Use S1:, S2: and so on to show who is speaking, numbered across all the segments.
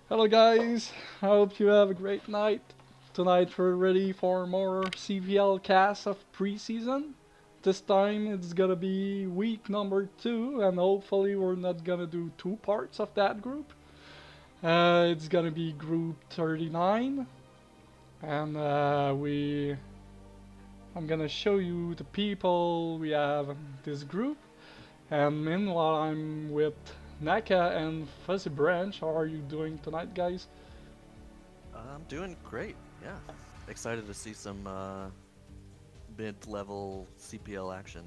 S1: Hello guys, I hope you have a great night. Tonight we're ready for more CPL cast of preseason. This time it's gonna be week number 2 and hopefully we're not gonna do two parts of that group. It's gonna be group 39 and I'm gonna show you the people we have in this group. And meanwhile I'm with Naka and FuzzyBranch. How are you doing tonight guys?
S2: I'm doing great. Yeah, excited to see some mid-level CPL action.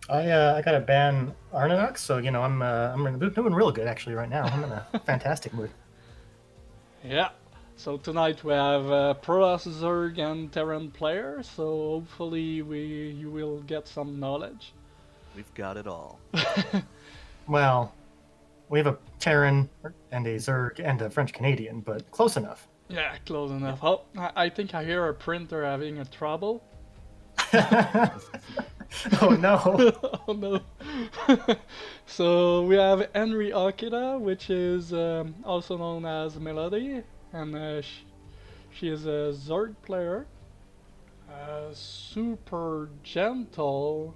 S3: I got to ban Arnanox, so I'm doing real good actually right now. I'm in a fantastic mood.
S1: Yeah. So tonight we have Proas, Zerg, and Terran player. So hopefully you will get some knowledge.
S2: We've got it all.
S3: Well, we have a Terran and a Zerg and a French Canadian, but close enough.
S1: Yeah, close enough. Oh, I think I hear a printer having a trouble.
S3: Oh no!
S1: Oh no. So we have Anri Okita, which is also known as Melody, and she is a Zerg player. Supergentle,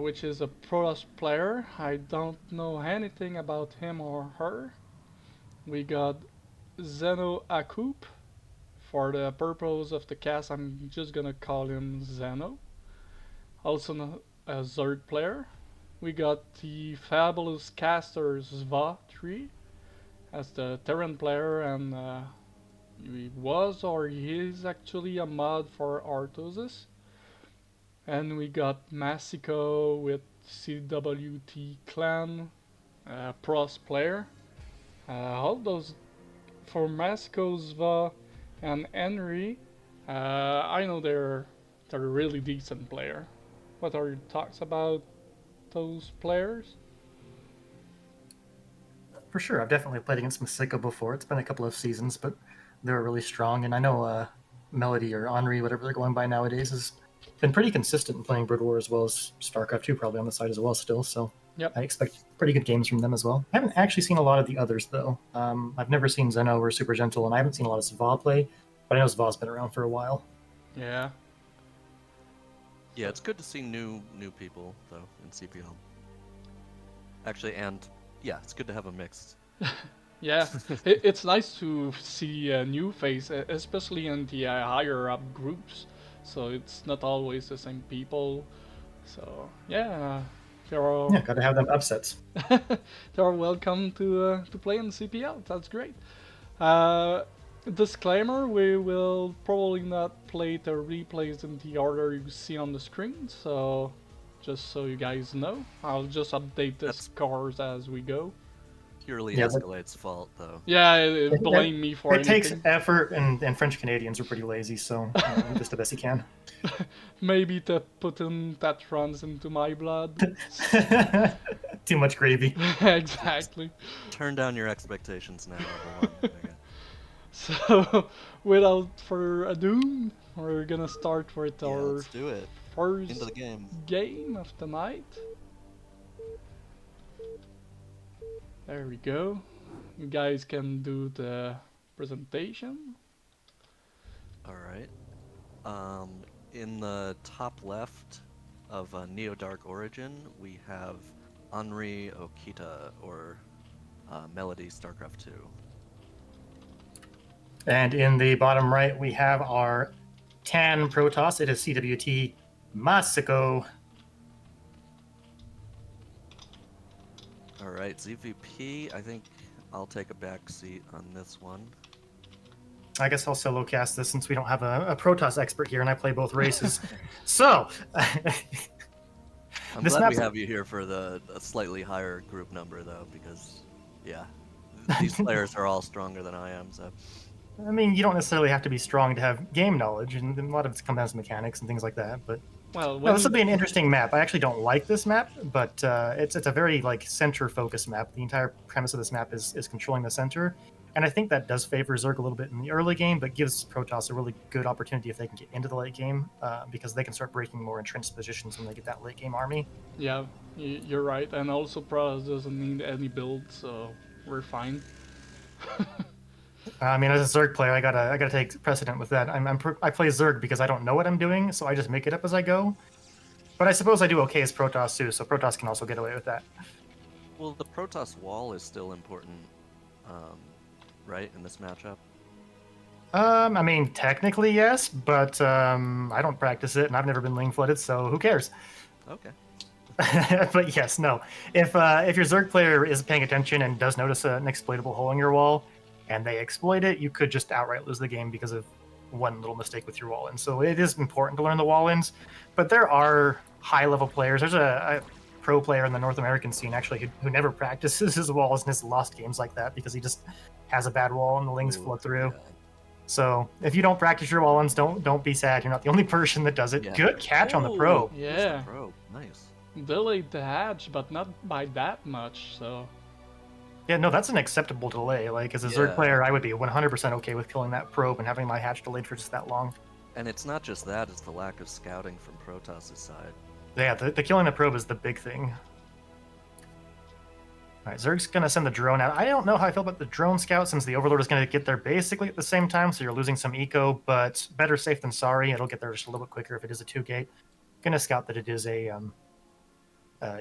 S1: which is a Protoss player. I don't know anything about him or her. We got ZenoAkoop. For the purpose of the cast, I'm just gonna call him Zeno. Also a Zerg player. We got the fabulous caster ZenoAkoop as the Terran player, and he was or he is actually a mod for Artosis. And we got Masicko with CWT clan, pros player. All those for Masicko, Zva, and Anri. I know they're a really decent player. What are your thoughts about those players?
S3: For sure, I've definitely played against Masicko before. It's been a couple of seasons, but they were really strong, and I know Melody or Anri, whatever they're going by nowadays, has been pretty consistent in playing Brood War as well as Starcraft 2 probably on the side as well still. So
S1: Yep.
S3: I expect pretty good games from them as well. I haven't actually seen a lot of the others though. I've never seen Zeno or Supergentle, and I haven't seen a lot of Zva play, but I know Zva's been around for a while.
S1: Yeah.
S2: Yeah, it's good to see new people though in CPL. Actually, and yeah, it's good to have a mix.
S1: Yeah, it's nice to see a new face, especially in the higher up groups. So it's not always the same people. So yeah, they're all
S3: Yeah, got to have them upsets.
S1: they're welcome to play in CPL. That's great. Uh, Disclaimer: we will probably not play the replays in the order you see on the screen. So just so you guys know, I'll just update the
S2: That's
S1: scores as we go.
S2: purely
S3: Yeah,
S2: Escalade's fault though.
S1: Yeah,
S3: it,
S1: blame me for
S3: it takes
S1: anything.
S3: effort, and French Canadians are pretty lazy, so just the best you can.
S1: Maybe the Putin that runs into my blood.
S3: Too much gravy.
S1: Exactly.
S2: Turn down your expectations now, everyone. Okay.
S1: So, without further ado, we're gonna start with
S2: Yeah,
S1: our
S2: let's do it. Into
S1: first
S2: the game.
S1: game of the night. There we go. You guys can do the presentation.
S2: All right. In the top left of Neo Dark Origin, we have Anri Okita, or Melody Starcraft 2.
S3: And in the bottom right, we have our Tan Protoss. It is CWT Masicko.
S2: All right, ZVP, I think I'll take a back seat on this one.
S3: I guess I'll solo cast this since we don't have a Protoss expert here, and I play both races. So,
S2: I'm
S3: This
S2: glad we
S3: map's-
S2: have you here for the slightly higher group number, though, because, yeah, these players are all stronger than I am, so.
S3: I mean, you don't necessarily have to be strong to have game knowledge, and a lot of it comes down to mechanics and things like that. But
S1: Well,
S3: no,
S1: when
S3: this will be an interesting map. I actually don't like this map, but it's a very like center-focused map. The entire premise of this map is controlling the center, and I think that does favor Zerg a little bit in the early game, but gives Protoss a really good opportunity if they can get into the late game, because they can start breaking more entrenched positions when they get that late game army.
S1: yeah, you're right, and also Protoss doesn't need any build, so we're fine.
S3: I mean, as a Zerg player, I gotta take precedent with that. I play Zerg because I don't know what I'm doing, so I just make it up as I go. But I suppose I do okay as Protoss too, so Protoss can also get away with that.
S2: Well, the Protoss wall is still important, right, in this matchup?
S3: I mean, technically yes, but I don't practice it, and I've never been lane flooded, so who cares?
S2: Okay.
S3: But yes, no. If your Zerg player is paying attention and does notice an exploitable hole in your wall, and they exploit it, you could just outright lose the game because of one little mistake with your wall in. So it is important to learn the wall ins, but there are high level players. There's a pro player in the North American scene actually who never practices his walls and has lost games like that because he just has a bad wall and the lings flood through.
S2: Yeah.
S3: So if you don't practice your wall ins, don't be sad. You're not the only person that does it.
S2: Yeah.
S3: Good catch on the
S2: Ooh,
S3: probe.
S2: there's
S1: Yeah.
S2: the probe. Nice.
S1: Delayed the hatch, but not by that much, so...
S3: Yeah, no, that's an acceptable delay. Like, as a Zerg
S2: Yeah.
S3: player, I would be 100% okay with killing that probe and having my hatch delayed for just that long.
S2: And it's not just that, it's the lack of scouting from Protoss' side.
S3: Yeah, the killing the probe is the big thing. Alright, Zerg's going to send the drone out. I don't know how I feel about the drone scout since the Overlord is going to get there basically at the same time, so you're losing some eco, but better safe than sorry. It'll get there just a little bit quicker if it is a 2-gate. Going to scout that it is a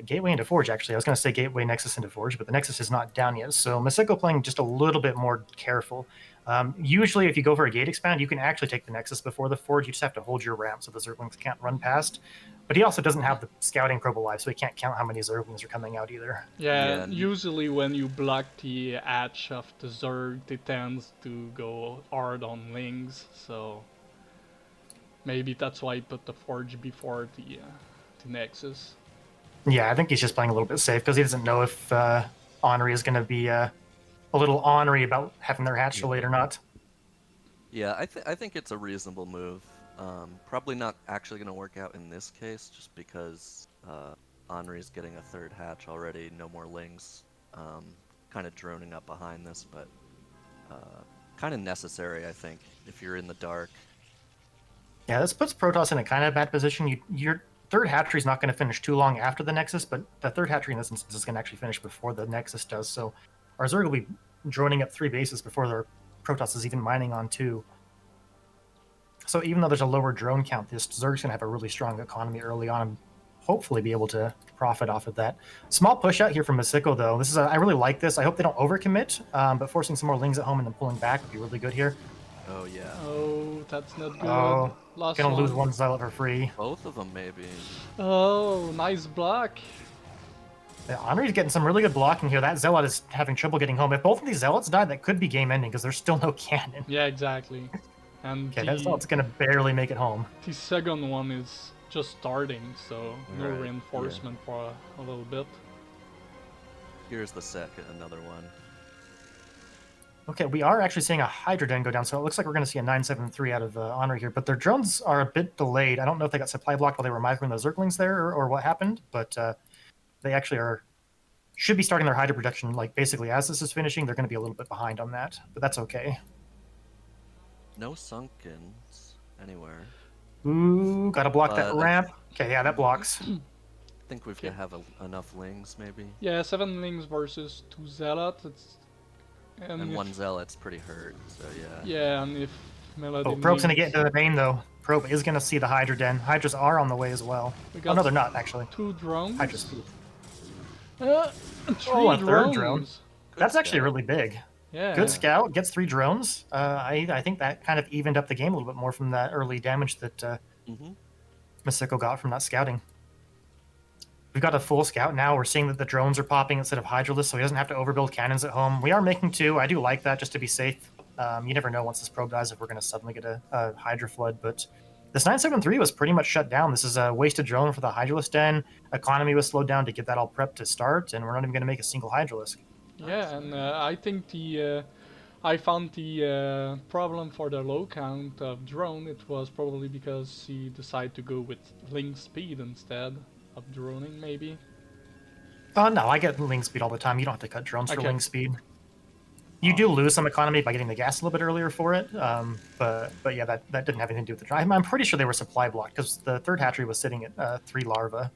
S3: gateway into Forge, actually. I was going to say gateway Nexus into Forge, but the Nexus is not down yet. So Masicko playing just a little bit more careful. Usually, if you go for a gate expand, you can actually take the Nexus before the Forge. You just have to hold your ramp so the Zerglings can't run past. But he also doesn't have the scouting probe alive, so he can't count how many Zerglings are coming out either.
S1: Yeah,
S2: Yeah.
S1: usually when you block the hatch of the Zerg, they tend to go hard on Lings, so... Maybe that's why he put the Forge before the Nexus.
S3: Yeah, I think he's just playing a little bit safe because he doesn't know if Anri is going to be a little ornery about having their hatch delayed or not.
S2: Yeah, I think it's a reasonable move. Probably not actually going to work out in this case, just because Anri's getting a third hatch already, no more lings, kind of droning up behind this, but kind of necessary, I think, if you're in the dark.
S3: Yeah, this puts Protoss in a kind of bad position. Your third hatchery is not going to finish too long after the Nexus, but the third hatchery in this instance is going to actually finish before the Nexus does. So our Zerg will be droning up 3 bases before their Protoss is even mining on 2. So even though there's a lower drone count, this Zerg's going to have a really strong economy early on and hopefully be able to profit off of that. Small push out here from Masicko, though. I really like this. I hope they don't overcommit, but forcing some more lings at home and then pulling back would be really good here.
S2: Oh, yeah.
S1: Oh, that's not good.
S3: Oh,
S1: Lost
S3: gonna
S1: one.
S3: lose one Zealot for free.
S2: Both of them, maybe.
S1: Oh, nice block.
S3: Yeah, Anri's getting some really good blocking here. That Zealot is having trouble getting home. If both of these Zealots die, that could be game ending because there's still no cannon.
S1: Yeah, exactly. And
S3: Okay, that Zealot's gonna barely make it home.
S1: the second one is just starting, so no
S2: Right,
S1: reinforcement for a little bit.
S2: Here's the second, another one.
S3: Okay, we are actually seeing a Hydra Den go down, so it looks like we're going to see a 973 out of Anri here, but their drones are a bit delayed. I don't know if they got supply blocked while they were microing the Zerglings there or what happened, but they actually should be starting their Hydra production, like, basically as this is finishing. They're going to be a little bit behind on that, but that's okay.
S2: No Sunkens anywhere.
S3: Ooh, gotta block that ramp. Okay, yeah, that blocks.
S2: I think we've got to have enough lings, maybe.
S1: Yeah, 7 Lings versus 2 Zealot.
S2: And
S1: if,
S2: one Zealot's pretty hurt, so yeah.
S1: Yeah, and if Melody
S3: Oh, Probe's going to get
S1: needs-
S3: into the vein, though. Probe is going to see the Hydra Den. Hydras are on the way as well.
S1: We
S3: Oh,
S1: got
S3: no, they're not, actually.
S1: 2 drones.
S3: Hydra's speed.
S1: 3
S3: Oh, a third
S1: drones.
S3: drone.
S2: Good
S3: That's actually
S2: scout.
S3: really big.
S1: Yeah.
S3: Good scout, gets 3 drones. I think that kind of evened up the game a little bit more from that early damage that Masicko got from that scouting. We've got a full scout now. We're seeing that the drones are popping instead of Hydralisk, so he doesn't have to overbuild cannons at home. We are making 2. I do like that just to be safe. You never know once this probe dies if we're going to suddenly get a Hydra flood, but this 973 was pretty much shut down. This is a wasted drone for the Hydralisk Den. Economy was slowed down to get that all prepped to start, and we're not even going to make a single Hydralisk.
S1: Yeah, and I think I found the problem for the low count of drone. It was probably because he decided to go with link speed instead of droning, maybe.
S3: No, I get link speed all the time. You don't have to cut drones for
S1: Okay.
S3: link speed. You do lose some economy by getting the gas a little bit earlier for it, but yeah, that didn't have anything to do with the drive. I'm pretty sure they were supply blocked because the third hatchery was sitting at 3 larvae.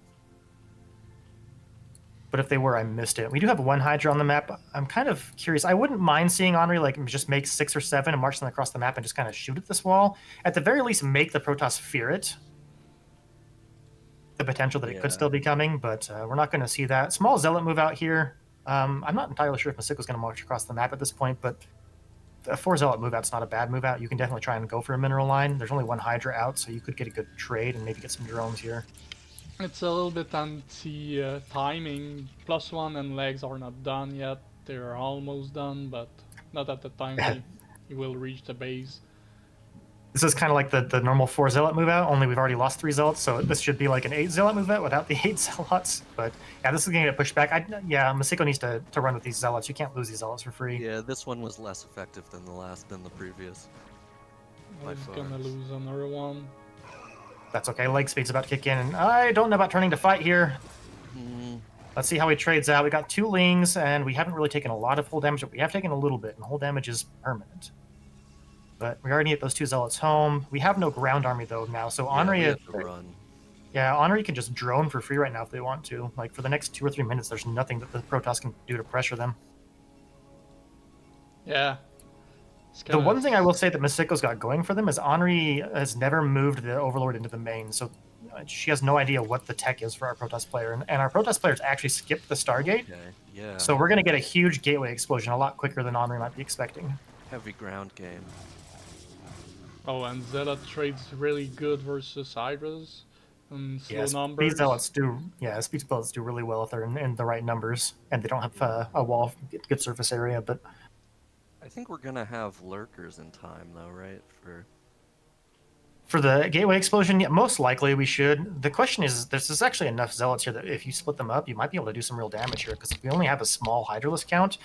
S3: but if they were, I missed it. We do have one Hydra on the map. I'm kind of curious. I wouldn't mind seeing Anri like just make 6 or 7 and march them across the map and just kind of shoot at this wall. At the very least, make the Protoss fear it. The potential that it could still be coming, but we're not going to see that. Small Zealot move out here. I'm not entirely sure if Masicko's going to march across the map at this point, but a 4 Zealot move out's not a bad move out. You can definitely try and go for a mineral line. There's only one Hydra out, so you could get a good trade and maybe get some drones here.
S1: It's a little bit anti-timing. +1 and legs are not done yet. They're almost done, but not at the time we will reach the base.
S3: This is kind of like the normal 4 Zealot move out, only we've already lost 3 Zealots, so this should be like an 8 Zealot move out without the 8 Zealots. But yeah, this is going to get pushed back. Masicko needs to run with these Zealots. You can't lose these Zealots for free.
S2: Yeah, this one was less effective than the previous.
S1: He's gonna lose another one.
S3: That's okay. Leg speed's about to kick in, and I don't know about turning to fight here. Let's see how he trades out. We got 2 Lings, and we haven't really taken a lot of hull damage, but we have taken a little bit, and hull damage is permanent. But we already hit those 2 Zealots home. We have no ground army, though, now, so Anri... Yeah, Anri can just drone for free right now if they want to. Like, for the next 2 or 3 minutes, there's nothing that the Protoss can do to pressure them.
S1: Yeah.
S3: The one thing I will say that Masicko's got going for them is Anri has never moved the Overlord into the main, so she has no idea what the tech is for our Protoss player, and our Protoss players actually skipped the Stargate, so we're going to get a huge gateway explosion a lot quicker than Anri might be expecting.
S2: Heavy ground game.
S1: Oh, and Zealot trades really good versus Hydras and slow numbers.
S3: Speed Zealots do really well if they're in the right numbers, and they don't have a wall, good surface area, but...
S2: I think we're gonna have lurkers in time, though, right?
S3: For the gateway explosion, yeah, most likely we should. The question is, there's actually enough Zealots here that if you split them up, you might be able to do some real damage here, because we only have a small Hydralisk count,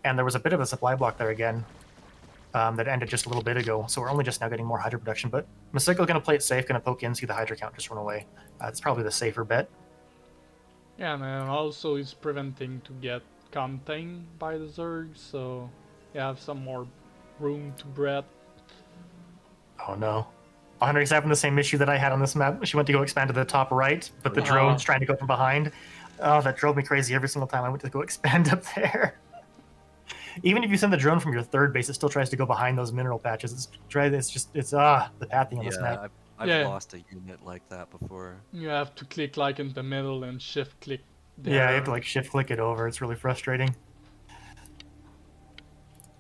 S3: and there was a bit of a supply block there again that ended just a little bit ago, so we're only just now getting more Hydra production, but Masicko's going to play it safe, going to poke in, see the Hydra count just run away. It's probably the safer bet.
S1: Yeah, and also he's preventing to get contained by the Zerg, so... You have some more room to breathe.
S3: Oh no. Anri's having the same issue that I had on this map. She went to go expand to the top right, but the drone's trying to go from behind. Oh, that drove me crazy every single time I went to go expand up there. Even if you send the drone from your 3rd base, it still tries to go behind those mineral patches. It's the pathing on this map.
S2: I've lost a unit like that before.
S1: You have to click like in the middle and shift click there.
S3: Yeah, you have to like shift click it over. It's really frustrating.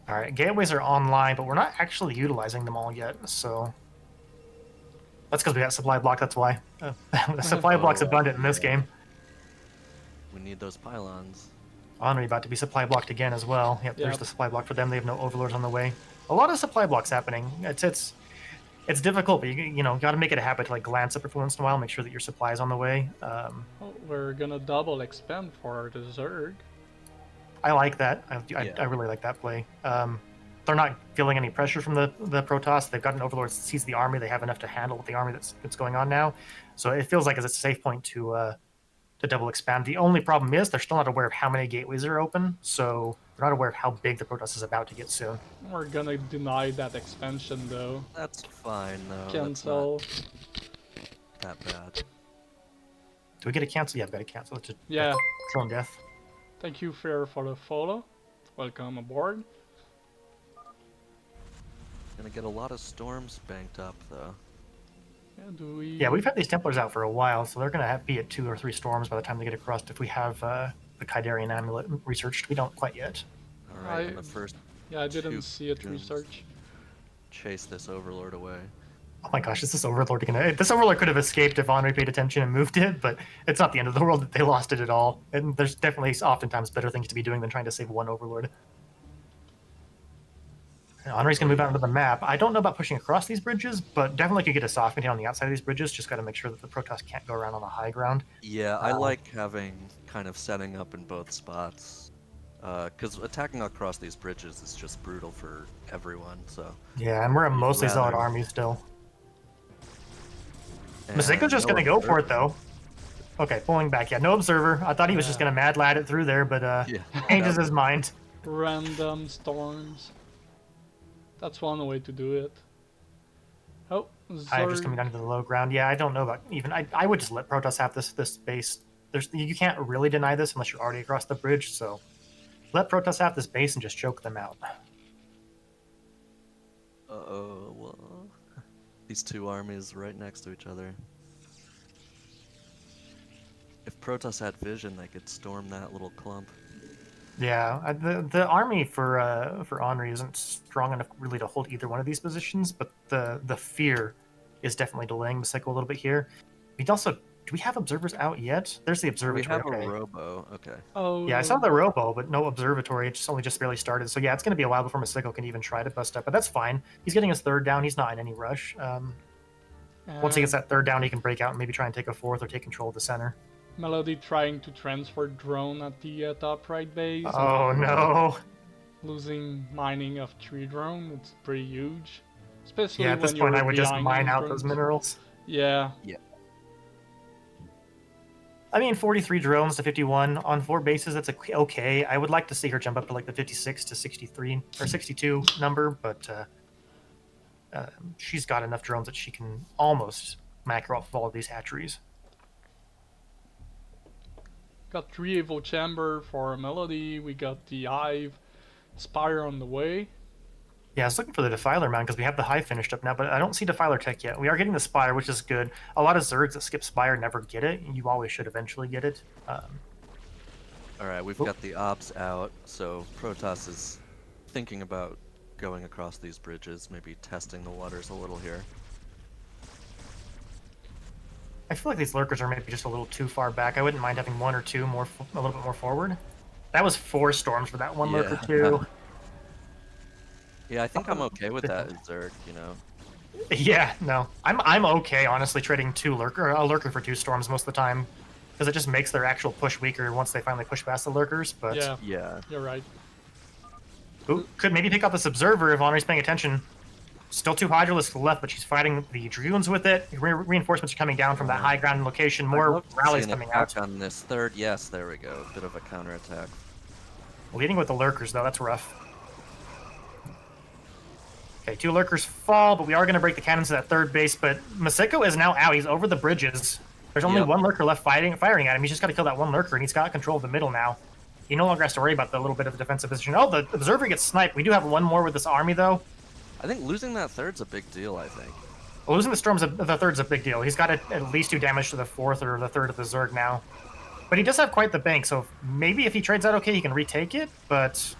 S3: Alright, gateways are online, but we're not actually utilizing them all yet, so... That's because we got supply block, that's why. The supply block's abundant in this game.
S2: We need those pylons.
S3: Anri about to be supply blocked again as well. Yep, there's the supply block for them. They have no overlords on the way. A lot of supply blocks happening. It's difficult, but you got to make it a habit to like glance up every once in a while, make sure that your supply is on the way.
S1: We're gonna double expand for the Zerg.
S3: I like that. I really like that play. They're not feeling any pressure from the Protoss. They've got an Overlord that sees the army. They have enough to handle the army that's going on now. So it feels like it's a safe point to double expand. The only problem is they're still not aware of how many gateways are open, so they're not aware of how big the Protoss is about to get soon.
S1: We're gonna deny that expansion though.
S2: That's fine though.
S1: Cancel.
S2: That's not that bad.
S3: Do we get a cancel? Yeah, I've got a cancel.
S1: Yeah.
S3: Drone death.
S1: Thank you, Fair, for the follow. Welcome aboard.
S2: Gonna get a lot of storms banked up though.
S3: Yeah, we've had these Templars out for a while, so they're gonna be at 2 or 3 storms by the time they get across. If we have the Kydarian amulet researched, we don't quite yet.
S2: All right, the first.
S1: Yeah, I didn't see it research.
S2: Chase this Overlord away.
S3: Oh my gosh, is this Overlord gonna... This Overlord could have escaped if Anri paid attention and moved it, but it's not the end of the world that they lost it at all. And there's definitely oftentimes better things to be doing than trying to save one Overlord. Anri's gonna move out into the map. I don't know about pushing across these bridges, but definitely could get a soft hit on the outside of these bridges. Just gotta make sure that the Protoss can't go around on the high ground.
S2: Yeah, I like having kind of setting up in both spots. Because attacking across these bridges is just brutal for everyone, so...
S3: Yeah, and we're a mostly solid army still. Masicko's just gonna go for it, though. Okay, pulling back. Yeah, no observer. I thought he was just gonna mad lad it through there, but changes his mind.
S1: Random storms. That's one way to do it. Oh,
S3: Hydra's coming down to the low ground. Yeah, I don't know about even... I would just let Protoss have this base You can't really deny this unless you're already across the bridge. So let Protoss have this base and just choke them out.
S2: Well, these two armies right next to each other. If Protoss had vision, they could storm that little clump.
S3: Yeah, the army for Anri isn't strong enough really to hold either one of these positions, but the fear is definitely delaying Masicko a little bit here. We'd also, do we have observers out yet? There's the observatory.
S2: We have
S3: okay.
S2: a robo. Okay.
S1: Oh.
S3: Yeah, I saw the robo, but no observatory. It's only just barely started. So yeah, it's going to be a while before Masicko can even try to bust up, but that's fine. He's getting his third down. He's not in any rush. Once he gets that third down, he can break out and maybe try and take a fourth or take control of the center.
S1: Melody trying to transfer drone at the top right base.
S3: Oh no!
S1: Losing mining of 3 drone, it's pretty huge. Especially
S3: Yeah, at this
S1: when
S3: point
S1: you're
S3: I would just
S1: behind
S3: mine out
S1: drones.
S3: those minerals.
S1: Yeah.
S3: I mean, 43 drones to 51 on 4 bases, that's okay. I would like to see her jump up to like the 56 to 63 or 62 number, but she's got enough drones that she can almost macro off of all of these hatcheries.
S1: Got 3 Evo Chamber for Melody. We got the Hive Spire on the way.
S3: Yeah, I was looking for the Defiler mount because we have the Hive finished up now, but I don't see Defiler tech yet. We are getting the Spire, which is good. A lot of Zergs that skip Spire never get it. You always should eventually get it.
S2: Alright, we've got the ops out, so Protoss is thinking about going across these bridges, maybe testing the waters a little here.
S3: I feel like these lurkers are maybe just a little too far back. I wouldn't mind having 1 or 2 more, a little bit more forward. That was 4 storms for that one lurker too.
S2: Yeah, I think I'm okay with that Zerg, you know.
S3: Yeah, no, I'm okay honestly trading a lurker for 2 storms most of the time, because it just makes their actual push weaker once they finally push past the lurkers. But
S1: yeah, you're right.
S3: Ooh, could maybe pick up this observer if Anri's paying attention. Still 2 Hydralisks left, but she's fighting the Dragoons with it. Reinforcements are coming down from that high ground location. More rallies coming out.
S2: On this third, yes, there we go. Bit of a counterattack.
S3: Leading with the lurkers though, that's rough. Okay, 2 lurkers fall, but we are going to break the cannons to that third base. But Masicko is now out. He's over the bridges. There's only 1 lurker left firing at him. He's just got to kill that 1 lurker, and he's got control of the middle now. He no longer has to worry about the little bit of a defensive position. Oh, the observer gets sniped. We do have 1 more with this army though.
S2: I think losing that third's a big deal, I think.
S3: Well, losing the third's a big deal. He's got at least 2 damage to the 4th or the 3rd of the Zerg now. But he does have quite the bank, so maybe if he trades out okay, he can retake it, but...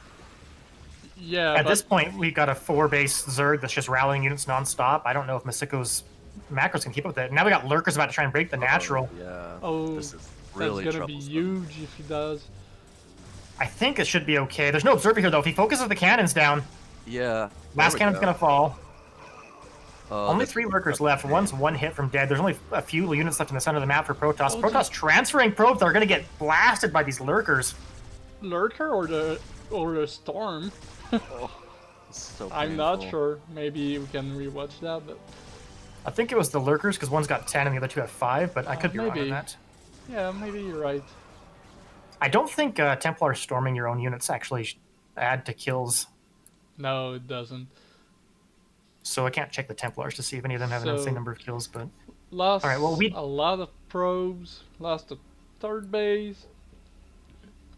S1: Yeah,
S3: At this point, we've got a 4-base Zerg that's just rallying units nonstop. I don't know if Masicko's macros can keep up with it. Now we got lurkers about to try and break the natural.
S2: Yeah.
S1: Oh,
S2: this is really
S1: that's gonna be huge if he does.
S3: I think it should be okay. There's no observer here, though. If he focuses the cannons down...
S2: Yeah.
S3: Last cannon's gonna fall.
S2: Oh,
S3: only 3 lurkers left. One's 1 hit from dead. There's only a few units left in the center of the map for Protoss.
S1: Oh,
S3: Protoss transferring probes that are gonna get blasted by these lurkers.
S1: Lurker or the storm?
S2: So
S1: I'm not sure. Maybe we can rewatch that, but
S3: I think it was the lurkers because one's got 10 and the other 2 have 5, but I could be wrong on that.
S1: Yeah, maybe you're right.
S3: I don't think Templar storming your own units actually add to kills.
S1: No, it doesn't.
S3: So I can't check the Templars to see if any of them have an insane number of kills, but...
S1: Lost
S3: All right, well,
S1: a lot of probes, lost a 3rd base.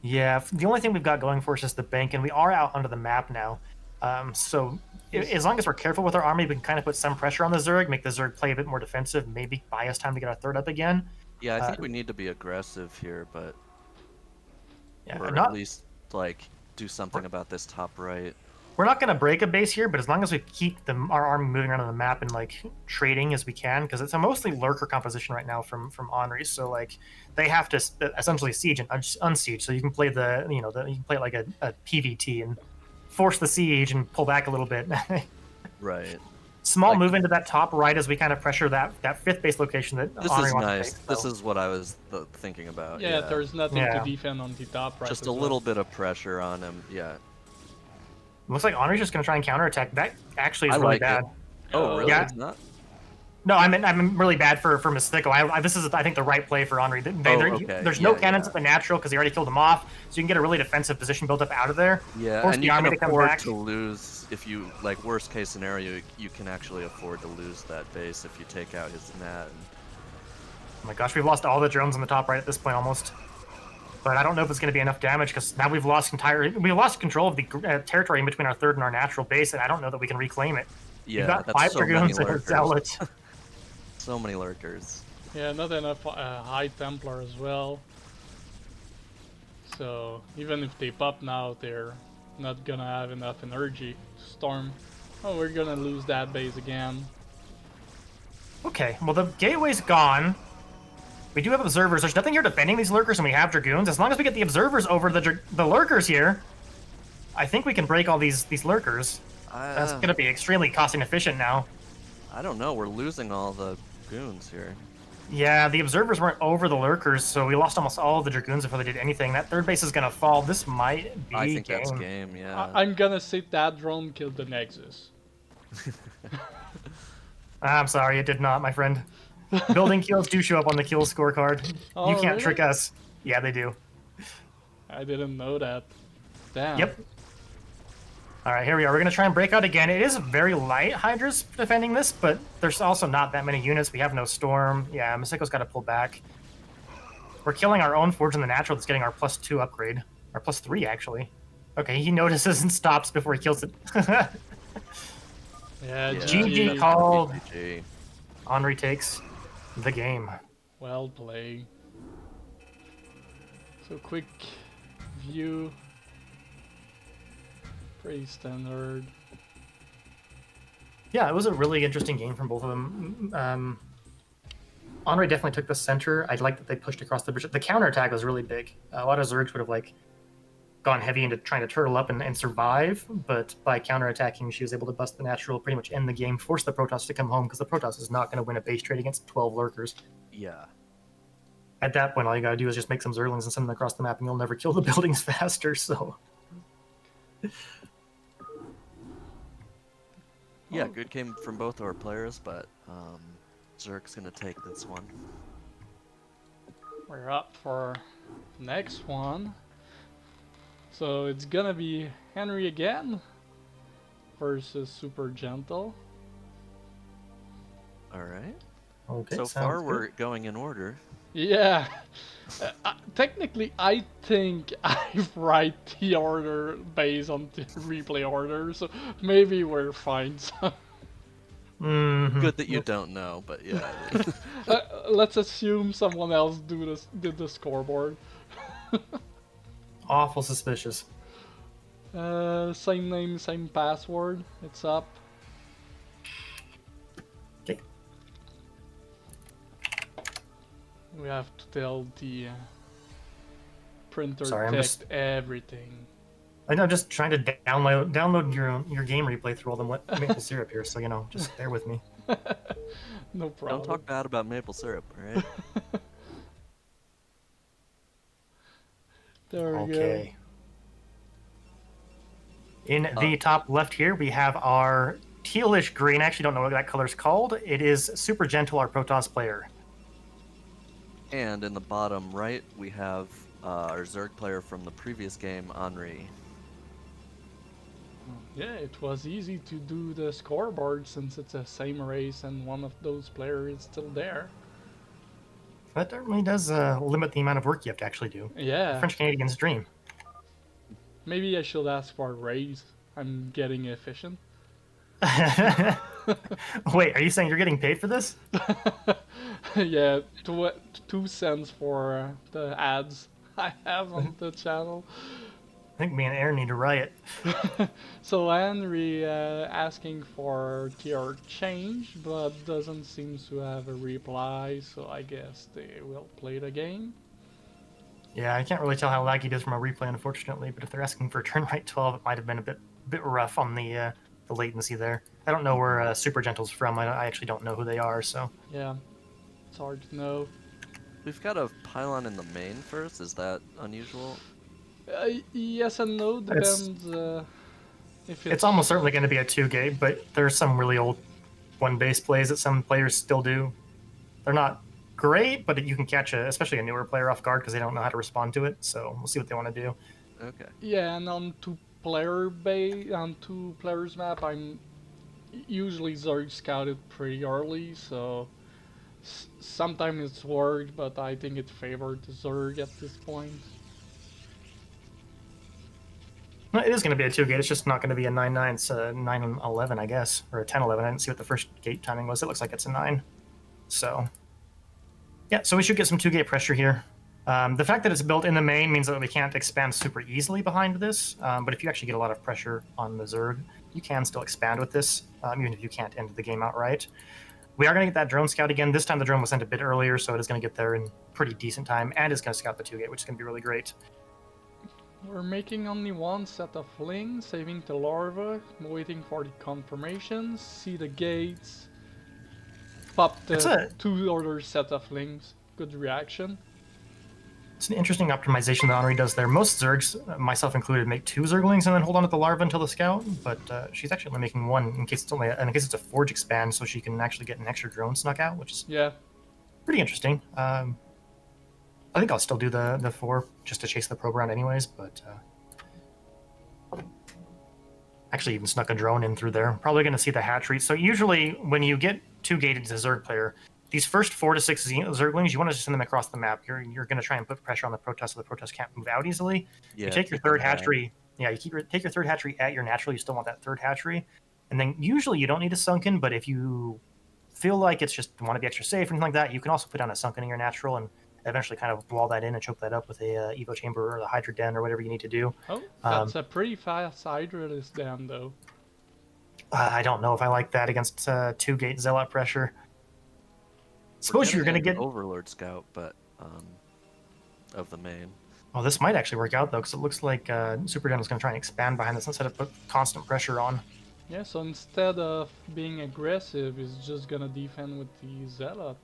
S3: Yeah, the only thing we've got going for us is the bank, and we are out onto the map now. So as long as we're careful with our army, we can kind of put some pressure on the Zerg, make the Zerg play a bit more defensive, maybe buy us time to get our 3rd up again.
S2: Yeah, I think we need to be aggressive here, but...
S3: Yeah,
S2: or at least, like, do something about this top right.
S3: We're not going to break a base here, but as long as we keep our army moving around on the map and like trading as we can, because it's a mostly lurker composition right now from Anri, so like they have to essentially siege and unsiege. So you can play you can play it like a PVT and force the siege and pull back a little bit.
S2: Right.
S3: Small move into that top right as we kind of pressure that 5th base location that
S2: this
S3: Anri
S2: is
S3: wants
S2: nice.
S3: to take,
S2: This is what I was thinking about.
S1: Yeah, there's nothing to defend on the top right.
S2: Just a little bit of pressure on him. Yeah.
S3: Looks like Anri's just going to try and counterattack. That actually is really bad.
S2: Oh, really?
S3: Yeah.
S2: It's not?
S3: No, I'm really bad for Masicko. This is, I think, the right play for Anri.
S2: Okay.
S3: There's no cannons at the natural because he already killed him off, so you can get a really defensive position built up out of there.
S2: Yeah,
S3: force
S2: and
S3: the
S2: you
S3: army
S2: can
S3: to come
S2: afford
S3: back.
S2: to lose if you, like, worst case scenario, you can actually afford to lose that base if you take out his nat.
S3: Oh my gosh, we've lost all the drones on the top right at this point almost. But I don't know if it's going to be enough damage because now we lost control of the territory in between our third and our natural base, and I don't know that we can reclaim it.
S2: Yeah,
S3: We've got
S2: that's
S3: 5
S2: so many
S3: dragoons and a
S2: lurkers.
S3: zealot.
S2: So many lurkers.
S1: Yeah, not enough High Templar as well. So even if they pop now, they're not gonna have enough energy to storm. Oh, we're gonna lose that base again.
S3: Okay, well the gateway's gone. We do have observers. There's nothing here defending these lurkers, and we have dragoons. As long as we get the observers over the lurkers here, I think we can break all these lurkers. That's going to be extremely cost inefficient now.
S2: I don't know. We're losing all the goons here.
S3: Yeah, the observers weren't over the lurkers, so we lost almost all of the dragoons before they did anything. That third base is going to fall. This might be
S2: I think
S3: game.
S2: that's game, yeah.
S1: I'm gonna say that drone killed the Nexus.
S3: I'm sorry, it did not, my friend. Building kills do show up on the kill scorecard.
S1: Oh,
S3: You can't
S1: really?
S3: trick us. Yeah, they do.
S1: I didn't know that. Damn.
S3: Yep. All right, here we are. We're going to try and break out again. It is very light Hydras defending this, but there's also not that many units. We have no Storm. Yeah, Masicko's got to pull back. We're killing our own Forge in the Natural that's getting our +2 upgrade. Our +3, actually. Okay, he notices and stops before he kills it.
S1: Yeah,
S3: GG
S1: GG.
S3: called.
S2: GG.
S3: Anri takes the game.
S1: Well played. So quick view. Pretty standard.
S3: Yeah, it was a really interesting game from both of them. Anri definitely took the center. I like that they pushed across the bridge. The counterattack was really big. A lot of Zergs would have like gone heavy into trying to turtle up and survive, but by counterattacking, she was able to bust the natural, pretty much end the game, force the Protoss to come home, because the Protoss is not going to win a base trade against 12 lurkers.
S2: Yeah.
S3: At that point, all you got to do is just make some Zerlings and send them across the map, and you'll never kill the buildings faster, so...
S2: Yeah, good game from both our players, but Zerg's gonna take this one.
S1: We're up for next one. So it's gonna be Anri again versus Supergentle.
S2: Alright.
S3: Okay,
S2: So
S3: sounds
S2: far,
S3: good.
S2: we're going in order.
S1: Yeah. Technically, I think I write the order based on the replay order, so maybe we're fine. So,
S3: Mhm.
S2: Good that you don't know, but yeah.
S1: let's assume someone else did the scoreboard.
S3: Awful suspicious.
S1: Same name, same password. It's up.
S3: Okay.
S1: We have to tell the printer
S3: Sorry, I'm
S1: text
S3: just-
S1: everything.
S3: I know, just trying to download your game replay through all the maple syrup here, so, just bear with me.
S1: No problem.
S2: Don't talk bad about maple syrup, alright?
S1: There we
S3: Okay. In the top left here, we have our tealish green. I actually don't know what that color's called. It is Supergentle, our Protoss player.
S2: And in the bottom right, we have our Zerg player from the previous game, Anri.
S1: go. Yeah, it was easy to do the scoreboard since it's the same race and one of those players is still there.
S3: That really does limit the amount of work you have to actually do.
S1: Yeah.
S3: French Canadian's dream.
S1: Maybe I should ask for a raise. I'm getting efficient.
S3: Wait, are you saying you're getting paid for this?
S1: Yeah, 2 cents for the ads I have on the channel.
S3: I think me and Aaron need to riot.
S1: So Anri asking for tier change, but doesn't seem to have a reply, so I guess they will play the game.
S3: Yeah, I can't really tell how laggy it is from a replay, unfortunately, but if they're asking for turn right 12, it might have been a bit rough on the latency there. I don't know where Supergentle's from. I actually don't know who they are, so...
S1: Yeah, it's hard to know.
S2: We've got a pylon in the main first, is that unusual?
S1: Yes and no, depends if
S3: It's almost certainly going to be a 2-game, but there's some really old one-base plays that some players still do. They're not great, but you can catch especially a newer player off guard because they don't know how to respond to it, so we'll see what they want to do.
S2: Okay.
S1: Yeah, and on two players map, I'm usually Zerg scouted pretty early, so Sometimes it's worked, but I think it favored Zerg at this point.
S3: No, it is going to be a 2-gate. It's just not going to be a 9-9. It's a 9-11, I guess, or a 10-11. I didn't see what the first gate timing was. It looks like it's a 9. So, yeah, so we should get some 2-gate pressure here. The fact that it's built in the main means that we can't expand super easily behind this, but if you actually get a lot of pressure on the Zerg, you can still expand with this, even if you can't end the game outright. We are going to get that drone scout again. This time the drone was sent a bit earlier, so it is going to get there in pretty decent time, and it's going to scout the 2-gate, which is going to be really great.
S1: We're making only one set of lings, saving the larva, waiting for the confirmations, see the gates, pop the 2 other set of lings. Good reaction.
S3: It's an interesting optimization that Anri does there. Most Zergs, myself included, make 2 Zerglings and then hold on to the larva until the scout, but she's actually only making 1 in case it's a forge expand, so she can actually get an extra drone snuck out, which is pretty interesting. I think I'll still do the 4 just to chase the probe around anyways, but actually even snuck a drone in through there. Probably going to see the hatchery. So usually when you get 2-gated to Zerg player, these first 4 to 6 Zerglings, you want to just send them across the map. You're going to try and put pressure on the Protoss so the Protoss can't move out easily.
S2: Yeah,
S3: you take your third hatchery. Yeah, take your third hatchery at your natural. You still want that third hatchery. And then usually you don't need a sunken, but if you feel like it's just want to be extra safe or anything like that, you can also put down a sunken in your natural and eventually kind of wall that in and choke that up with a Evo chamber or the Hydra Den or whatever you need to do.
S1: Oh, that's a pretty fast Hydralist Den, though.
S3: I don't know if I like that against 2-gate Zealot pressure. Suppose you're going to get
S2: Overlord Scout, but of the main.
S3: Oh, this might actually work out though, because it looks like Supergentle is going to try and expand behind this instead of put constant pressure on.
S1: Yeah, so instead of being aggressive, he's just going to defend with the Zealot.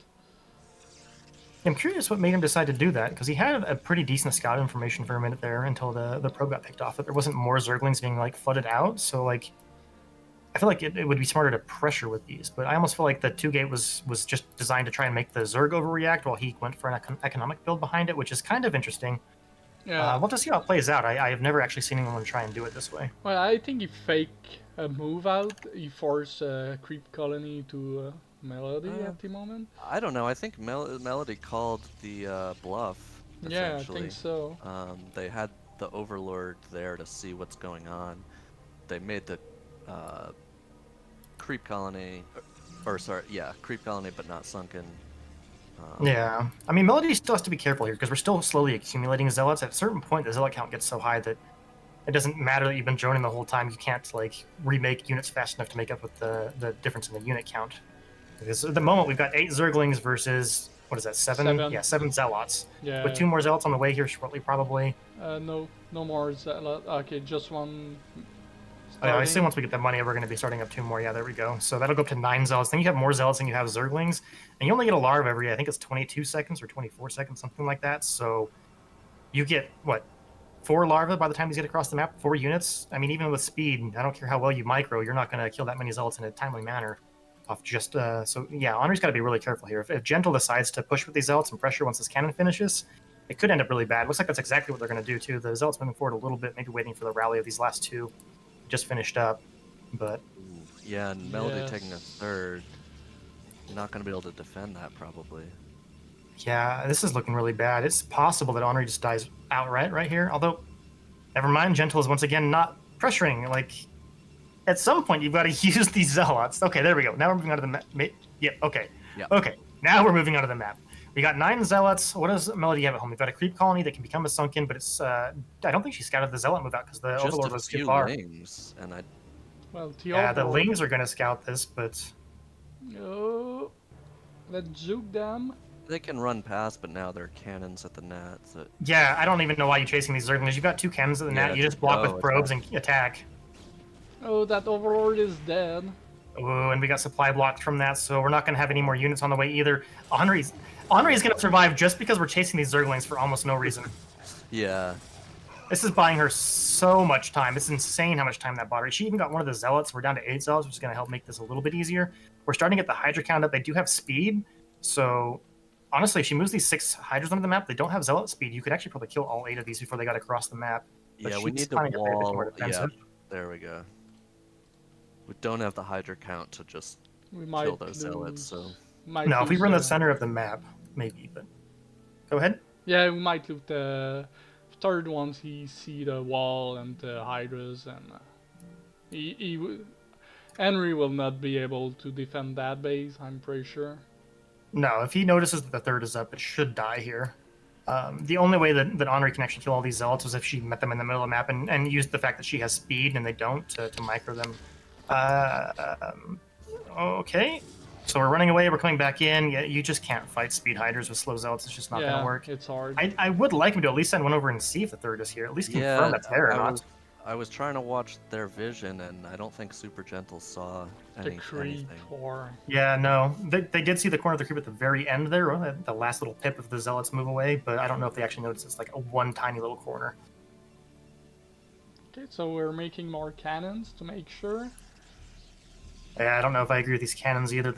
S3: I'm curious what made him decide to do that, because he had a pretty decent scout information for a minute there until the probe got picked off. But there wasn't more Zerglings being like flooded out, so like I feel like it would be smarter to pressure with these. But I almost feel like the 2-gate was just designed to try and make the Zerg overreact while he went for an economic build behind it, which is kind of interesting.
S1: Yeah.
S3: We'll have to see how it plays out. I have never actually seen anyone try and do it this way.
S1: Well, I think he faked a move out. He forced Creep Colony to Melody at the moment.
S2: I don't know. I think Melody called the bluff.
S1: Yeah, I think so.
S2: They had the Overlord there to see what's going on. They made the Creep Colony, Creep Colony, but not sunken.
S3: Yeah, I mean, Melody still has to be careful here because we're still slowly accumulating Zealots. At a certain point, the Zealot count gets so high that it doesn't matter that you've been droning the whole time. You can't like remake units fast enough to make up with the difference in the unit count. Because at the moment, we've got 8 Zerglings versus, what is that, 7? Yeah, 7 Zealots.
S1: Yeah.
S3: With 2 more Zealots on the way here shortly, probably.
S1: No more Zealot. Okay, just one.
S3: Oh, yeah, I assume once we get the money, we're going to be starting up 2 more. Yeah, there we go. So that'll go up to 9 Zealots. Then you have more Zealots than you have Zerglings. And you only get a larva every, I think it's 22 seconds or 24 seconds, something like that. So you get, what, 4 larvae by the time these get across the map? 4 units? I mean, even with speed, I don't care how well you micro, you're not going to kill that many Zealots in a timely manner. Off just so yeah, Anri's got to be really careful here. If Gentle decides to push with these Zealots and pressure once this cannon finishes, it could end up really bad. Looks like that's exactly what they're going to do too. The Zealots moving forward a little bit, maybe waiting for the rally of these last 2 just finished up. But
S2: yeah, and Melody taking a third, not going to be able to defend that probably.
S3: Yeah, this is looking really bad. It's possible that Anri just dies outright right here. Although, never mind. Gentle is once again not pressuring. Like, at some point, you've got to use these Zealots. Okay, there we go. Now we're moving on to the map. Yeah, okay.
S2: Yep.
S3: Okay, now we're moving on to the map. We got 9 Zealots. What does Melody have at home? We've got a Creep Colony that can become a Sunken, but it's... I don't think she scouted the Zealot move out because the Overlord was too far.
S2: Lings, and
S1: well,
S3: yeah, the Lings are going to scout this, but...
S1: Oh, let's juke them.
S2: They can run past, but now they're cannons at the net. So...
S3: Yeah, I don't even know why you're chasing these Zerglings. You've got 2 cannons at the net. You just block with probes and attack.
S1: Oh, that Overlord is dead.
S3: Oh, and we got supply blocked from that, so we're not going to have any more units on the way either. Anri is going to survive just because we're chasing these Zerglings for almost no reason.
S2: Yeah.
S3: This is buying her so much time. It's insane how much time that bought her. She even got one of the Zealots. We're down to 8 Zealots, which is going to help make this a little bit easier. We're starting to get the Hydra count up. They do have speed, so honestly, if she moves these 6 Hydras onto the map, they don't have Zealot speed. You could actually probably kill all 8 of these before they got across the map. But
S2: yeah, we need the wall. Yeah, there we go. We don't have the Hydra count to just kill those Zealots, so...
S1: Might
S3: No, if we
S1: lose.
S3: were in the center of the map, maybe. But go ahead.
S1: Yeah, we might lose the third once he see the wall and the hydras, and Anri will not be able to defend that base. I'm pretty sure.
S3: No, if he notices that the third is up, it should die here. The only way that Anri can actually kill all these zealots is if she met them in the middle of the map and used the fact that she has speed and they don't to micro them. Okay, so we're running away. We're coming back in. Yeah, you just can't fight speed hiders with slow zealots. It's just not going to work.
S1: It's hard.
S3: I would like him to at least send one over and see if the third is here. At least confirm that's there or not.
S2: I was trying to watch their vision, and I don't think Supergentle saw anything.
S3: Yeah, no. They did see the corner of the creep at the very end there, the last little pip of the zealots move away, but I don't know if they actually noticed it's like a one tiny little corner.
S1: Okay, so we're making more cannons to make sure.
S3: Yeah, I don't know if I agree with these cannons either.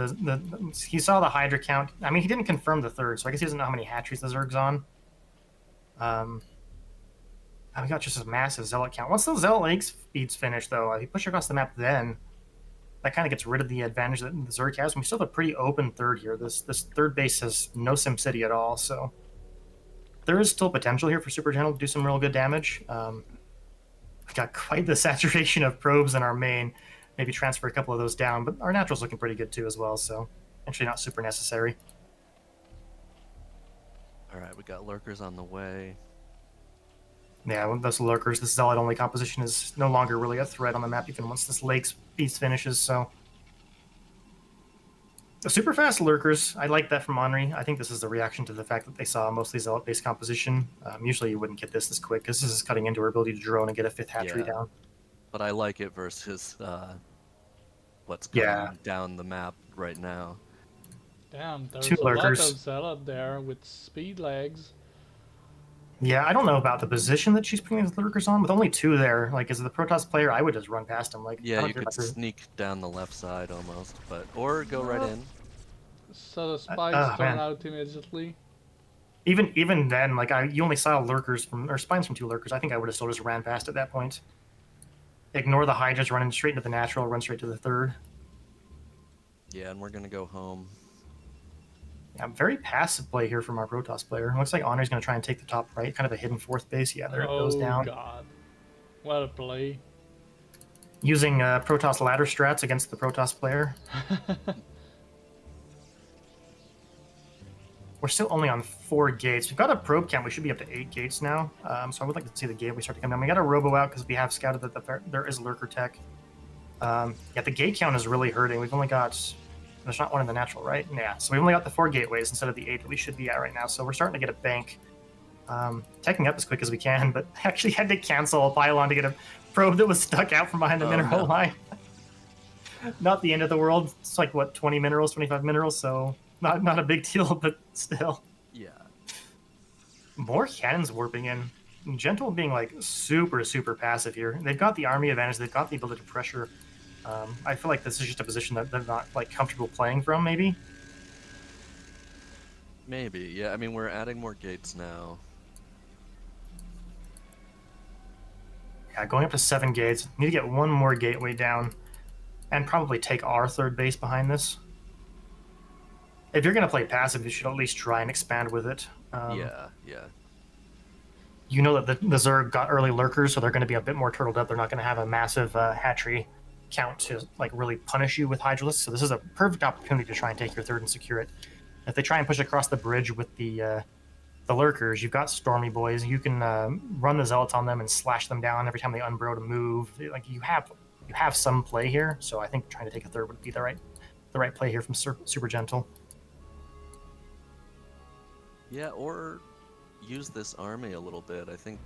S3: He saw the Hydra count. I mean, he didn't confirm the third, so I guess he doesn't know how many hatcheries the Zerg's on. We got just a massive Zealot count. Once those Zealot Lake speeds finish, though, if you push across the map then, that kind of gets rid of the advantage that the Zerg has. We still have a pretty open third here. This third base has no SimCity at all, so there is still potential here for Supergentle to do some real good damage. We've got quite the saturation of probes in our main. Maybe transfer a couple of those down, but our natural's looking pretty good too as well, so actually not super necessary.
S2: Alright, we got lurkers on the way.
S3: Yeah, with those lurkers, this zealot-only composition is no longer really a threat on the map, even once this lake's piece finishes, so... The super fast lurkers, I like that from Anri. I think this is a reaction to the fact that they saw mostly zealot-based composition. Usually you wouldn't get this quick, because this is cutting into our ability to drone and get a 5th hatchery down.
S2: But I like it versus what's coming down the map right now.
S1: Damn, there's
S3: Two
S1: a
S3: lurkers.
S1: lot of zealot there with speed legs.
S3: Yeah, I don't know about the position that she's putting these lurkers on. With only 2 there, like, as the Protoss player, I would just run past them. Like,
S2: yeah, you could sneak down the left side almost, or go right in.
S1: So the spikes turn out immediately.
S3: Even then, like, you only saw lurkers or spines from 2 lurkers. I think I would have still just ran past at that point. Ignore the Hydras, running straight into the natural, run straight to the third.
S2: Yeah, and we're gonna go home.
S3: Yeah, very passive play here from our Protoss player. Looks like Anri's going to try and take the top right, kind of a hidden 4th base. Yeah, there it goes down.
S1: Oh god, what a play!
S3: Using Protoss ladder strats against the Protoss player. We're still only on 4 gates. We've got a probe count. We should be up to 8 gates now. So I would like to see the gateway start to come down. We got a robo out because we have scouted that there is lurker tech. Yeah, the gate count is really hurting. We've only got... There's not one in the natural, right? Yeah, so we've only got the 4 gateways instead of the 8 that we should be at right now. So we're starting to get a bank. Teching up as quick as we can, but actually had to cancel a pylon to get a probe that was stuck out from behind the mineral line. Not the end of the world. It's like, what, 20 minerals, 25 minerals, so... Not a big deal, but still.
S2: Yeah.
S3: More cannons warping in. Gentle being like super passive here. They've got the army advantage. They've got the ability to pressure. I feel like this is just a position that they're not like comfortable playing from. Maybe.
S2: Maybe. Yeah. I mean, we're adding more gates now.
S3: Yeah, going up to 7 gates. Need to get 1 more gateway down, and probably take our 3rd base behind this. If you're going to play passive, you should at least try and expand with it.
S2: Yeah.
S3: You know that the Zerg got early lurkers, so they're going to be a bit more turtled up. They're not going to have a massive hatchery count to like really punish you with Hydralisks. So this is a perfect opportunity to try and take your 3rd and secure it. If they try and push across the bridge with the lurkers, you've got Stormy Boys. You can run the Zealots on them and slash them down every time they unbro to move. Like you have some play here. So I think trying to take a 3rd would be the right play here from Supergentle.
S2: Yeah, or use this army a little bit. I think.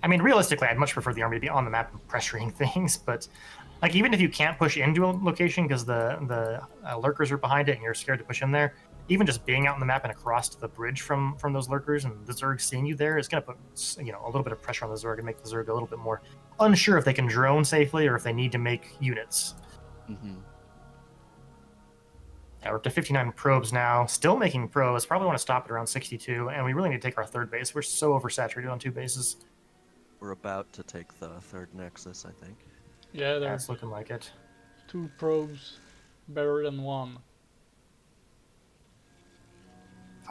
S3: I mean, realistically, I'd much prefer the army to be on the map and pressuring things. But like, even if you can't push into a location because the lurkers are behind it and you're scared to push in there, even just being out on the map and across to the bridge from those lurkers and the Zerg seeing you there is going to put a little bit of pressure on the Zerg and make the Zerg a little bit more unsure if they can drone safely or if they need to make units.
S2: Mm-hmm.
S3: Yeah, we're up to 59 probes now. Still making probes. Probably want to stop at around 62, and we really need to take our 3rd base. We're so oversaturated on 2 bases.
S2: We're about to take the 3rd Nexus, I think.
S1: Yeah,
S3: that's looking like it.
S1: 2 probes better than 1.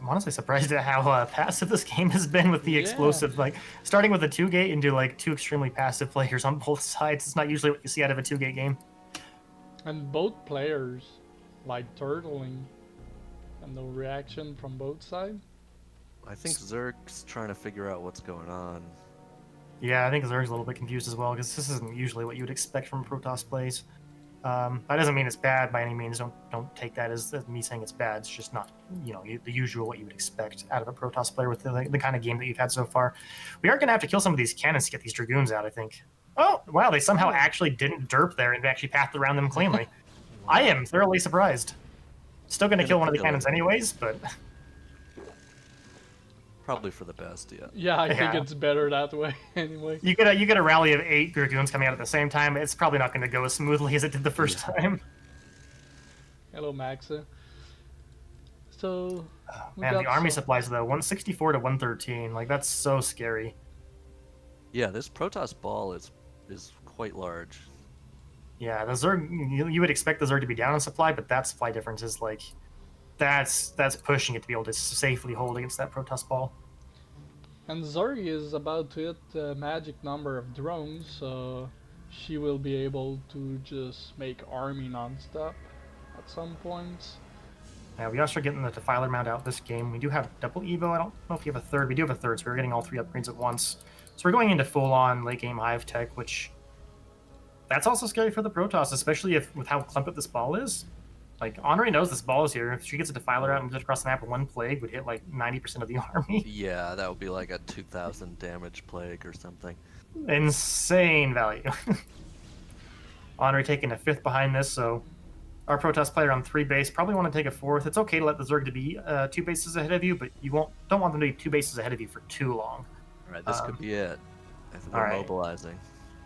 S3: I'm honestly surprised at how passive this game has been with the
S1: Yeah.
S3: explosive, like starting with a 2-gate into like 2 extremely passive players on both sides. It's not usually what you see out of a 2-gate game.
S1: And both players, like turtling, and no reaction from both sides.
S2: I think Zerg's trying to figure out what's going on.
S3: Yeah, I think Zerg's a little bit confused as well, because this isn't usually what you would expect from Protoss plays. That doesn't mean it's bad by any means. Don't take that as me saying it's bad. It's just not, the usual what you would expect out of a Protoss player with the kind of game that you've had so far. We are going to have to kill some of these cannons to get these Dragoons out, I think. Oh, wow, they somehow actually didn't derp there and actually pathed around them cleanly. I am thoroughly surprised. Still going to kill one of the cannons anyways, but...
S2: Probably for the best, yeah.
S1: Yeah, I think it's better that way anyway.
S3: You get a rally of 8 Dragoons coming out at the same time. It's probably not going to go as smoothly as it did the first time.
S1: Hello, Maxa. So,
S3: man, the army supplies though 164 to 113. Like that's so scary.
S2: Yeah, this Protoss ball is quite large.
S3: Yeah, the Zerg. You would expect the Zerg to be down in supply, but that supply difference is like that's pushing it to be able to safely hold against that Protoss ball.
S1: And Zerg is about to hit the magic number of drones, so she will be able to just make army non-stop at some points.
S3: Yeah, we also getting the Defiler mount out this game. We do have double Evo. I don't know if you have a third. We do have a third, so we're getting all 3 upgrades at once. So we're going into full-on late-game Hive tech, which that's also scary for the Protoss, especially with how clumped this ball is. Like, Anri knows this ball is here. If she gets a Defiler out and goes across the map with 1 plague, would hit like 90% of the army.
S2: Yeah, that would be like a 2,000 damage plague or something.
S3: Insane value. Anri taking a 5th behind this, so our Protoss player on 3 base probably want to take a 4th. It's okay to let the Zerg to be 2 bases ahead of you, but you don't want them to be 2 bases ahead of you for too long.
S2: All right, this could be it. I think we're mobilizing.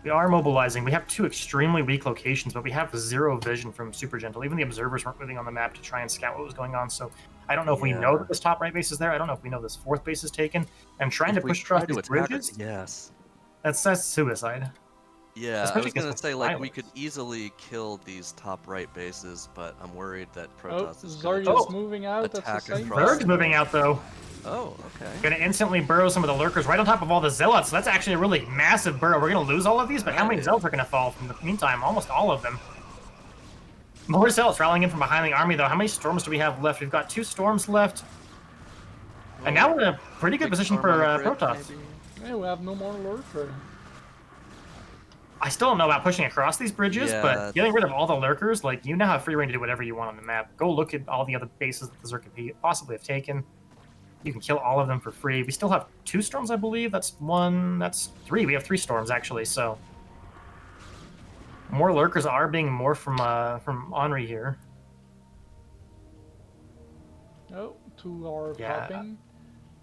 S3: We are mobilizing. We have 2 extremely weak locations, but we have 0 vision from Supergentle. Even the observers weren't moving on the map to try and scout what was going on, so I don't know if we know that this top right base is there. I don't know if we know this 4th base is taken. And trying to push across these bridges,
S2: yes.
S3: That's suicide.
S2: Yeah,
S3: Especially
S2: I was going to say, like, we
S3: violence.
S2: could easily kill these top right bases, but I'm worried that Protoss is
S1: Zerg
S2: going
S1: is moving out at the
S2: attack
S1: same
S2: across.
S3: Zerg's moving out, though.
S2: Oh, okay.
S3: Gonna instantly burrow some of the lurkers right on top of all the zealots. So that's actually a really massive burrow. We're gonna lose all of these, but how many zealots are gonna fall from the meantime? Almost all of them. More zealots rallying in from behind the army, though. How many storms do we have left? We've got 2 storms left. And now we're in a pretty good position for Protoss.
S1: Yeah, we have no more lurker.
S3: I still don't know about pushing across these bridges, but getting rid of all the lurkers, like, you now have free reign to do whatever you want on the map. Go look at all the other bases that the Zerg could possibly have taken. You can kill all of them for free. We still have 2 storms, I believe. That's 3. We have 3 storms, actually, so... More lurkers are being morphed from Anri here.
S1: Oh, 2 are popping.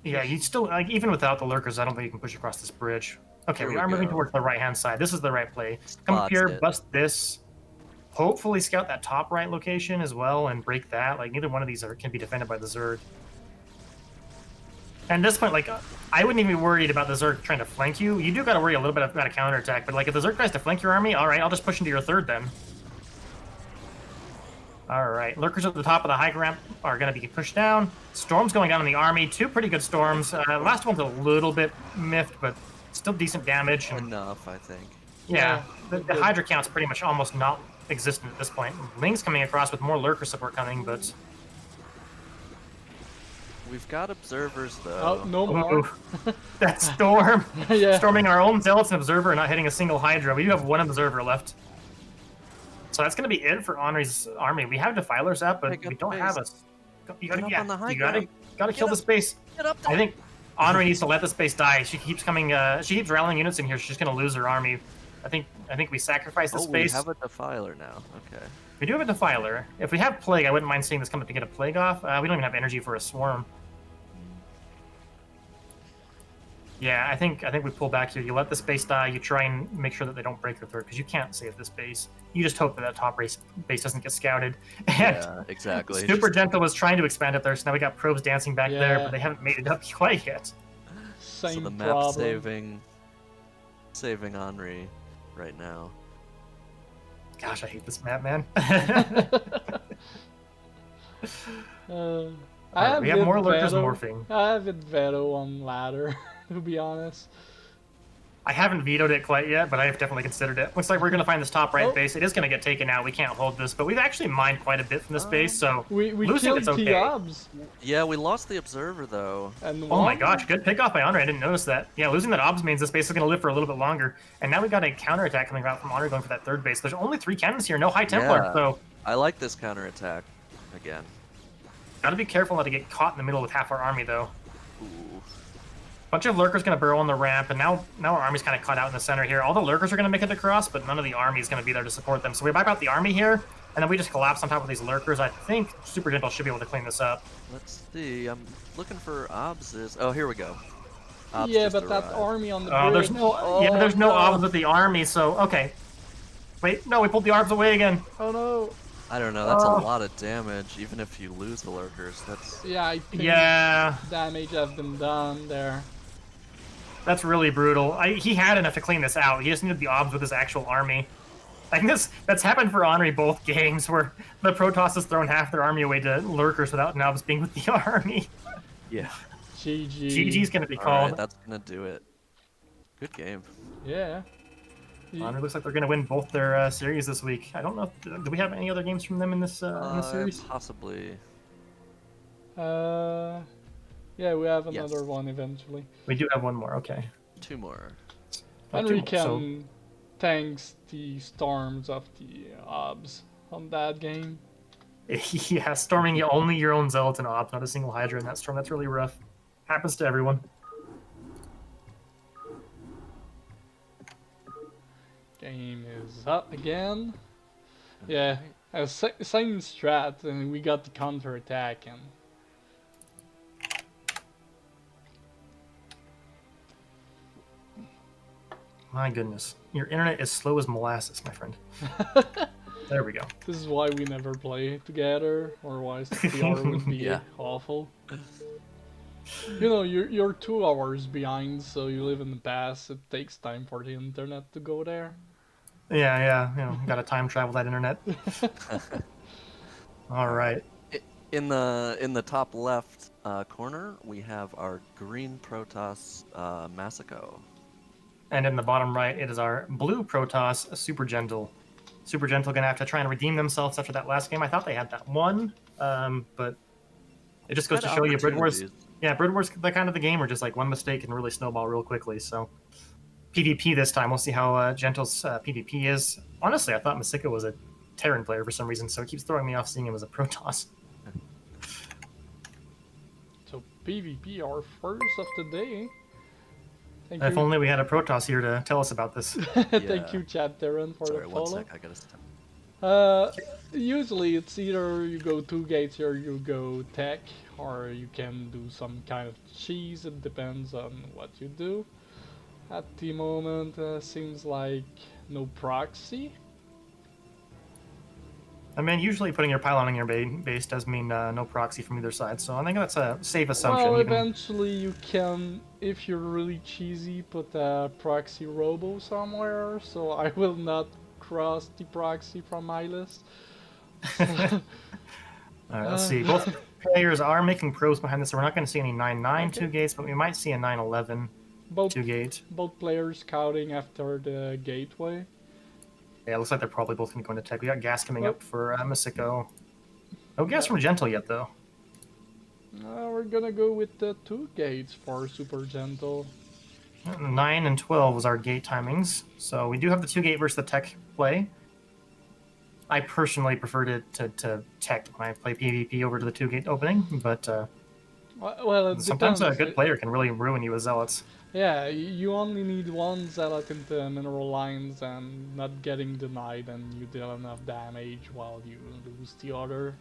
S3: Yeah, you still, like, even without the lurkers, I don't think you can push across this bridge. Okay, we are moving towards the right-hand side. This is the right play. Come up here, bust this. Hopefully scout that top right location as well and break that. Like, neither one of these can be defended by the Zerg. And at this point, like, I wouldn't even be worried about the Zerg trying to flank you. You do got to worry a little bit about a counterattack, but, like, if the Zerg tries to flank your army, all right, I'll just push into your 3rd then. All right, lurkers at the top of the high ramp are going to be pushed down. Storms going down in the army. 2 pretty good storms. Last one's a little bit miffed, but still decent damage.
S2: Enough, I think.
S3: Yeah, the Hydra count's pretty much almost not existent at this point. Ling's coming across with more lurker support coming, but...
S2: We've got observers, though.
S1: Oh, no more.
S3: That storm!
S1: Yeah.
S3: Storming our own zealots and observer and not hitting a single Hydra. We do have 1 observer left. So that's going to be it for Anri's army. We have Defilers up, but we don't have a... You gotta kill this base.
S2: Get up there.
S3: I think Anri needs to let this base die. She keeps coming. She keeps rallying units in here. She's going to lose her army. I think we sacrifice this base.
S2: We have a Defiler now. Okay.
S3: We do have a Defiler. If we have Plague, I wouldn't mind seeing this come up to get a Plague off. We don't even have energy for a Swarm. Yeah, I think we pull back here. You let this base die. You try and make sure that they don't break your 3rd, because you can't save this base. You just hope that top base doesn't get scouted. And
S2: yeah, exactly.
S3: Supergentle was trying to expand up there, so now we got probes dancing back there, but they haven't made it up quite yet.
S1: Same
S2: so the map
S1: problem.
S2: saving Anri right now.
S3: Gosh, I hate this map, man.
S1: I
S3: Alright,
S1: have
S3: we have more lurkers
S1: Veto.
S3: morphing.
S1: I have it Veto on ladder, to be honest.
S3: I haven't vetoed it quite yet, but I have definitely considered it. Looks like we're going to find this top right
S1: Oh.
S3: base. It is going to get taken out. We can't hold this, but we've actually mined quite a bit from this base, so
S1: We
S3: losing
S1: killed
S3: it's
S1: the
S3: okay.
S1: obs.
S2: Yeah, we lost the observer though.
S1: And
S3: Oh my
S1: one-
S3: gosh, good pick off by Anri. I didn't notice that. Yeah, losing that obs means this base is going to live for a little bit longer. And now we got a counterattack coming out from Anri going for that third base. There's only 3 cannons here, no High Templar,
S2: Yeah.
S3: so
S2: I like this counterattack again.
S3: got to be careful not to get caught in the middle with half our army, though.
S2: Ooh.
S3: Bunch of lurkers going to burrow on the ramp, and now our army's kind of caught out in the center here. All the lurkers are going to make it across, but none of the army is going to be there to support them. So we wipe out the army here, and then we just collapse on top of these lurkers. I think Supergentle should be able to clean this up.
S2: Let's see. I'm looking for obs. Oh, here we go. Obs
S1: Yeah,
S2: just
S1: but that
S2: arrived.
S1: army on the
S3: Oh,
S1: bridge.
S3: there's no obs with the army, so okay. Wait, no, we pulled the arbs away again.
S1: Oh no.
S2: I don't know. That's a
S3: Oh.
S2: lot of damage, even if you lose the lurkers. That's
S1: Yeah, I think
S3: Yeah,
S1: damage has been done there.
S3: that's really brutal. He had enough to clean this out. He just needed the obs with his actual army. I think that's happened for Anri both games, where the Protoss has thrown half their army away to lurkers without nubs being with the army.
S2: yeah.
S1: GG.
S3: GG's gonna be
S2: All
S3: called.
S2: right, that's gonna do it. Good game.
S1: Yeah.
S3: Anri looks like they're gonna win both their series this week. I don't know. Do we have any other games from them in this series?
S2: Possibly.
S1: Yeah, we have
S2: Yes.
S1: another one eventually.
S3: We do have one more. Okay.
S2: 2 more.
S1: Anri
S3: two more, so-
S1: can thanks the storms of the obs on that game.
S3: Yeah, storming only your own zealots and obs, not a single Hydra in that storm. That's really rough. Happens to everyone.
S1: Game is up again. Yeah, same strat, and we got the counter attack and.
S3: My goodness. Your internet is slow as molasses, my friend. There we go.
S1: This is why we never play together, otherwise CPR would be
S2: Yeah.
S1: awful. You know, you're 2 hours behind, so you live in the past. It takes time for the internet to go there.
S3: Yeah. You know, gotta time travel that internet. All right.
S2: In the top left corner, we have our green Protoss Masicko.
S3: And in the bottom right, it is our blue Protoss Supergentle. Supergentle gonna have to try and redeem themselves after that last game. I thought they had that one, but it just goes to
S2: Had
S3: show you, Brid Wars.
S2: opportunities.
S3: Yeah, Brid Wars, the kind of the game where just like one mistake can really snowball real quickly. So PvP this time, we'll see how Gentle's PvP is. Honestly, I thought Masicko was a Terran player for some reason, so it keeps throwing me off seeing him as a Protoss.
S1: So PvP, our first of the day. Thank
S3: If
S1: you.
S3: only we had a Protoss here to tell us about this.
S1: Thank
S2: Yeah.
S1: you, Chad Terran, for
S2: Sorry,
S1: the
S2: one
S1: follow.
S2: sec. I gotta step.
S1: Usually it's either you go 2 gates or you go tech, or you can do some kind of cheese. It depends on what you do. At the moment, seems like no proxy.
S3: I mean, usually putting your pylon on your base does mean no proxy from either side, so I think that's a safe assumption.
S1: Well,
S3: even-
S1: eventually you can, if you're really cheesy, put a proxy robo somewhere, so I will not cross the proxy from my list.
S3: All right, let's see. Both players are making probes behind this, so we're not going to see any 9-9
S1: Okay.
S3: 2 gates, but we might see a 9-11
S1: Both
S3: 2 gate.
S1: both players scouting after the gateway.
S3: Yeah, it looks like they're probably both going to go into tech. We got gas coming
S1: Oh.
S3: up for Masicko. No gas from Gentle yet, though.
S1: We're gonna go with the 2 gates for Supergentle.
S3: 9 and 12 was our gate timings, so we do have the 2 gate versus the tech play. I personally prefer to tech when I play PvP over to the 2 gate opening, but
S1: Well, it
S3: sometimes a
S1: depends.
S3: good player can really ruin you as zealots.
S1: Yeah, you only need 1 zealot into mineral lines and not getting denied, and you deal enough damage while you lose the other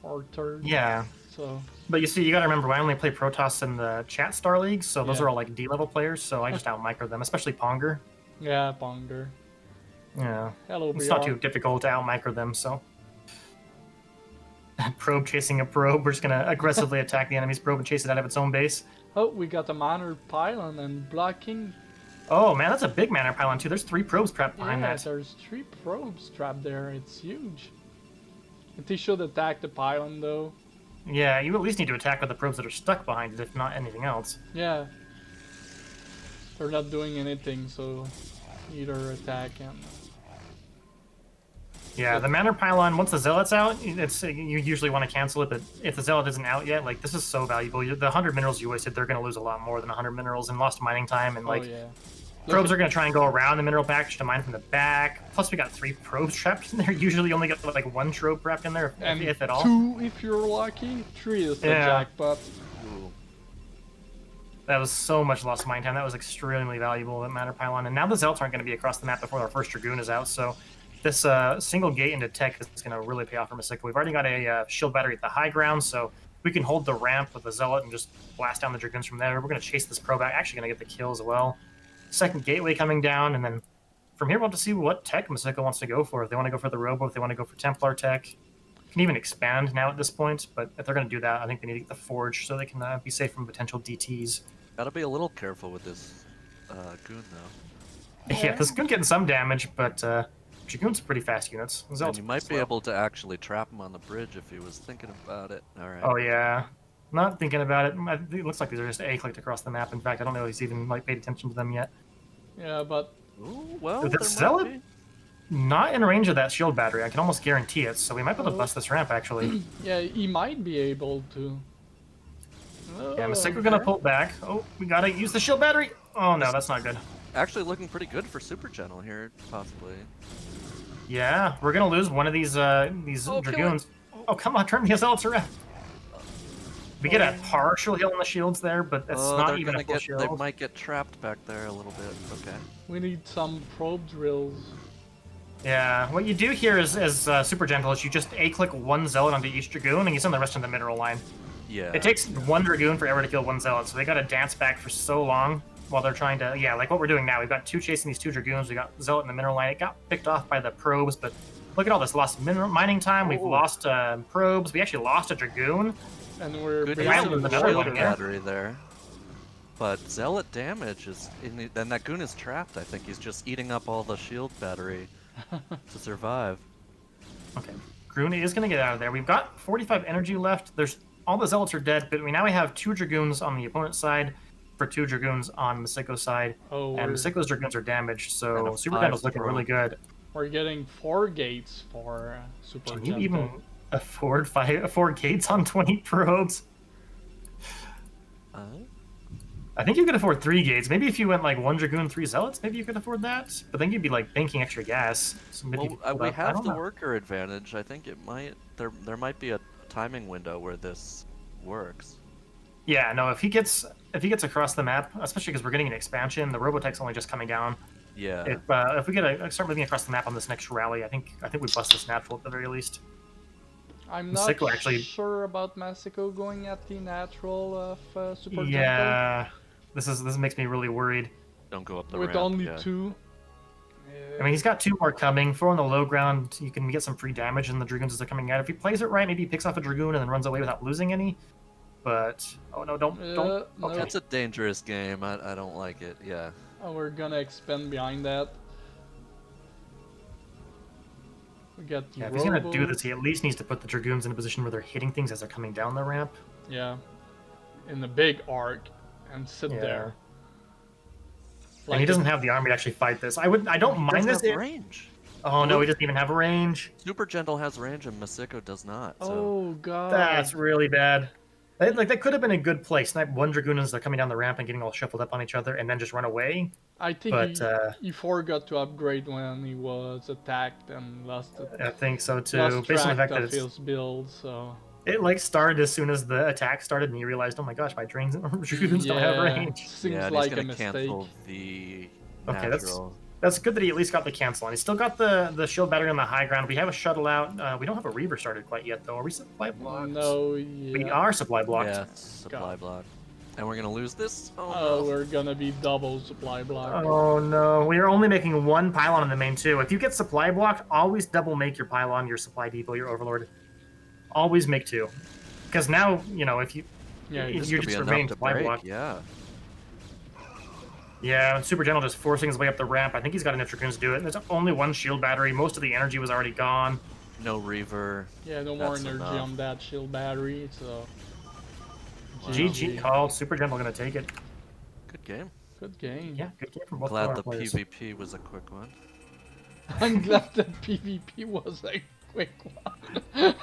S1: or third.
S3: Yeah,
S1: So
S3: but you see, you got to remember, I only play Protoss in the Chat Star League, so those
S1: Yeah.
S3: are all like D-level players, so I just out-micro them, especially Ponger.
S1: yeah, Ponger.
S3: Yeah,
S1: Hello,
S3: it's
S1: BR.
S3: not too difficult to out-micro them, so. Probe chasing a probe, we're just going to aggressively attack the enemy's probe and chase it out of its own base.
S1: Oh, we got a minor pylon and blocking.
S3: Oh man, that's a big mana pylon too. There's 3 probes trapped behind
S1: Yeah,
S3: that.
S1: there's 3 probes trapped there. It's huge. They should attack the pylon though.
S3: Yeah, you at least need to attack with the probes that are stuck behind it, if not anything else.
S1: Yeah. They're not doing anything, so either attack and...
S3: Yeah, the Manor Pylon, once the Zealot's out, it's you usually want to cancel it, but if the Zealot isn't out yet, like, this is so valuable. The 100 minerals you wasted, they're going to lose a lot more than 100 minerals in lost mining time, and, like,
S1: yeah.
S3: probes are going to try and go around the mineral package to mine from the back. Plus, we got 3 probes trapped in there. Usually you only get, like, 1 probe trapped in there,
S1: And
S3: if at all.
S1: 2 if you're lucky. 3 is the jackpot.
S2: Ooh.
S3: That was so much lost mine time. That was extremely valuable, that Manor Pylon. And now the Zealots aren't going to be across the map before our first Dragoon is out, so this single gate into tech is going to really pay off for Masicko. We've already got a shield battery at the high ground, so we can hold the ramp with the Zealot and just blast down the Dragoons from there. We're going to chase this probe out. Actually going to get the kill as well. Second gateway coming down, and then from here we'll have to see what tech Masicko wants to go for. If they want to go for the Robo, if they want to go for Templar tech. Can even expand now at this point, but if they're going to do that, I think they need to get the Forge so they can be safe from potential DTs.
S2: Gotta be a little careful with this goon, though.
S3: Yeah, this Goon getting some damage, but Dragoon's pretty fast units.
S2: And you might be able to actually trap him on the bridge if he was thinking about it. Alright.
S3: Oh, yeah. Not thinking about it. It looks like these are just A-clicked across the map. In fact, I don't know if he's even like paid attention to them yet.
S1: Yeah, but...
S2: Ooh, well,
S3: The
S2: there
S3: Zealot?
S2: might be.
S3: Not in range of that shield battery. I can almost guarantee it, so we might be able to bust this ramp, actually.
S1: Yeah, he might be able to.
S3: Yeah, Masicko gonna pull back. Oh, we gotta use the shield battery! Oh, no, that's not good.
S2: Actually looking pretty good for Supergentle here, possibly.
S3: Yeah, we're gonna lose one of these Dragoons. Oh, come on, turn the Zealots around. We get a partial heal on the shields there, but that's not even a full shield.
S2: They might get trapped back there a little bit. Okay.
S1: We need some probe drills.
S3: Yeah, what you do here is Supergentle is you just A-click 1 Zealot onto each Dragoon, and you send the rest in the mineral line.
S2: Yeah.
S3: It takes 1 Dragoon forever to kill 1 Zealot, so they gotta dance back for so long while they're trying to... Yeah, like what we're doing now. We've got 2 chasing these 2 Dragoons, we got Zealot in the mineral line. It got picked off by the probes, but look at all this lost mining time. We've lost probes. We actually lost a Dragoon.
S1: And we're
S2: Good
S3: use of the shield
S2: battery there. But Zealot damage is... Then that goon is trapped, I think. He's just eating up all the shield battery to survive.
S3: Okay. Groon is going to get out of there. We've got 45 energy left. There's all the Zealots are dead, but we have 2 Dragoons on the opponent's side for 2 Dragoons on Masicko's side.
S1: Oh,
S3: and Masicko's Dragoons are damaged, so
S2: And a
S3: Supergentle's
S2: 5
S3: looking
S2: probe.
S3: really good.
S1: we're getting 4 gates for Super
S3: Can you even afford 4 gates on 20 probes? I think you could afford 3 gates. Maybe if you went like 1 Dragoon, 3 Zealots, maybe you could afford that. But then you'd be like banking extra gas. So maybe
S2: We have the worker advantage. I think it might... There might be a timing window where this works.
S3: Yeah, no, if he gets across the map, especially because we're getting an expansion, the Robotech's only just coming down.
S2: Yeah.
S3: If we start moving across the map on this next rally, I think we bust this natural at the very least.
S1: I'm not
S3: Masicko actually...
S1: sure about Masicko going at the natural of Super
S3: Yeah, this makes me really worried.
S2: Don't go up the
S1: with
S2: ramp.
S1: only
S2: yeah.
S1: 2.
S3: I mean, he's got 2 more coming. 4 on the low ground, you can get some free damage in the Dragoons as they're coming out. If he plays it right, maybe he picks off a Dragoon and then runs away without losing any. But, oh no, don't.
S1: No.
S3: Okay.
S2: It's a dangerous game. I don't like it. Yeah.
S1: Oh, we're gonna expand behind that. We got the
S3: Yeah, if he's gonna do
S1: Robo.
S3: this, he at least needs to put the Dragoons in a position where they're hitting things as they're coming down the ramp.
S1: Yeah. In the big arc and sit there.
S3: And he doesn't have the army to actually fight this. I don't mind this.
S2: Have range.
S3: Oh no, he doesn't even have a range.
S2: Supergentle has range and Masicko does not. So.
S1: Oh god.
S3: That's really bad. That could have been a good play. Snipe 1 Dragoon as they're coming down the ramp and getting all shuffled up on each other, and then just run away.
S1: I think
S3: But
S1: he forgot to upgrade when he was attacked and lost it.
S3: I think so too.
S1: Lost
S3: Based on the
S1: track
S3: fact that
S1: of his build, so...
S3: it like started as soon as the attack started, and he realized, oh my gosh, my Dragoons don't have range.
S1: Seems
S2: Yeah, and
S1: like
S2: he's
S1: a
S2: gonna
S1: mistake.
S2: cancel the
S3: Okay,
S2: natural.
S3: that's good that he at least got the cancel on. He's still got the shield battery on the high ground. We have a shuttle out. We don't have a Reaver started quite yet, though. Are we supply blocked?
S1: No, yeah.
S3: We are supply blocked.
S2: Yeah, supply block. And we're gonna lose this?
S1: Oh,
S2: Oh, no.
S1: we're gonna be double supply block.
S3: Oh no, we are only making 1 pylon in the main too. If you get supply blocked, always double make your pylon, your supply depot, your overlord. Always make 2. Because now, if you...
S1: Yeah,
S3: you're
S2: This
S3: just
S2: could be enough
S3: remaining
S2: to
S3: supply
S2: break,
S3: blocked.
S2: yeah.
S3: Yeah, Supergentle just forcing his way up the ramp. I think he's got enough Dragoons to do it. There's only 1 shield battery. Most of the energy was already gone.
S2: No Reaver.
S1: Yeah, no more
S2: That's
S1: energy
S2: enough.
S1: on that shield battery, so...
S2: Wow.
S3: GG call. Supergentle gonna take it.
S2: Good game.
S1: Good game.
S3: Yeah, good game from both
S2: Glad
S3: our
S2: the
S3: players.
S2: PvP was a quick one.
S1: I'm glad that PvP was a quick one.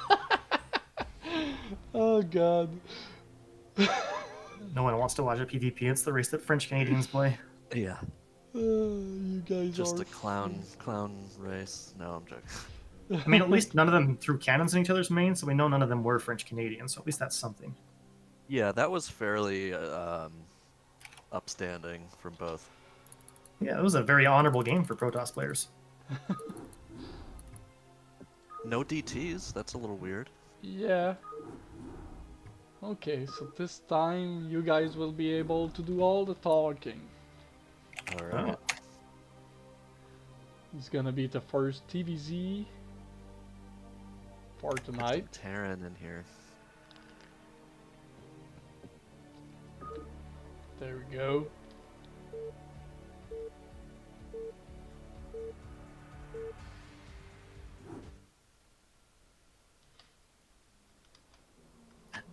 S1: Oh god.
S3: No one wants to watch a PvP. It's the race that French Canadians play.
S2: Yeah.
S1: You guys
S2: Just
S1: are...
S2: a clown race. No, I'm joking.
S3: I mean, at least none of them threw cannons in each other's mains, so we know none of them were French Canadians. So at least that's something.
S2: Yeah, that was fairly upstanding from both.
S3: Yeah, it was a very honorable game for Protoss players.
S2: No DTs. That's a little weird.
S1: Yeah. Okay, so this time you guys will be able to do all the talking.
S2: All right.
S3: Oh.
S1: It's gonna be the first TVZ for tonight.
S2: Terran in here.
S1: There we go.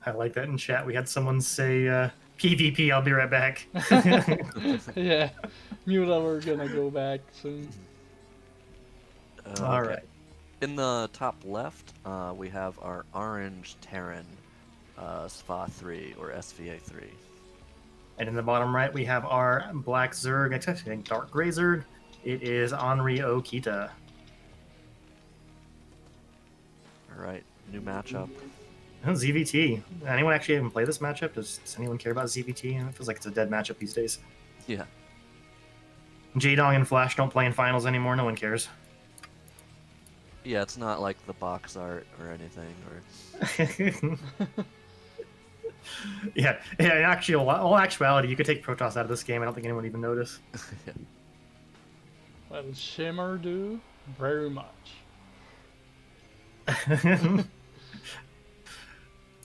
S3: I like that in chat. We had someone say, PvP, I'll be right back.
S1: Yeah, Mula, we're gonna go back soon.
S3: All
S2: Okay.
S3: right.
S2: In the top left, we have our orange Terran, SVA3 or SVA3.
S3: And in the bottom right, we have our black Zerg, actually dark gray Zerg. It is Anri Okita.
S2: All right, new matchup.
S3: ZVT. Anyone actually even play this matchup? Does anyone care about ZVT? It feels like it's a dead matchup these days.
S2: Yeah.
S3: J-Dong and Flash don't play in finals anymore. No one cares.
S2: Yeah, it's not like the box art or anything. Or
S3: yeah. In all actuality, you could take Protoss out of this game. I don't think anyone would even notice.
S2: Yeah.
S1: Well, Shimmer do very much.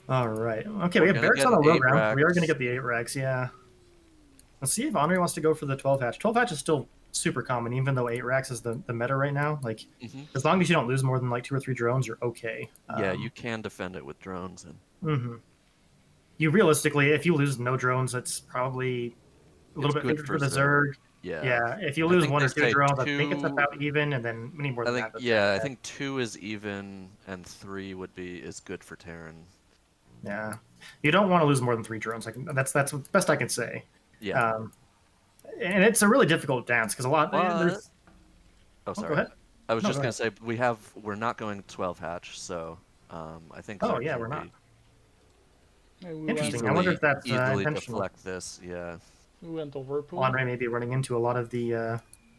S3: All right. Okay,
S2: We're
S3: we have
S2: gonna
S3: Barracks
S2: get
S3: on the low
S2: eight
S3: ground. We are
S2: racks.
S3: going to get the 8 racks, yeah. Let's see if Anri wants to go for the 12 hatch. 12 hatch is still super common, even though 8 racks is the meta right now. Like, as long as you don't lose more than like 2 or 3 drones, you're okay.
S2: Yeah, you can defend it with drones. And
S3: You realistically, if you lose no drones, that's probably a little bit favored for the Zerg. Yeah, if you lose 1 or 2 drones, I think it's about even, and then many more than that.
S2: Yeah, I think 2 is even, and 3 is good for Terran.
S3: Yeah, you don't want to lose more than 3 drones. That's the best I can say.
S2: Yeah.
S3: And it's a really difficult dance because a lot. There's...
S2: Oh, sorry.
S3: Go ahead.
S2: I was
S3: No,
S2: just
S3: go
S2: gonna say we're not going 12 hatch, so I think.
S3: Oh yeah, we're not. Interesting. I wonder if that's
S2: easily
S3: intentional.
S2: deflect this. Yeah.
S1: We went overpool.
S3: Anri may be running into a lot of the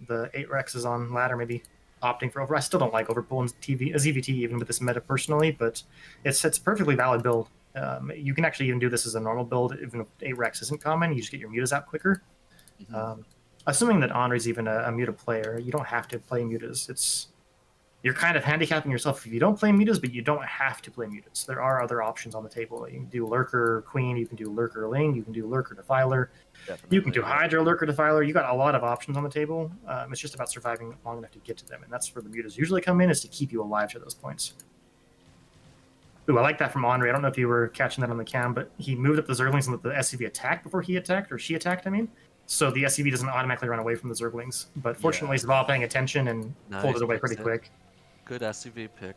S3: 8 rexes on ladder, maybe opting for over. I still don't like overpool and ZVT even with this meta personally, but it's a perfectly valid build. You can actually even do this as a normal build, even if 8 rex isn't common. You just get your mutas out quicker. Assuming that Anri's even a muta player, you don't have to play mutas. You're kind of handicapping yourself if you don't play mutas, but you don't have to play mutas. There are other options on the table. You can do Lurker Queen, you can do Lurker Ling, you can do Lurker Defiler, you can do Hydra Lurker Defiler. You got a lot of options on the table. It's just about surviving long enough to get to them, and that's where the mutas usually come in, is to keep you alive to those points. Ooh, I like that from Anri. I don't know if you were catching that on the cam, but he moved up the Zerglings and let the SCV attack before he attacked, or she attacked, I mean. So the SCV doesn't automatically run away from the Zerglings. But fortunately, he's all paying attention and pulled it away pretty quick.
S2: Good SCV pick.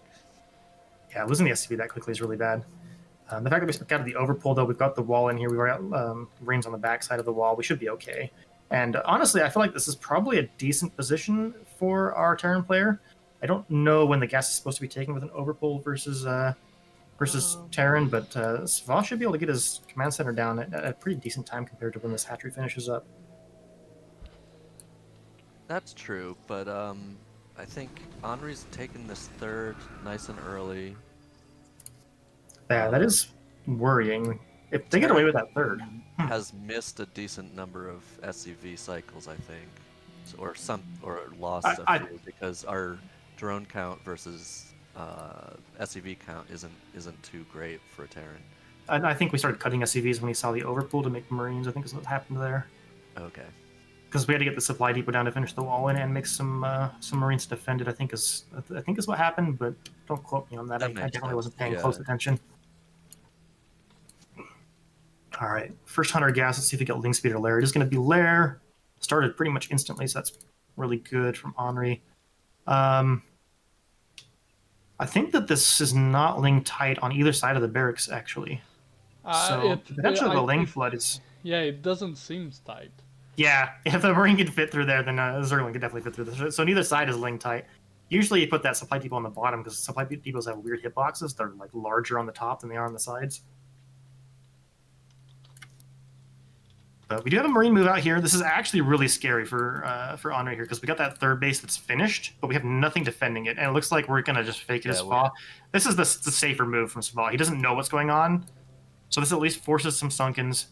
S3: Yeah, losing the SCV that quickly is really bad. The fact that we stuck out of the overpull, though, we've got the wall in here. We've got rings on the back side of the wall. We should be okay. And honestly, I feel like this is probably a decent position for our Terran player. I don't know when the gas is supposed to be taken with an overpull versus Terran, but Sva should be able to get his command center down at a pretty decent time compared to when this hatchery finishes up.
S2: That's true, but I think Anri's taken this third nice and early.
S3: Yeah, that is worrying. If they get away with that third,
S2: has missed a decent number of SCV cycles, I think, or lost a few because our drone count versus SCV count isn't too great for a Terran.
S3: And I think we started cutting SCVs when we saw the overpull to make Marines. I think is what happened there.
S2: Okay.
S3: because we had to get the supply depot down to finish the wall in and make some Marines defend it. I think is what happened, but don't quote me on that. I definitely wasn't paying close attention. All right, first hunter gas. Let's see if we get Ling Speed or Lair. It is going to be Lair. Started pretty much instantly, so that's really good from Anri. I think that this is not Ling tight on either side of the barracks, actually. So potentially the Ling Flood is...
S1: Yeah, it doesn't seem tight.
S3: Yeah, if the Marine can fit through there, then Zergling can definitely fit through there. So neither side is Ling tight. Usually you put that supply depot on the bottom because supply depots have weird hitboxes. They're like larger on the top than they are on the sides. But we do have a Marine move out here. This is actually really scary for Anri here because we got that third base that's finished, but we have nothing defending it, and it looks like we're gonna just fake it as fall. This is the safer move from Sval. He doesn't know what's going on, so this at least forces some Sunkens.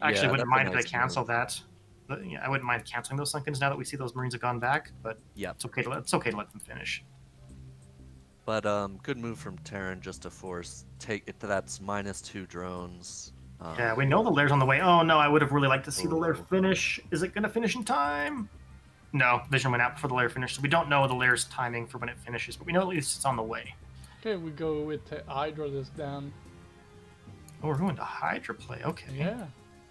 S3: Actually, wouldn't mind if I cancel that. But, yeah, I wouldn't mind canceling those Sunkens now that we see those Marines have gone back. But yeah, it's okay to let them finish.
S2: But good move from Terran just to force take it to that's -2 drones.
S3: Yeah, we know the Lair's on the way. Oh no, I would have really liked to see the Lair finish. Is it gonna finish in time? No, Vision went out before the Lair finished, so we don't know the Lair's timing for when it finishes, but we know at least it's on the way.
S1: Okay, we go with Hydra this down.
S3: Oh, we're going to Hydra play. Okay.
S1: Yeah.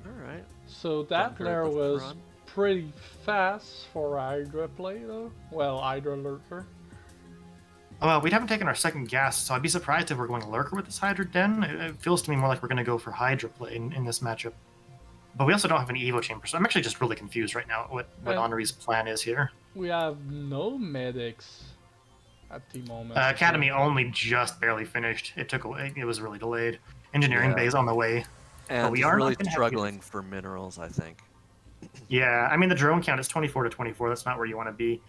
S2: All right.
S1: So that Lair was pretty fast for Hydra play, though. Well, Hydra Lurker.
S3: Well, we haven't taken our second gas, so I'd be surprised if we're going Lurker with this Hydra Den. It feels to me more like we're going to go for Hydra play in this matchup. But we also don't have any Evo Chamber, so I'm actually just really confused right now what Anri's plan is here.
S1: We have no medics at the moment.
S3: Academy only just barely finished. It was really delayed. Engineering bay is on the way.
S2: And
S3: but we
S2: are
S3: are
S2: really struggling for minerals, I think.
S3: Yeah, I mean, the drone count is 24 to 24. That's not where you want to be.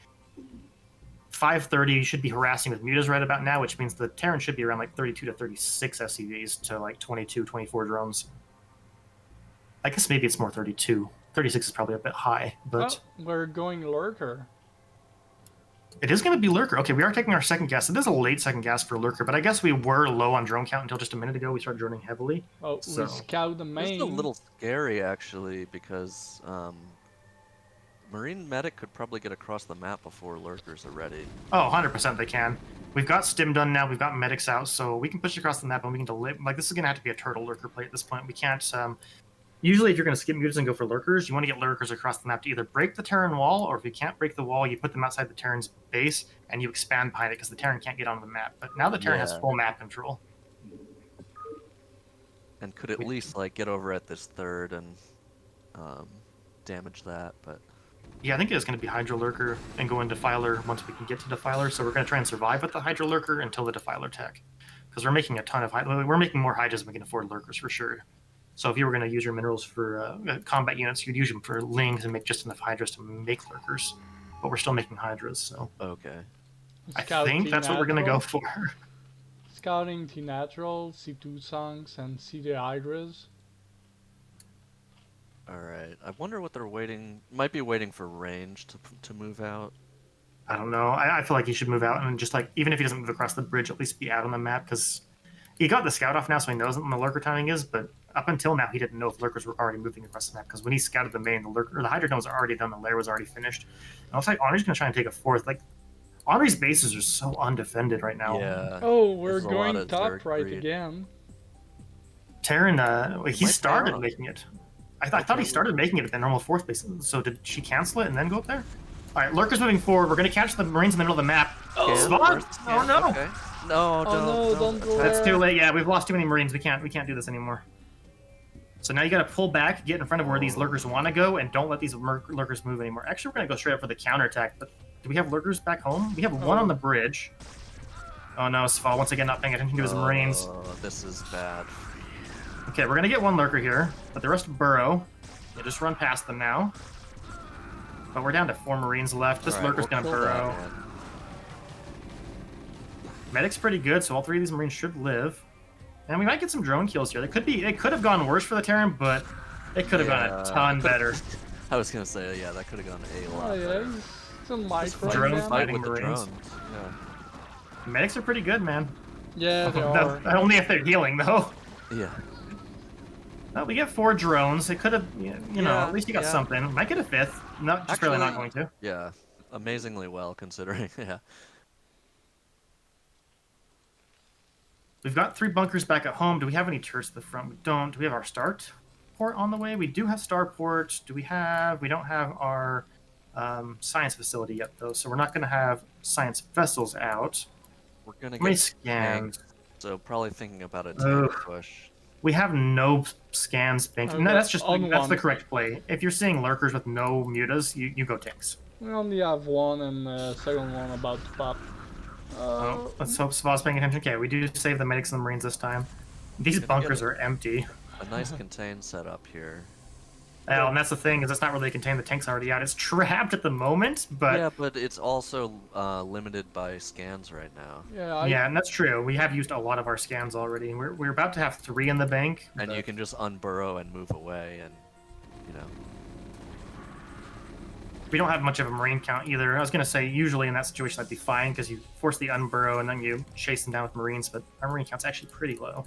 S3: 530, you should be harassing with mutas right about now, which means the Terran should be around like 32 to 36 SCVs to like 22, 24 drones. I guess maybe it's more 32. 36 is probably a bit high, but...
S1: Well, we're going Lurker.
S3: It is going to be Lurker. Okay, we are taking our second gas. It is a late second gas for Lurker, but I guess we were low on drone count until just a minute ago. We started droning heavily.
S1: Oh, so. We scout the main.
S2: It's a little scary, actually, because Marine Medic could probably get across the map before Lurkers are ready.
S3: Oh, 100% they can. We've got Stim done now. We've got Medics out, so we can push across the map and we can delay. Like, this is going to have to be a turtle Lurker play at this point. We can't... Usually, if you're going to skip mutas and go for Lurkers, you want to get Lurkers across the map to either break the Terran wall, or if you can't break the wall, you put them outside the Terran's base, and you expand behind it, because the Terran can't get onto the map. But now the Terran has full map control.
S2: And could at least, like, get over at this third and damage that, but...
S3: Yeah, I think it's going to be Hydra Lurker and go into Defiler once we can get to Defiler, so we're going to try and survive with the Hydra Lurker until the Defiler tech. Because we're making a ton of... We're making more Hydras than we can afford Lurkers, for sure. So if you were going to use your minerals for combat units, you'd use them for Lings and make just enough Hydras to make Lurkers. But we're still making Hydras, so...
S2: Okay.
S3: I think that's what we're going to go for.
S1: Scouting T-Natural, C2 Songs, and C the Hydras.
S2: Alright. I wonder what they're waiting... Might be waiting for range to move out.
S3: I don't know. I feel like he should move out and just, like, even if he doesn't move across the bridge, at least be out on the map, because he got the scout off now, so he knows when the Lurker timing is, but up until now, he didn't know if Lurkers were already moving across the map, because when he scouted the main, the Hydra Dome was already done, the Lair was already finished. And it looks like Anri's going to try and take a fourth. Like, Anri's bases are so undefended right now.
S2: Yeah.
S1: Oh, we're going top right again.
S3: Terran, he started making it. I thought he started making it at the normal fourth base. So did she cancel it and then go up there? All right, Lurker's moving forward. We're going to catch the Marines in the middle of the map. Oh, Spot! Oh, no!
S2: Okay. No,
S1: don't go
S3: That's
S1: there.
S3: too late. Yeah, we've lost too many Marines. We can't do this anymore. So now you got to pull back, get in front of where these Lurkers want to go, and don't let these Lurkers move anymore. Actually, we're going to go straight up for the counterattack, but do we have Lurkers back home? We have one on the bridge. Oh no, Sval once again not paying attention to his Marines.
S2: This is bad.
S3: Okay, we're going to get one Lurker here, but the rest burrow. Yeah, just run past them now. But we're down to 4 Marines left. This Lurker's going to burrow. Medic's pretty good, so all 3 of these Marines should live. And we might get some drone kills here. It could have gone worse for the Terran, but it could have gone a ton better.
S2: I was gonna say, yeah, that could have gone a lot better.
S1: It's a micro
S3: Drones
S1: again.
S3: fighting
S2: With the
S3: Marines.
S2: drones. Yeah.
S3: Medics are pretty good, man.
S1: Yeah, they are.
S3: Only if they're healing, though.
S2: Yeah.
S3: Well, we get 4 drones. It could have, you know, at least you got something. Might get a 5th. No, just really not going to.
S2: Yeah, amazingly well considering. Yeah.
S3: We've got 3 bunkers back at home. Do we have any turrets at the front? We don't. Do we have our start port on the way? We do have starport. Do we have... We don't have our science facility yet, though, so we're not going to have science vessels out.
S2: We're going to
S3: How many
S2: get
S3: scans?
S2: tanked, so probably thinking about a tank push.
S3: We have no scans banked. No, that's the correct play. If you're seeing lurkers with no mutas, you go tanks.
S1: We only have one, and second one about to pop.
S3: Let's hope Sava's paying attention. Okay, we do save the medics and the marines this time. These bunkers are empty.
S2: A nice contain setup here.
S3: Well, and that's the thing, is it's not really contained. The tank's already out. It's trapped at the moment, but...
S2: Yeah, but it's also limited by scans right now.
S3: Yeah, and that's true. We have used a lot of our scans already. We're about to have 3 in the bank.
S2: And you can just unburrow and move away, and, you know...
S3: We don't have much of a marine count either. I was going to say, usually in that situation that'd be fine, because you force the unburrow and then you chase them down with marines, but our marine count's actually pretty low.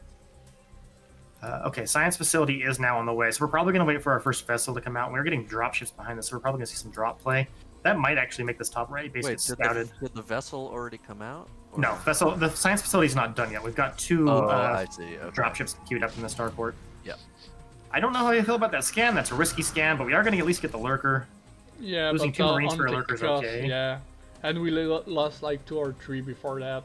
S3: Okay, science facility is now on the way, so we're probably going to wait for our first vessel to come out. We're getting dropships behind us, so we're probably going to see some drop play. That might actually make this top right base get scouted.
S2: Did the vessel already come out? Or...
S3: No, the science facility is not done yet. We've got 2
S2: I see. Okay.
S3: dropships queued up in the starport.
S2: Yep.
S3: I don't know how you feel about that scan. That's a risky scan, but we are going to at least get the lurker.
S1: Yeah,
S3: losing
S1: but
S3: 2 marines for a lurker is okay.
S1: Yeah, and we lost like 2 or 3 before that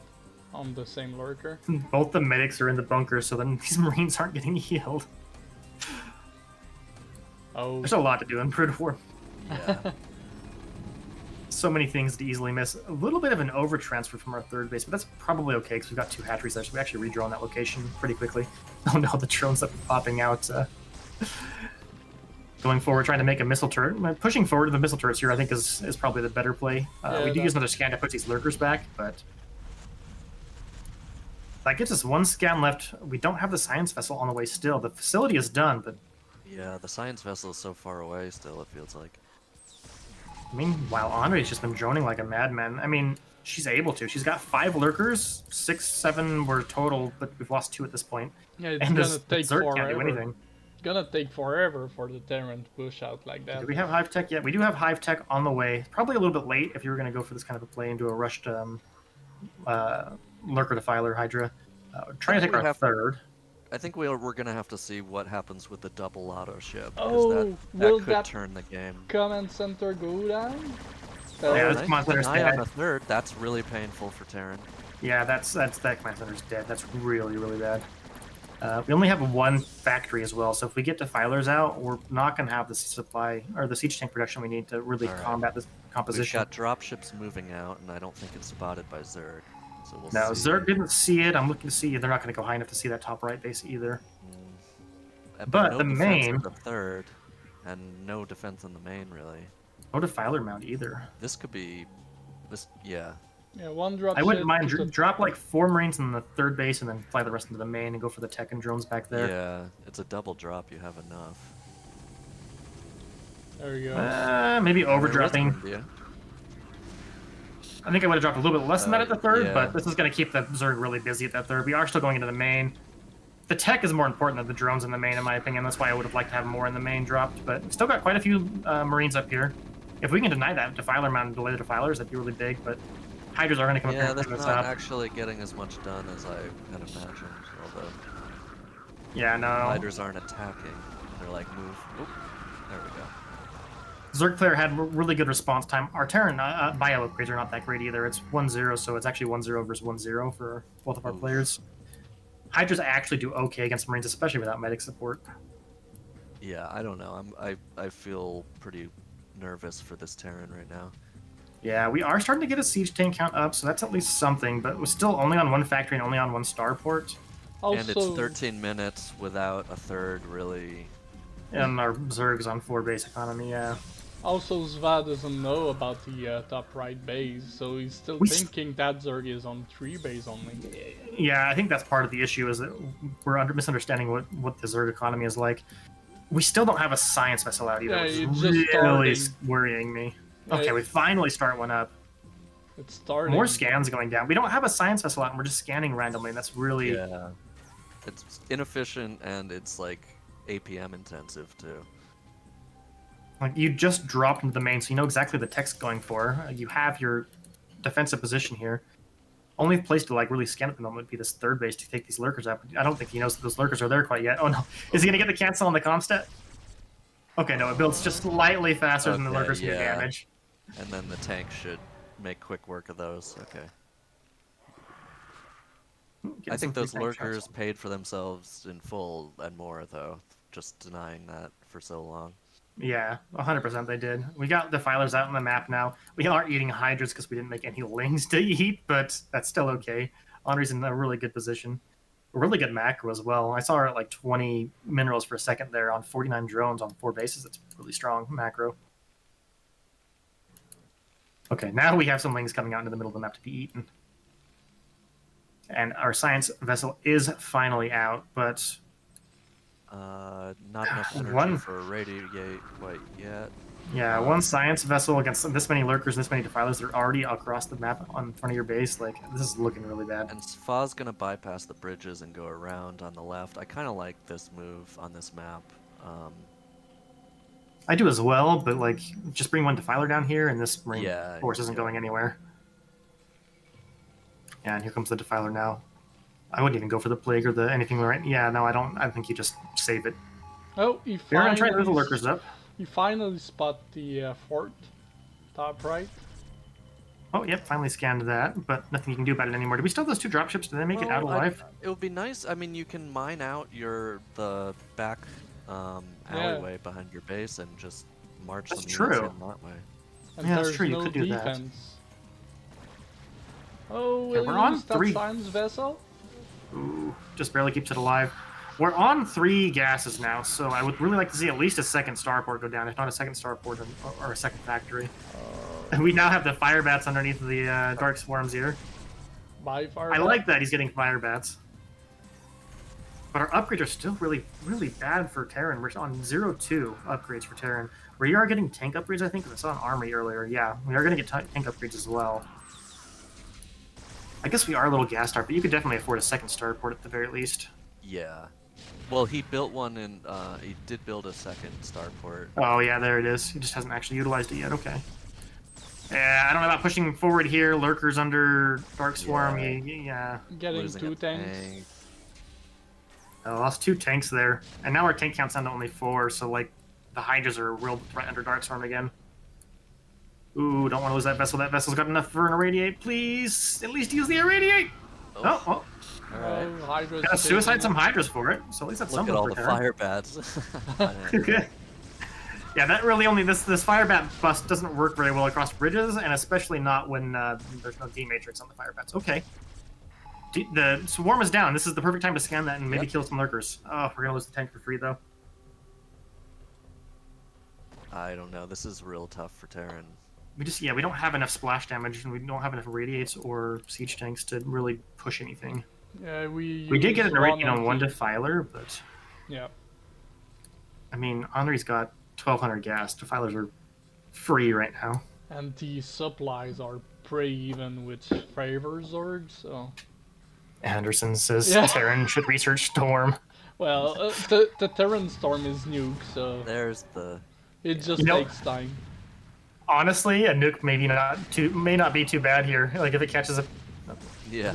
S1: on the same lurker.
S3: Both the medics are in the bunker, so then these marines aren't getting healed.
S1: Oh.
S3: There's a lot to do in Brood War.
S2: Yeah.
S3: So many things to easily miss. A little bit of an over transfer from our third base, but that's probably okay because we've got 2 hatcheries there, so we actually redraw on that location pretty quickly. Oh no, the drones that are popping out. Going forward, trying to make a missile turret. Pushing forward to the missile turrets here, I think, is probably the better play. We do use another scan to put these lurkers back, but that gives us 1 scan left. We don't have the science vessel on the way still. The facility is done, but...
S2: Yeah, the science vessel is so far away still, it feels like.
S3: Meanwhile, Anri's just been droning like a madman. I mean, she's able to. She's got 5 lurkers. 6, 7 were total, but we've lost 2 at this point.
S1: Yeah, it's gonna take forever.
S3: Can't do anything.
S1: It's gonna take forever for the Terran to push out like that.
S3: Do we have Hive Tech yet? We do have Hive Tech on the way. Probably a little bit late if you were going to go for this kind of a play and do a rushed Lurker Defiler Hydra. Trying to take our third.
S2: I think we're going to have to see what happens with the double auto ship.
S1: Oh,
S2: that could turn the game.
S1: Command center go down?
S3: Yeah, that's command center's dead.
S2: On the third, that's really painful for Terran.
S3: Yeah, that command center's dead. That's really, really bad. We only have 1 factory as well, so if we get Defilers out, we're not going to have the supply or the siege tank production we need to really combat this composition.
S2: We've got dropships moving out, and I don't think it's spotted by Zerg. So we'll
S3: no,
S2: see.
S3: Zerg didn't see it. I'm looking to see. They're not going to go high enough to see that top right base either. But
S2: no
S3: the main,
S2: the third, and no defense in the main really.
S3: No Defiler mount either.
S2: This could be, yeah.
S1: Yeah, 1 drop.
S3: I wouldn't mind drop like 4 marines in the third base and then fly the rest into the main and go for the tech and drones back there.
S2: Yeah, it's a double drop. You have enough.
S1: There you go.
S3: Maybe overdropping. I think I would have dropped a little bit less than that at the third, but this is going to keep the Zerg really busy at that third. We are still going into the main. The tech is more important than the drones in the main, in my opinion. That's why I would have liked to have more in the main dropped. But still got quite a few marines up here. If we can deny that Defiler mount and delay the Defilers, that'd be really big. But Hydras are going to come up here and
S2: that's
S3: clean this
S2: not
S3: up.
S2: actually getting as much done as I had imagined. Although,
S3: yeah, no.
S2: Hydras aren't attacking. They're like, move. Oop, there we go.
S3: Zerg player had really good response time. Our Terran bio upgrades are not that great either. It's 1-0, so it's actually 1-0 versus 1-0 for both of our players. Hydras actually do okay against Marines, especially without medic support.
S2: Yeah, I don't know. I feel pretty nervous for this Terran right now.
S3: Yeah, we are starting to get a siege tank count up, so that's at least something, but we're still only on 1 factory and only on 1 starport.
S1: Also,
S2: and it's 13 minutes without a third, really.
S3: And our Zerg's on 4 base economy, yeah.
S1: Also, Zva doesn't know about the top right base, so he's still thinking that Zerg is on 3 base only.
S3: Yeah, I think that's part of the issue, is that we're misunderstanding what the Zerg economy is like. We still don't have a science vessel out either, which is really worrying me. Yeah, okay, we finally start one up.
S1: It's starting.
S3: More scans going down. We don't have a science vessel out, and we're just scanning randomly, and that's really...
S2: Yeah. It's inefficient, and it's, like, APM intensive, too.
S3: Like, you just dropped into the main, so you know exactly the tech's going for. You have your defensive position here. Only place to like really scan at the moment would be this third base to take these lurkers out. I don't think he knows that those lurkers are there quite yet. Oh no, is he gonna get the cancel on the comm stat? Okay, no, it builds just slightly faster than the lurkers can do damage.
S2: And then the tank should make quick work of those. Okay. I think those lurkers paid for themselves in full and more, though. Just denying that for so long.
S3: Yeah, 100% they did. We got defilers out on the map now. We aren't eating hydras because we didn't make any lings to eat, but that's still okay. Anri's in a really good position. A really good macro as well. I saw her at like 20 minerals per second there on 49 drones on 4 bases. That's really strong macro. Okay, now we have some lings coming out into the middle of the map to be eaten. And our science vessel is finally out, but...
S2: not enough energy for a radiate quite yet.
S3: Yeah, one science vessel against this many lurkers, this many defilers, they're already across the map on front of your base. Like, this is looking really bad.
S2: And Sfa's gonna bypass the bridges and go around on the left. I kind of like this move on this map.
S3: I do as well, but like, just bring one defiler down here, and this marine force isn't going anywhere. Yeah, and here comes the defiler now. I wouldn't even go for the plague or the anything right. Yeah, no, I don't. I think you just save it.
S1: Oh,
S3: We're gonna try to move the lurkers up.
S1: You finally spot the fort, top right.
S3: Oh, yep, finally scanned that, but nothing you can do about it anymore. Do we still have those 2 dropships? Did they make it out alive?
S2: It would be nice. I mean, you can mine out the back alleyway behind your base and just march them in that way.
S1: And
S3: yeah, that's true. You could do
S1: defense.
S3: That.
S1: Oh,
S3: okay, we're on 3
S1: science vessel.
S3: Ooh, just barely keeps it alive. We're on 3 gases now, so I would really like to see at least a second starport go down, if not a second starport or a second factory. And we now have the fire bats underneath the dark swarms here. I like that he's getting fire bats. But our upgrades are still really, really bad for Terran. We're on 0-2 upgrades for Terran. We are getting tank upgrades, I think. I saw an army earlier. Yeah, we are going to get tank upgrades as well. I guess we are a little gas starved, but you could definitely afford a second starport at the very least.
S2: Yeah. Well, he built one, and he did build a second starport.
S3: Oh, yeah, there it is. He just hasn't actually utilized it yet. Okay. Yeah, I don't know about pushing forward here. Lurkers under Dark Swarm. Yeah.
S1: Getting
S2: Losing
S1: 2 tanks.
S3: I lost 2 tanks there. And now our tank count's down to only 4, so, like, the Hydras are a real threat under Dark Swarm again. Ooh, don't want to lose that vessel. That vessel's got enough for an irradiate. Please, at least use the irradiate. Oh, well.
S2: Alright.
S3: Gotta suicide some Hydras for it, so at least that's something for
S2: Look at all the fire bats.
S3: Okay. Yeah, that really only this fire bat bust doesn't work very well across bridges, and especially not when there's no D matrix on the fire bats. Okay, the swarm is down. This is the perfect time to scan that and maybe kill some lurkers. Oh, we're gonna lose the tank for free though.
S2: I don't know. This is real tough for Terran.
S3: We don't have enough splash damage, and we don't have enough radiates or siege tanks to really push anything.
S1: Yeah, we
S3: did get an irradiate on 1 defiler, but
S1: yeah.
S3: I mean, Anri's got 1,200 gas. Defilers are free right now.
S1: And the supplies are pretty even with Favor Zorg, so...
S3: Anderson says Terran should research Storm.
S1: Well, the Terran Storm is nuke, so...
S2: There's the...
S1: It just takes time.
S3: Honestly, a nuke may not be too bad here. Like, if it catches a...
S2: Yeah.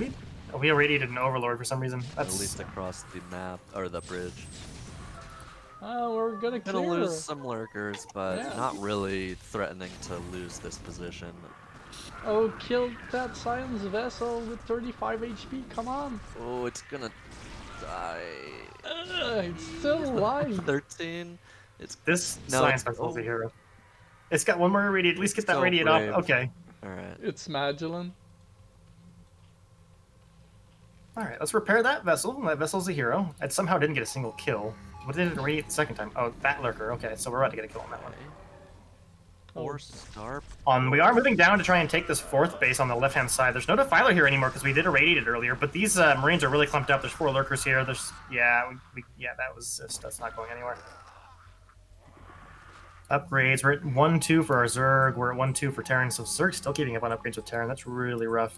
S3: We irradiated an Overlord for some reason. That's...
S2: At least across the map, or the bridge.
S1: We're gonna
S2: lose some lurkers, but not really threatening to lose this position.
S1: Oh, kill that science vessel with 35 HP, come on!
S2: Oh, it's gonna die.
S1: It's still alive!
S2: 13?
S3: Science vessel's a hero. It's got 1 more irradiate, at least get that radiate off. Okay.
S2: Alright.
S1: It's Magellan.
S3: Alright, let's repair that vessel. That vessel's a hero. It somehow didn't get a single kill. What did it irradiate the second time? Oh, that lurker. Okay, so we're about to get a kill on that one.
S2: 4 star.
S3: We are moving down to try and take this 4th base on the left-hand side. There's no defiler here anymore because we did irradiate it earlier, but these Marines are really clumped up. There's 4 lurkers here. There's that's not going anywhere. Upgrades. We're at 1-2 for our Zerg. We're at 1-2 for Terran. So Zerg's still keeping up on upgrades with Terran. That's really rough.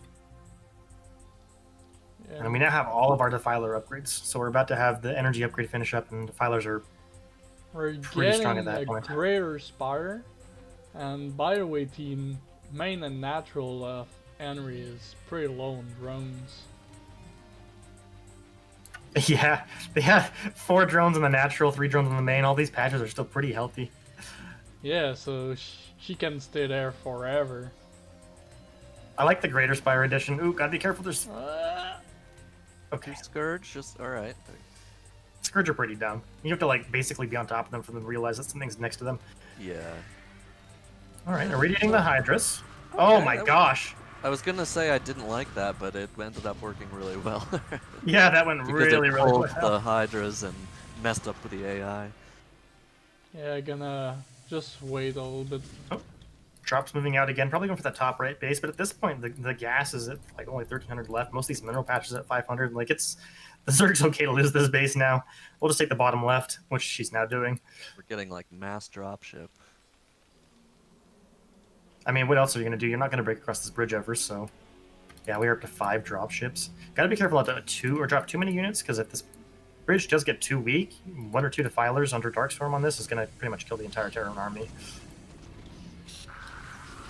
S3: Yeah. And we now have all of our Defiler upgrades. So we're about to have the energy upgrade finish up, and Defilers are
S1: We're
S3: pretty strong at
S1: getting
S3: that
S1: a
S3: point.
S1: greater Spire. And by the way, team, main and natural of Anri is pretty low on drones.
S3: Yeah, they have 4 drones in the natural, 3 drones in the main. All these patches are still pretty healthy.
S1: Yeah, so she can stay there forever.
S3: I like the Greater Spire edition. Ooh, gotta be careful. There's okay.
S2: Scourge, just alright.
S3: Scourge are pretty dumb. You have to like basically be on top of them for them to realize that something's next to them.
S2: Yeah.
S3: All right, irradiating the Hydras. Oh my gosh.
S2: I was gonna say I didn't like that, but it ended up working really well.
S3: Yeah, that went really,
S2: it
S3: really
S2: pulled
S3: well.
S2: the Hydras and messed up with the AI.
S1: Yeah, gonna just wait a little bit.
S3: Oh, drops moving out again, probably going for the top right base, but at this point the gas is at like only 1,300 left. Most of these mineral patches at 500. Like it's the Zerg's okay to lose this base now. We'll just take the bottom left, which she's now doing.
S2: We're getting like mass dropship.
S3: I mean, what else are you going to do? You're not going to break across this bridge ever, so... Yeah, we are up to 5 dropships. Got to be careful not to 2 or drop too many units, because if this bridge does get too weak, 1 or 2 defilers under Darkstorm on this is going to pretty much kill the entire Terran army.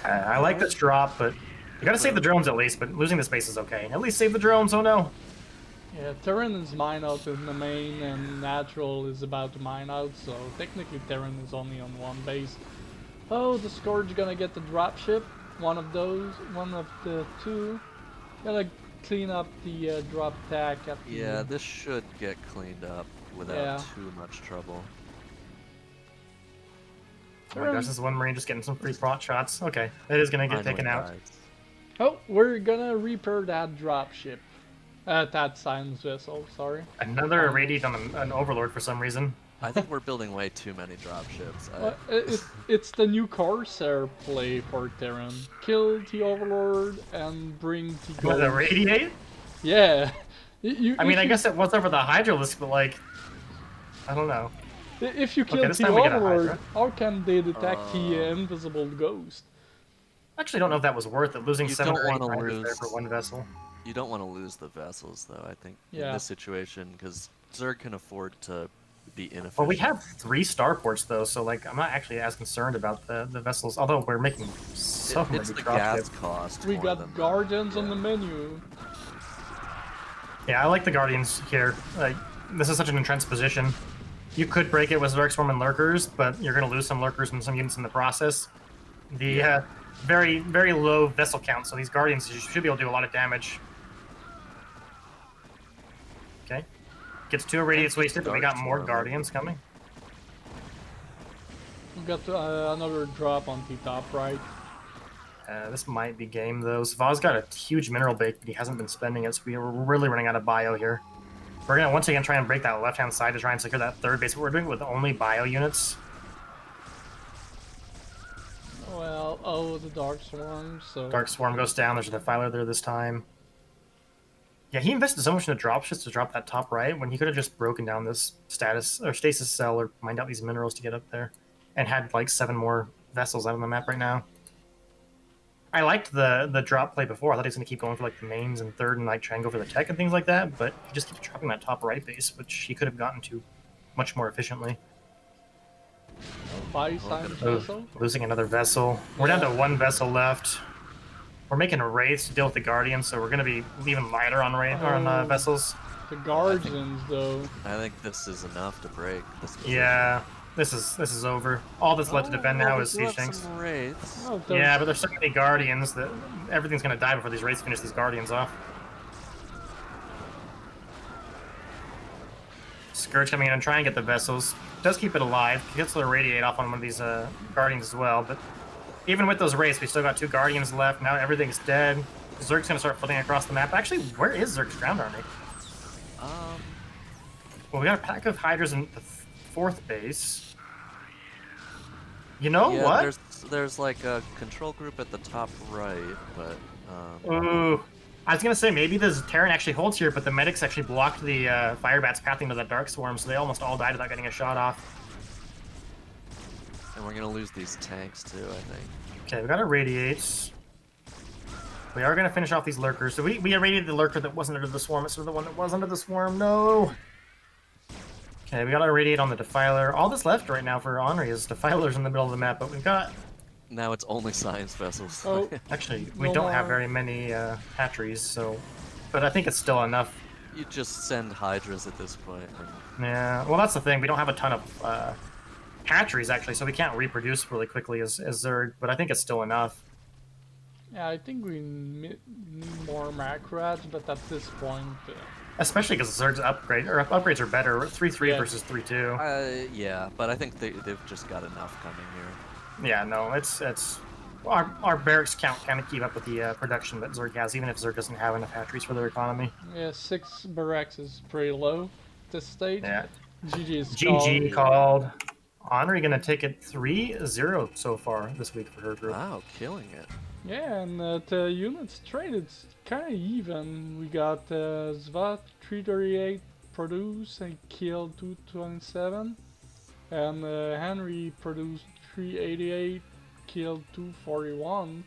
S3: I like this drop, but you got to save the drones at least, but losing this base is okay. At least save the drones, oh no!
S1: Yeah, Terran is mine out in the main, and Natural is about to mine out, so technically Terran is only on 1 base. Oh, the Scourge gonna get the dropship. One of the 2. Gotta clean up the drop tack at the...
S2: Yeah, this should get cleaned up without too much trouble.
S3: Oh my gosh, this is one Marine just getting some free prot shots. Okay, it is gonna get taken out.
S1: Oh, we're gonna repair that dropship. That science vessel, sorry.
S3: Another irradiate on an Overlord for some reason.
S2: I think we're building way too many dropships.
S1: It's the new Corsair play for Terran. Kill the Overlord and bring the gold.
S3: The radiate?
S1: Yeah.
S3: I mean, I guess it was over the Hydralisk, but like, I don't know.
S1: If you kill the Overlord, how can they detect the invisible ghost?
S3: I actually don't know if that was worth it, losing 7 or 8
S2: lose
S3: there for 1 vessel.
S2: You don't want to lose the vessels, though, I think, in this situation, because Zerg can afford to be inefficient.
S3: Well, we have 3 starports, though, so like I'm not actually as concerned about the vessels, although we're making so many
S2: It's the gas
S3: dropships.
S2: cost.
S1: We got Guardians on the menu.
S3: Yeah, I like the Guardians here. Like, this is such an entrenched position. You could break it with Darkstorm and Lurkers, but you're going to lose some Lurkers and some units in the process. The very, very low vessel count, so these Guardians should be able to do a lot of damage. Okay. Gets 2 irradiates wasted, but we got more Guardians coming.
S1: We got another drop on the top right.
S3: This might be game, though. Zvaz's got a huge mineral bake, but he hasn't been spending it, so we're really running out of bio here. We're going to once again try and break that left-hand side to try and secure that 3rd base, but we're doing it with only bio units.
S1: Well, oh, the Dark Swarm, so...
S3: Dark Swarm goes down, there's a Defiler there this time. Yeah, he invested so much in the dropships to drop that top right, when he could have just broken down this stasis cell or mined out these minerals to get up there. And had like 7 more vessels out on the map right now. I liked the drop play before. I thought he was going to keep going for like the mains and 3rd and like try and go for the tech and things like that, but he just keeps dropping that top right base, which he could have gotten to much more efficiently. Losing another vessel. We're down to 1 vessel left. We're making wraiths to deal with the Guardians, so we're going to be even lighter on vessels.
S1: The Guardians, though.
S2: I think this is enough to break this position.
S3: Yeah, this is over. All that's left to defend now is Siege Tanks. Yeah, but there's so many Guardians that everything's going to die before these wraiths finish these Guardians off. Scourge coming in and trying to get the vessels. Does keep it alive. Gets the irradiate off on one of these Guardians as well, but even with those wraiths, we still got 2 Guardians left. Now everything's dead. Zerg's going to start floating across the map. Actually, where is Zerg's ground army? Well, we got a pack of Hydras in the 4th base. You know what?
S2: There's like a control group at the top right, but...
S3: Ooh. I was going to say, maybe this Terran actually holds here, but the medics actually blocked the Firebats pathing to that Dark Swarm, so they almost all died without getting a shot off.
S2: And we're going to lose these tanks, too, I think.
S3: Okay, we got irradiates. We are going to finish off these Lurkers. So we irradiated the Lurker that wasn't under the Swarm instead of the one that was under the Swarm. No! Okay, we got our Radiate on the Defiler. All that's left right now for Anri is Defilers in the middle of the map, but we've got...
S2: Now it's only science vessels.
S1: Oh,
S3: Actually, we
S1: no
S3: don't have
S1: more.
S3: very many hatcheries, so... But I think it's still enough.
S2: You just send Hydras at this point. And...
S3: Yeah, well, that's the thing. We don't have a ton of hatcheries, actually, so we can't reproduce really quickly as Zerg, but I think it's still enough.
S1: Yeah, I think we need more macrats, but at this point...
S3: Especially because Zerg's upgrades are better. 3-3
S1: Yeah.
S3: versus 3-2.
S2: Yeah, but I think they've just got enough coming here.
S3: Yeah, no, it's our barracks count kind of keep up with the production that Zerg has, even if Zerg doesn't have enough hatcheries for their economy.
S1: Yeah, 6 barracks is pretty low at this stage.
S3: Yeah.
S1: GG is
S3: GG
S1: called.
S3: called. Anri gonna take it 3-0 so far this week for her group.
S2: Wow, killing it.
S1: Yeah, and the units traded kind of even. We got Zvat 338 produced and killed 227, and Henry produced 388, killed 241.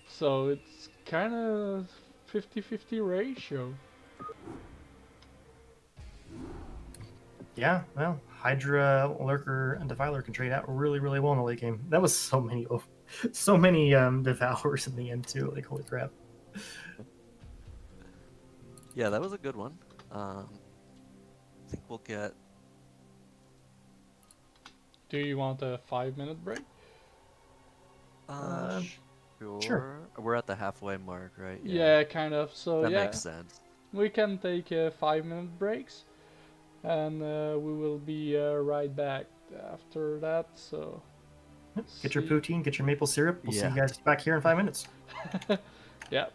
S1: So it's kind of 50-50 ratio.
S3: Yeah, well, Hydra, Lurker, and Defiler can trade out really, really well in the late game. That was so many Devourers in the end too. Like, holy crap.
S2: Yeah, that was a good one. I think we'll get...
S1: Do you want a 5-minute break?
S3: Sure.
S2: We're at the halfway mark, right?
S1: Yeah, kind of. So
S2: that
S1: yeah,
S2: makes sense.
S1: we can take 5-minute breaks, and we will be right back after that. So
S3: Get your poutine, get your maple syrup. We'll see
S2: Yeah.
S3: you guys back here in 5 minutes.
S1: yeah.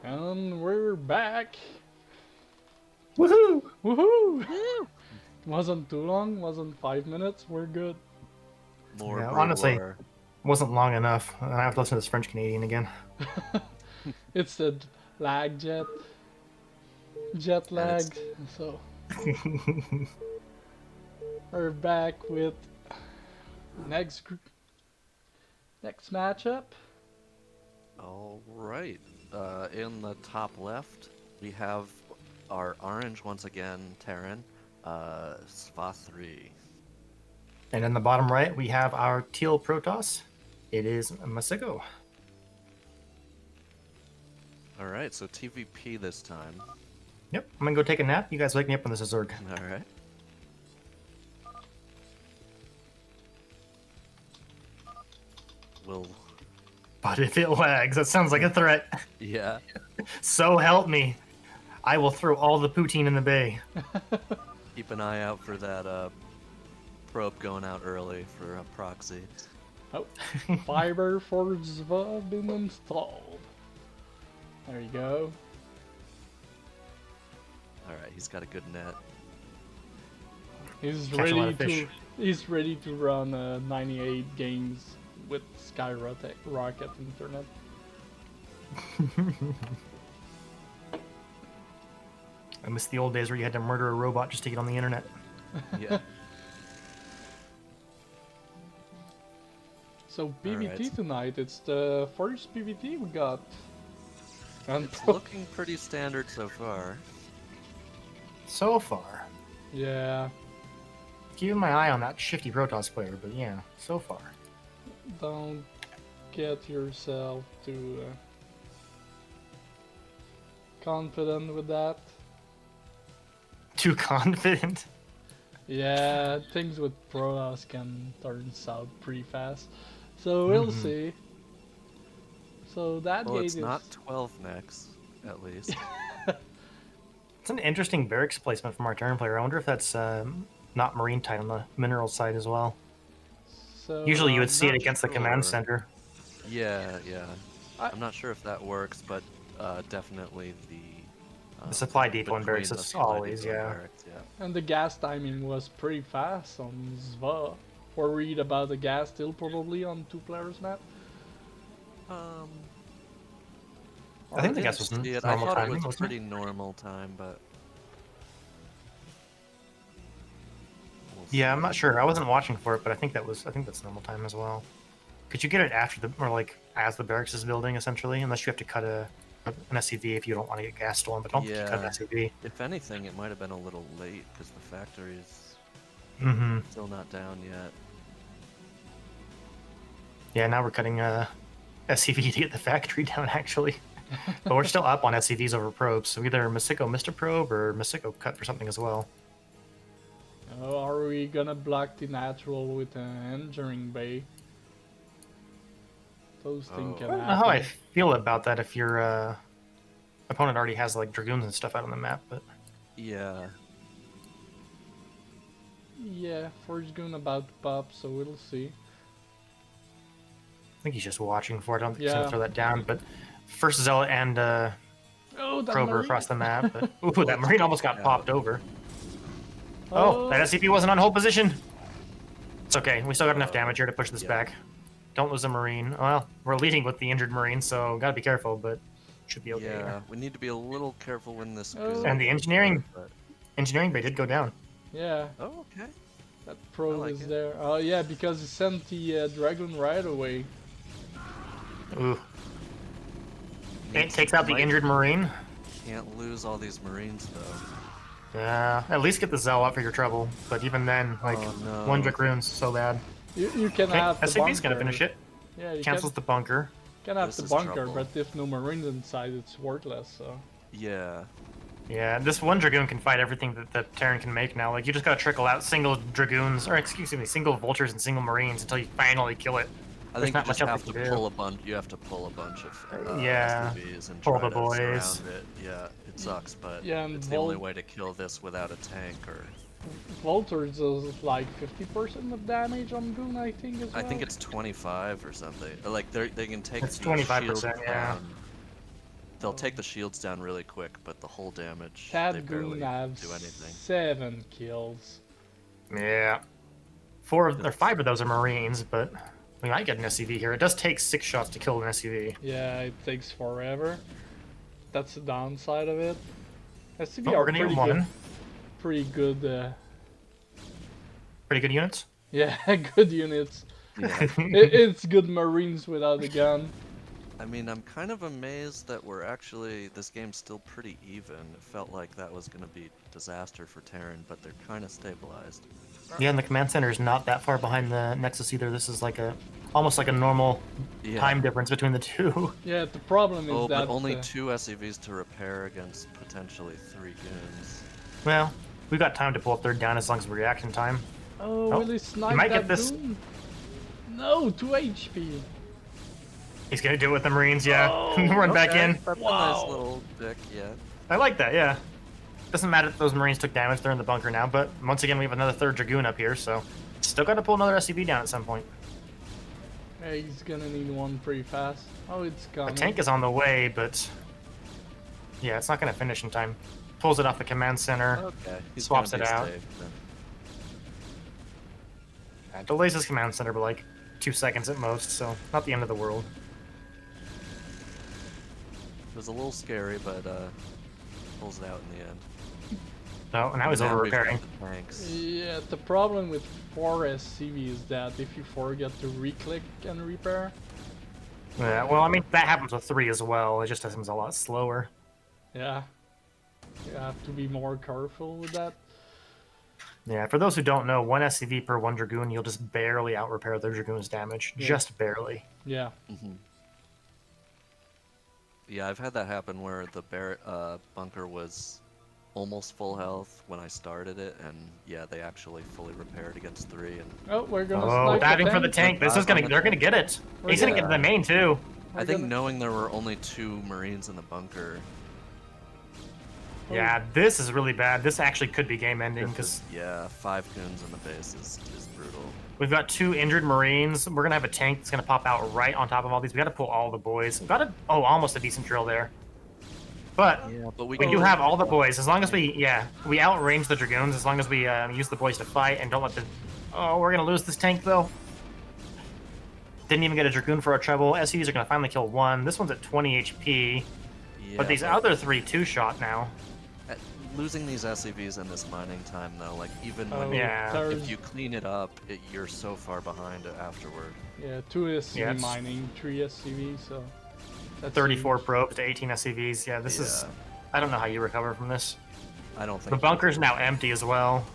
S1: And we're back.
S3: Woohoo!
S1: Woohoo! Wasn't too long, wasn't 5 minutes, we're good.
S2: More
S3: Yeah,
S2: Brood
S3: honestly,
S2: War.
S3: wasn't long enough, and I have to listen to this French Canadian again.
S1: It's the jet
S2: And it's-
S1: lag, so we're back with next matchup.
S2: All right. In the top left, we have our orange once again, Terran, Esk4l4de.
S3: And in the bottom right, we have our teal Protoss. It is Masicko.
S2: All right, so TVP this time.
S3: Yep, I'm gonna go take a nap. You guys wake me up when this is Zerg.
S2: All right. We'll.
S3: But if it lags, that sounds like a threat.
S2: Yeah.
S3: So help me. I will throw all the poutine in the bay.
S2: Keep an eye out for that probe going out early for a proxy.
S1: Oh, fiber for ZenoAkoop been installed. There you go.
S2: All right, he's got a good net.
S1: He's
S3: Catch a lot
S1: ready
S3: of fish.
S1: to. He's ready to run 98 games with skyrocket internet.
S3: I miss the old days where you had to murder a robot just to get on the internet.
S2: Yeah.
S1: So PvT
S2: Alright.
S1: tonight. It's the first PvT we got. And
S2: It's looking pretty standard so far.
S3: So far.
S1: yeah,
S3: Keeping my eye on that shifty Protoss player, but yeah, so far.
S1: don't get yourself too confident with that.
S3: Too confident.
S1: Yeah, things with Protoss can turn south pretty fast. So we'll see. So that
S2: Well,
S1: gate
S2: it's
S1: is
S2: not 12 mechs, at least.
S3: It's an interesting barracks placement from our Terran player. I wonder if that's not marine type on the mineral side as well.
S1: so
S3: Usually you would
S2: I'm
S3: see it
S2: not
S3: against the command
S2: sure.
S3: center.
S2: Yeah, yeah.
S1: I-
S2: I'm not sure if that works, but definitely the
S3: supply depot in
S2: between
S3: barracks
S2: the
S3: is
S2: supply
S3: always,
S2: depot and
S3: yeah.
S2: barracks, yeah.
S1: and the gas timing was pretty fast on Zva. Worried about the gas still probably on 2 players map.
S3: I think the
S2: didn't
S3: gas was
S2: see it.
S3: normal
S2: I thought
S3: timing,
S2: it was
S3: wasn't
S2: pretty
S3: it?
S2: normal time, but we'll
S3: Yeah, I'm
S2: see.
S3: not sure. I wasn't watching for it, but I think that's normal time as well. Could you get it after the or like as the barracks is building essentially, unless you have to cut an SCV if you don't want to get gas stolen, but don't think you cut an
S2: Yeah.
S3: SCV.
S2: If anything, it might have been a little late because the factory's
S3: Mm-hmm.
S2: still not down yet.
S3: Yeah, now we're cutting SCV to get the factory down actually. But we're still up on SCVs over probes, so either Masicko missed a probe or Masicko cut for something as well.
S1: Are we gonna block the natural with an engineering bay? Those things
S2: Oh.
S1: can
S3: I don't know how I
S1: happen.
S3: feel about that if your opponent already has like dragoons and stuff out on the map, but
S2: Yeah.
S1: Yeah, first gun about to pop, so we'll see.
S3: I think he's just watching for it. I don't think he's
S1: Yeah.
S3: gonna throw that down. But first Zealot and
S1: Oh, that
S3: Prober
S1: Marine.
S3: across the map. But, ooh, that Marine almost got
S2: Yeah.
S3: popped over. Oh, that SCP wasn't on hold position. It's okay. We still got enough damage here to push this
S2: Yeah.
S3: back. Don't lose a Marine. Well, we're leading with the injured Marine, so gotta be careful, but should be okay.
S2: Yeah, we need to be a little careful when this
S1: Oh.
S2: goes.
S3: And the engineering
S2: but-
S3: bay did go down.
S1: Yeah,
S2: Oh, okay.
S1: that probe
S2: like
S1: is
S2: it.
S1: there. Oh yeah, because he sent the dragon right away.
S3: Ooh. It
S2: Needs-
S3: takes out the
S2: might-
S3: injured Marine.
S2: Can't lose all these Marines though.
S3: Yeah, at least get the Zealot for your trouble. But even then, like,
S2: Oh, no.
S3: one Dragoon's so bad.
S1: You can
S3: Okay,
S1: have the
S3: SCV's
S1: bunker.
S3: gonna finish it.
S1: Yeah, you
S3: Cancels the bunker.
S1: can have
S2: This
S1: the
S2: is
S1: bunker,
S2: trouble.
S1: but if no marines inside, it's worthless. So
S2: Yeah.
S3: Yeah, this one Dragoon can fight everything that the Terran can make now. Like, you just gotta trickle out single Dragoons, or excuse me, single Vultures and single Marines until you finally kill it.
S2: I
S3: There's
S2: think you
S3: not much
S2: just
S3: else
S2: have
S3: you
S2: to
S3: can do.
S2: pull a bunch. You have to pull a bunch of
S3: Yeah,
S2: SCVs and
S3: pull
S2: try
S3: the
S2: to
S3: boys.
S2: surround it. Yeah, it sucks, but
S1: Yeah, and
S2: it's the only
S1: Vol-
S2: way to kill this without a tank. Or
S1: Vultures is like 50% of damage on Goon, I think as well.
S2: I think it's 25 or something. Like they can take
S3: It's
S2: the
S3: 25%,
S2: shield
S3: yeah.
S2: they'll take the shields down really quick, but the whole damage they
S1: That
S2: barely
S1: goon have
S2: do anything.
S1: 7 kills.
S3: Yeah. 5 of those are Marines, but we might get an SCV here. It does take 6 shots to kill an SCV.
S1: Yeah, it takes forever. That's the downside of it. SCV
S3: Oh,
S1: are
S3: we're gonna
S1: pretty
S3: get
S1: good.
S3: one.
S1: Pretty good.
S3: Pretty good units.
S1: Yeah, good units.
S2: Yeah.
S1: It's good Marines without a gun.
S2: I mean, I'm kind of amazed that this game's still pretty even. It felt like that was going to be disaster for Terran, but they're kind of stabilized.
S3: Yeah, and the command center is not that far behind the Nexus either. This is like almost like a normal time difference between the two.
S1: Yeah, the problem is that...
S2: but only 2 SCVs to repair against potentially 3 goons.
S3: Well, we've got time to pull a third down as long as we reaction time.
S1: Oh, will he snipe
S3: might
S1: that
S3: get this.
S1: goon? No, 2 HP.
S3: He's gonna do it with the Marines, yeah.
S1: Oh,
S3: Run back in.
S2: That's a nice little pick, yeah.
S3: I like that, yeah. Doesn't matter if those Marines took damage, they're in the bunker now, but once again we have another 3rd Dragoon up here, so still gotta pull another SCV down at some point.
S1: Yeah, he's gonna need one pretty fast. Oh, it's coming.
S3: The tank is on the way, but yeah, it's not gonna finish in time. Pulls it off the command center,
S2: Okay. He's
S3: swaps
S2: gonna
S3: it
S2: be
S3: out.
S2: safe, then.
S3: Delays his command center by like 2 seconds at most, so not the end of the world.
S2: It was a little scary, but pulls it out in the end.
S3: No, now he's over
S2: we've got
S3: repairing.
S2: the tanks.
S1: Yeah, the problem with 4 SCV is that if you forget to re-click and repair...
S3: Yeah, well, I mean, that happens with 3 as well. It just happens a lot slower.
S1: Yeah. You have to be more careful with that.
S3: Yeah, for those who don't know, 1 SCV per 1 Dragoon, you'll just barely out-repair the Dragoon's damage.
S1: Yeah.
S3: Just barely.
S1: Yeah.
S2: Yeah, I've had that happen where the bunker was almost full health when I started it, and yeah, they actually fully repaired against 3. And
S1: Oh, we're gonna
S3: Oh,
S1: snipe
S3: diving
S1: the
S3: for the tank. This is gonna, they're gonna get it. He's gonna get to the main too.
S2: I think knowing there were only 2 Marines in the bunker.
S3: Yeah, this is really bad. This actually could be game ending because
S2: Yeah, 5 goons in the base is brutal.
S3: we've got 2 injured Marines. We're gonna have a tank that's gonna pop out right on top of all these. We gotta pull all the boys. We've got almost a decent drill there. But
S2: Yeah, but
S3: we do have all the boys. As long as we outrange the Dragoons, as long as we use the boys to fight and don't let the... Oh, we're gonna lose this tank though. Didn't even get a Dragoon for our trouble. SCVs are gonna finally kill 1. This one's at 20 HP.
S2: Yeah,
S3: But these other 3 2-shot now.
S2: Losing these SCVs in this mining time, though, like even when if you clean it up, you're so far behind it afterward.
S1: Yeah, 2 SCV
S3: Yeah,
S1: mining, 3 SCV, so... That's
S3: 34
S1: huge.
S3: probes to 18 SCVs. Yeah, this is... I don't know how you recover from this.
S2: I don't think...
S3: The bunker's now empty as well.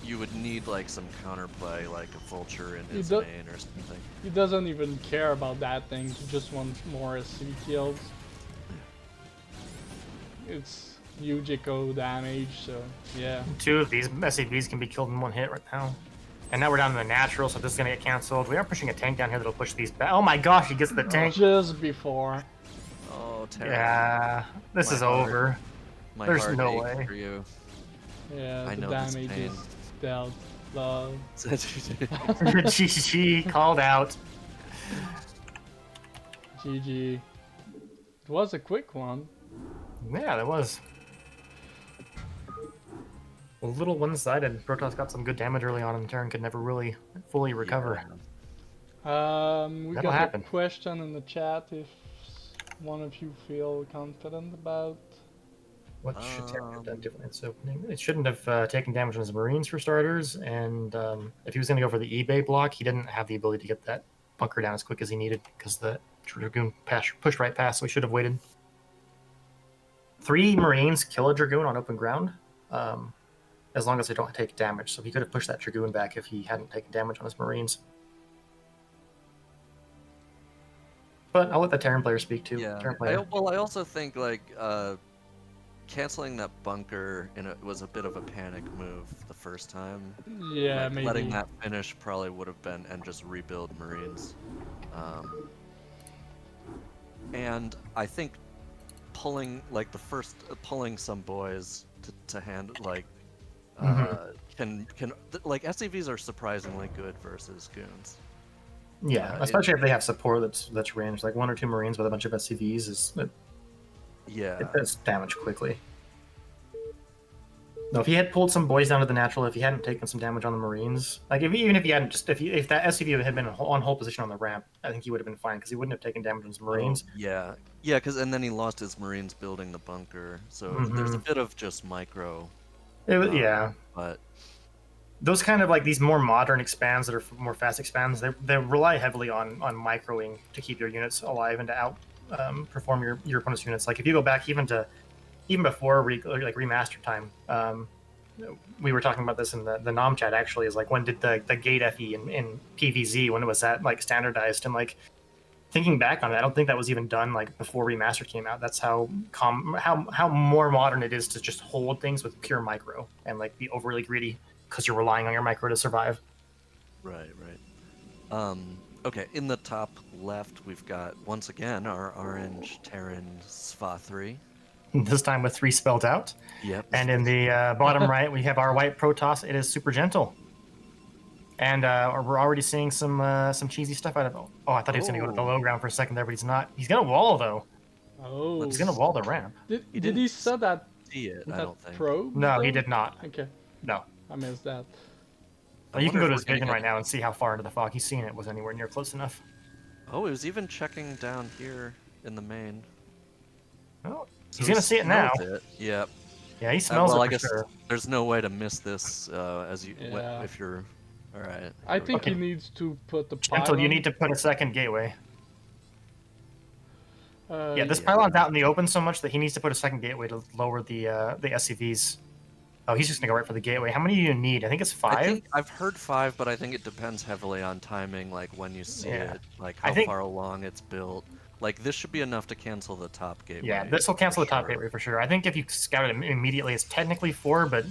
S2: You would need, like, some counterplay, like a vulture in his
S1: do-
S2: main or something.
S1: He doesn't even care about that thing, he just wants more SCV kills. It's huge echo damage, so yeah. 2
S3: of these SCVs can be killed in 1 hit right now. And now we're down to the natural, so this is gonna get cancelled. We are pushing a tank down here that'll push these back. Oh my gosh, he gets the tank.
S1: Just before.
S2: Oh, terrible.
S3: Yeah, this is over. There's no way.
S2: For you.
S1: Yeah,
S2: I
S1: the
S2: know this
S1: damage
S2: pain.
S1: is dealt. Love.
S3: GG, called out.
S1: GG. It was a quick one.
S3: Yeah, that was. A little one-sided. Protoss got some good damage early on, and Terran could never really fully recover.
S1: We
S3: That'll
S1: got
S3: happen.
S1: a question in the chat if one of you feel confident about.
S3: What should Terran have done differently in this opening? It shouldn't have taken damage on his Marines for starters, and if he was going to go for the eBay block, he didn't have the ability to get that bunker down as quick as he needed because the Dragoon pushed right past, so he should have waited. 3 Marines kill a Dragoon on open ground, as long as they don't take damage. So he could have pushed that Dragoon back if he hadn't taken damage on his Marines. But I'll let the Terran player speak too.
S2: Yeah.
S3: Terran player.
S2: I also think like canceling that bunker was a bit of a panic move the first time.
S1: Yeah,
S2: like,
S1: maybe.
S2: Letting that finish probably would have been, and just rebuild Marines. And I think pulling some boys to hand like can like SCVs are surprisingly good versus goons.
S3: Yeah, especially if they have support that's ranged, like 1 or 2 Marines with a bunch of SCVs it does damage quickly. No, if he had pulled some boys down to the natural, if he hadn't taken some damage on the Marines, like even if he hadn't if that SCV had been on hold position on the ramp, I think he would have been fine because he wouldn't have taken damage on his Marines.
S2: Oh, yeah, because and then he lost his Marines building the bunker, so there's a bit of just micro.
S3: Yeah,
S2: but
S3: those kind of like these more modern expands that are more fast expands, they rely heavily on microing to keep your units alive and to out perform your opponent's units. Like if you go back even before remaster time, we were talking about this in the nom chat actually, is like when did the gate FE in PVZ, when it was that like standardized, and like thinking back on it, I don't think that was even done like before remaster came out. That's how more modern it is to just hold things with pure micro and like be overly greedy because you're relying on your micro to survive.
S2: Right. Okay, in the top left, we've got, once again, our orange Terran SFA3.
S3: This time with 3 spelled out.
S2: Yep.
S3: And in the bottom right, we have our white Protoss. It is Supergentle. And we're already seeing some cheesy stuff out of it. Oh, I thought he was going to go to the low ground for a second there, but he's not. He's going to wall, though.
S1: Oh.
S3: He's going to wall the ramp.
S1: Did he set that,
S2: see it, I don't think.
S1: probe?
S3: No,
S1: though?
S3: he did not.
S1: Okay.
S3: No.
S1: I missed that.
S3: Well, you can go to his vision right now and see how far into the fog he's seen it. Was anywhere near close enough.
S2: Oh, he was even checking down here in the main.
S3: Oh,
S2: So
S3: he's going to see it now.
S2: Yep.
S3: Yeah, he smells
S2: well,
S3: it
S2: I guess
S3: sure.
S2: there's no way to miss this if you're... Alright.
S1: I think he needs to put the pylon.
S3: Gentle, you need to put a second gateway. Yeah, this
S1: yeah.
S3: pylon's out in the open so much that he needs to put a second gateway to lower the SCVs. Oh, he's just gonna go right for the gateway. How many do you need? I think it's 5.
S2: I've heard 5, but I think it depends heavily on timing, like when you see it, like how far along it's built. Like this should be enough to cancel the top gateway.
S3: Yeah, this will cancel the top gateway for sure. I think if you scout it immediately, it's technically 4, but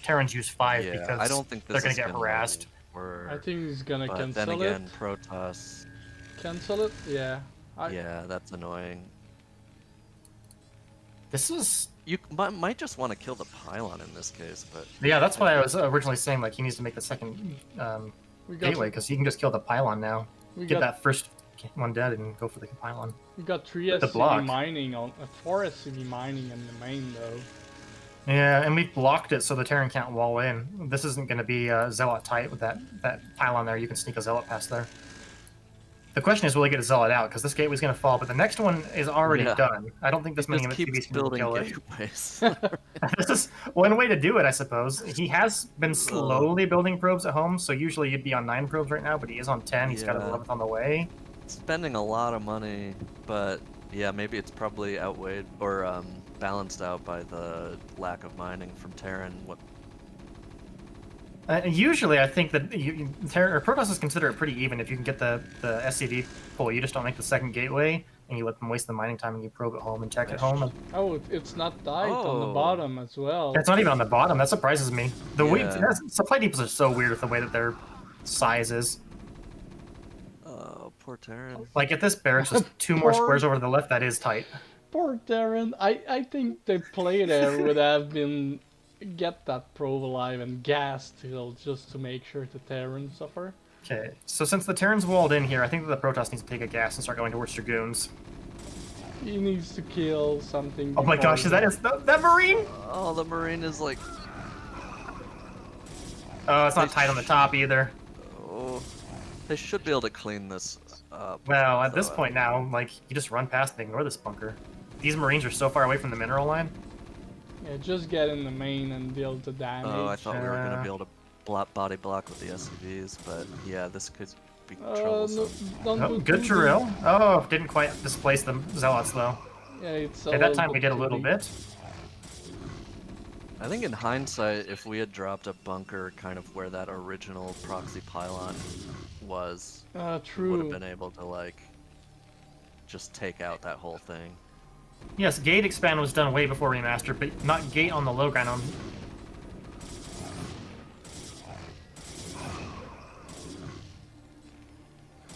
S3: Terrans use 5 because
S2: I don't think
S3: they're gonna get harassed.
S1: I think he's gonna cancel it.
S2: Then again, Protoss.
S1: Cancel it? Yeah.
S2: Yeah, that's annoying.
S3: This is...
S2: You might just want to kill the pylon in this case, but...
S3: Yeah, that's why I was originally saying, like, he needs to make the second gateway, because he can just kill the pylon now. Get that first one dead and go for the pylon.
S1: We got 3 SCV mining, 4 SCV mining in the main, though.
S3: Yeah, and we've blocked it so the Terran can't wall in. This isn't going to be Zealot tight with that pylon there. You can sneak a Zealot past there. The question is, will he get a Zealot out? Because this gateway's going to fall, but the next one is already done. I don't think this many MTVs can kill it. This is one way to do it, I suppose. He has been slowly building probes at home, so usually you'd be on 9 probes right now, but he is on 10. He's got his 11th on the way.
S2: Spending a lot of money, but yeah, maybe it's probably outweighed or balanced out by the lack of mining from Terran.
S3: Usually, I think that Protoss consider it pretty even if you can get the SCV pull. You just don't make the second gateway, and you let them waste the mining time, and you probe at home and tech at home.
S1: Oh, it's not tight on the bottom as well.
S3: It's not even on the bottom. That surprises me. Supply depots are so weird with the way that their size is.
S2: Oh, poor Terran.
S3: Like, if this barracks was 2 more squares over to the left, that is tight.
S1: Poor Terran. I think the play there would have been... get that probe alive and gas till just to make sure the Terrans suffer.
S3: Okay, so since the Terran's walled in here, I think that the Protoss needs to take a gas and start going towards Dragoons.
S1: He needs to kill something.
S3: Oh my gosh, is that Marine?
S2: Oh, the Marine is like...
S3: Oh, it's not tight on the top either.
S2: Oh, they should be able to clean this up.
S3: Well, at this point now, like, you just run past and ignore this bunker. These Marines are so far away from the mineral line.
S1: Yeah, just get in the main and deal the damage.
S2: Oh, I thought we were going to be able to body block with the SCVs, but yeah, this could be troublesome.
S3: Good drill. Oh, didn't quite displace the Zealots, though.
S1: Yeah,
S3: at that time we did a little bit.
S2: I think in hindsight, if we had dropped a bunker kind of where that original proxy pylon was,
S1: true.
S2: would have been able to, like, just take out that whole thing.
S3: Yes, gate expand was done way before remaster, but not gate on the low ground.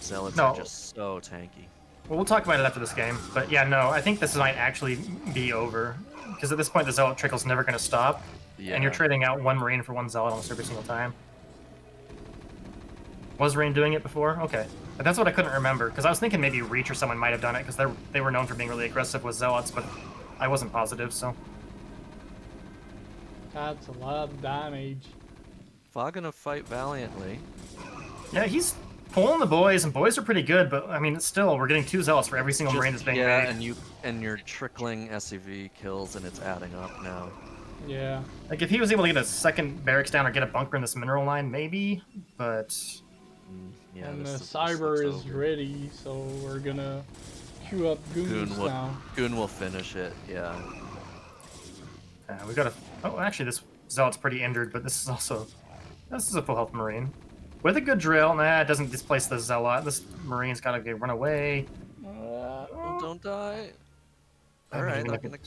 S2: Zealots are just so tanky.
S3: Well, we'll talk about it after this game, but yeah, no, I think this might actually be over. Because at this point, the Zealot trickle's never going to stop, and you're trading out 1 Marine for 1 Zealot almost every single time. Was Rain doing it before? Okay. But that's what I couldn't remember, because I was thinking maybe Reach or someone might have done it, because they were known for being really aggressive with Zealots, but I wasn't positive, so...
S1: That's a lot of damage.
S2: Fa gonna fight valiantly.
S3: Yeah, he's pulling the boys, and boys are pretty good, but I mean, still, we're getting 2 Zealots for every single Marine that's being made.
S2: and you're trickling SCV kills, and it's adding up now.
S1: Yeah.
S3: Like, if he was able to get a second barracks down or get a bunker in this mineral line, maybe, but...
S1: Yeah, and the Cyber is ready, so we're gonna queue up Goons now.
S2: Goon will finish it, yeah.
S3: We gotta... Oh, actually, this Zealot's pretty injured, but this is also... This is a full health Marine. With a good drill, nah, it doesn't displace the Zealot. This Marine's gotta run away.
S2: Oh, don't die. Alright, I'm gonna...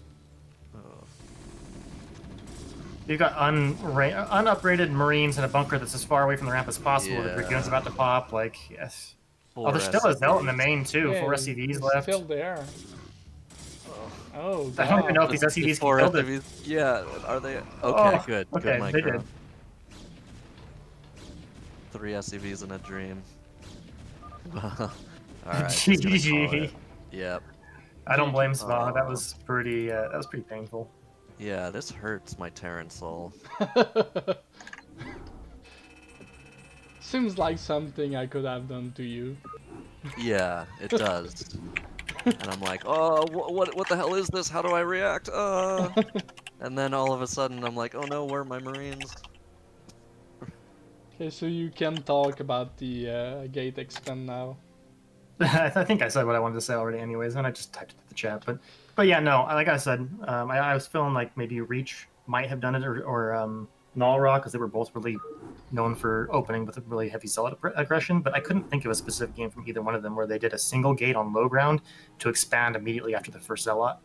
S3: You've got unupgraded Marines in a bunker that's as far away from the ramp as possible. The Dragoon's about to pop, like, yes. Oh, there's still a Zealot in the main, too.
S1: Yeah,
S3: 4 SCVs left.
S1: Still there. Oh,
S3: I don't even know if these SCVs can kill them.
S2: Yeah, are they? Okay, good.
S3: Okay,
S2: good
S3: they did.
S2: 3 SCVs in a dream. Alright.
S3: GG.
S2: Yep.
S3: I don't blame Spa. That was pretty painful.
S2: Yeah, this hurts my Terran soul.
S1: Seems like something I could have done to you.
S2: Yeah, it does. And I'm like, oh, what the hell is this? How do I react? And then all of a sudden I'm like, oh no, where are my Marines?
S1: Okay, so you can talk about the gate expand now.
S3: I think I said what I wanted to say already anyways, and I just typed it in the chat. But yeah, no, like I said, I was feeling like maybe Reach might have done it, or Nalra, because they were both really known for opening with a really heavy Zealot aggression, but I couldn't think of a specific game from either one of them where they did a single gate on low ground to expand immediately after the first Zealot.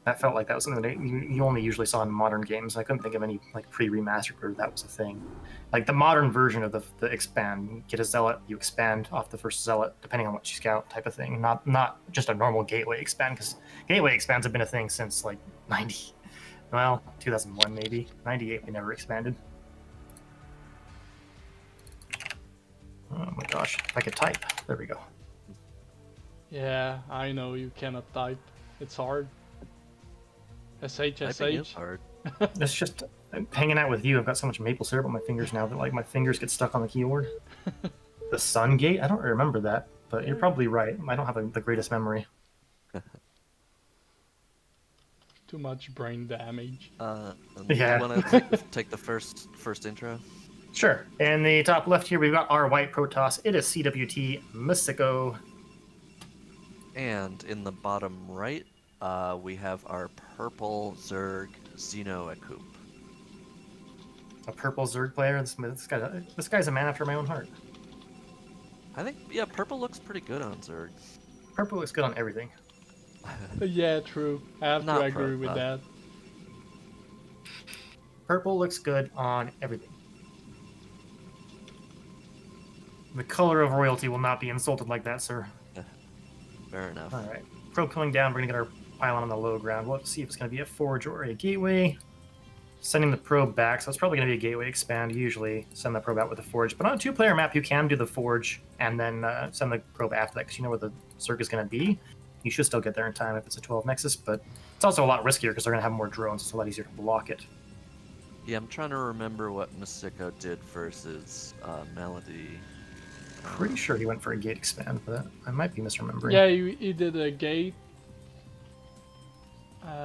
S3: That felt like that was something that you only usually saw in modern games. I couldn't think of any like pre-remastered where that was a thing. Like the modern version of the expand, you get a Zealot, you expand off the first Zealot depending on what you scout type of thing. Not just a normal gateway expand, because gateway expands have been a thing since like 2001 maybe. 98 they never expanded. Oh my gosh, if I could type. There we go.
S1: Yeah, I know you cannot type. It's hard. SH.
S2: Hard.
S3: It's just hanging out with you. I've got so much maple syrup on my fingers now that like my fingers get stuck on the keyboard. The Sun Gate? I don't remember that, but you're probably right. I don't have the greatest memory.
S1: Too much brain damage.
S3: Yeah.
S2: You want to take the first intro?
S3: Sure. In the top left here, we've got our white Protoss. It is CWT Masicko.
S2: And in the bottom right, we have our purple Zerg ZenoAkoop.
S3: A purple Zerg player. This guy's a man after my own heart.
S2: I think, yeah, purple looks pretty good on Zerg.
S3: Purple looks good on everything.
S1: Yeah, true. I have to agree with that.
S3: Purple looks good on everything. The color of royalty will not be insulted like that, sir.
S2: Fair enough.
S3: Alright. Probe coming down, we're going to get our pylon on the low ground. We'll have to see if it's going to be a forge or a gateway. Sending the probe back, so it's probably going to be a gateway expand. You usually send the probe out with a forge. But on a 2-player map, you can do the forge and then send the probe after that, because you know where the Zerg is going to be. You should still get there in time if it's a 12 Nexus, but it's also a lot riskier because they're going to have more drones. It's a lot easier to block it.
S2: Yeah, I'm trying to remember what Masicko did versus Melody.
S3: Pretty sure he went for a gate expand, but I might be misremembering.
S1: Yeah, he did a gate.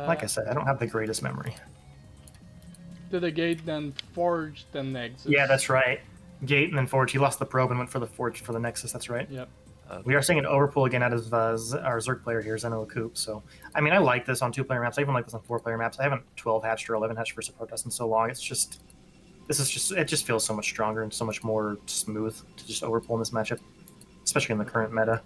S3: Like I said, I don't have the greatest memory.
S1: Did a gate, then forge, then Nexus.
S3: Yeah, that's right. Gate and then forge. He lost the probe and went for the forge for the Nexus. That's right.
S1: Yep.
S2: Okay.
S3: We are seeing an overpull again out of our Zerg player here, ZenoAkoop. So, I mean, I like this on 2-player maps. I even like this on 4-player maps. I haven't 12 hatched or 11 hatched versus Protoss in so long. It's just, it just feels so much stronger and so much more smooth to just overpull in this matchup, especially in the current meta.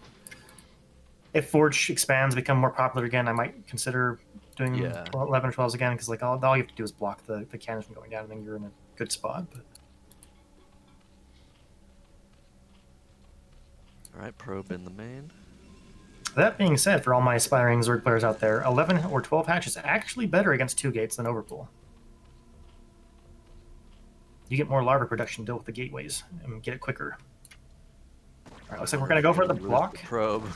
S3: If Forge expands, become more popular again, I might consider doing 11 or 12s again, because like all you have to do is block the cannons from going down, and then you're in a good spot. But
S2: Alright, probe in the main.
S3: that being said, for all my aspiring Zerg players out there, 11 or 12 hatch is actually better against 2 gates than overpull. You get more larva production, deal with the gateways, and get it quicker. Alright, looks like we're gonna go for the block.
S2: Probe.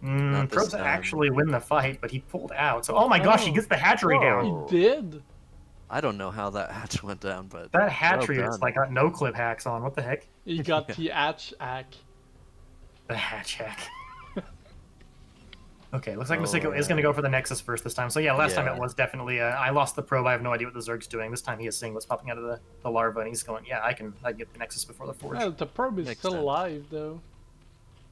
S2: Not this
S3: Probes
S2: time.
S3: actually win the fight, but he pulled out. So, oh my gosh, he gets the hatchery down.
S2: Whoa.
S1: He did.
S2: I don't know how that hatch went down, but
S3: That hatchery
S2: well
S3: is
S2: done.
S3: like got no clip hacks on. What the heck?
S1: He got the hatch hack.
S3: The hatch hack. Okay, looks like
S2: Oh,
S3: Masicko is
S2: yeah.
S3: going to go for the Nexus first this time. So yeah, last time
S2: Yeah.
S3: it was definitely, I lost the probe. I have no idea what the Zerg's doing. This time he is seeing what's popping out of the larva, and he's going, yeah, I can get the Nexus before the Forge.
S1: Well, the probe is
S2: Makes
S1: still
S2: sense.
S1: alive though.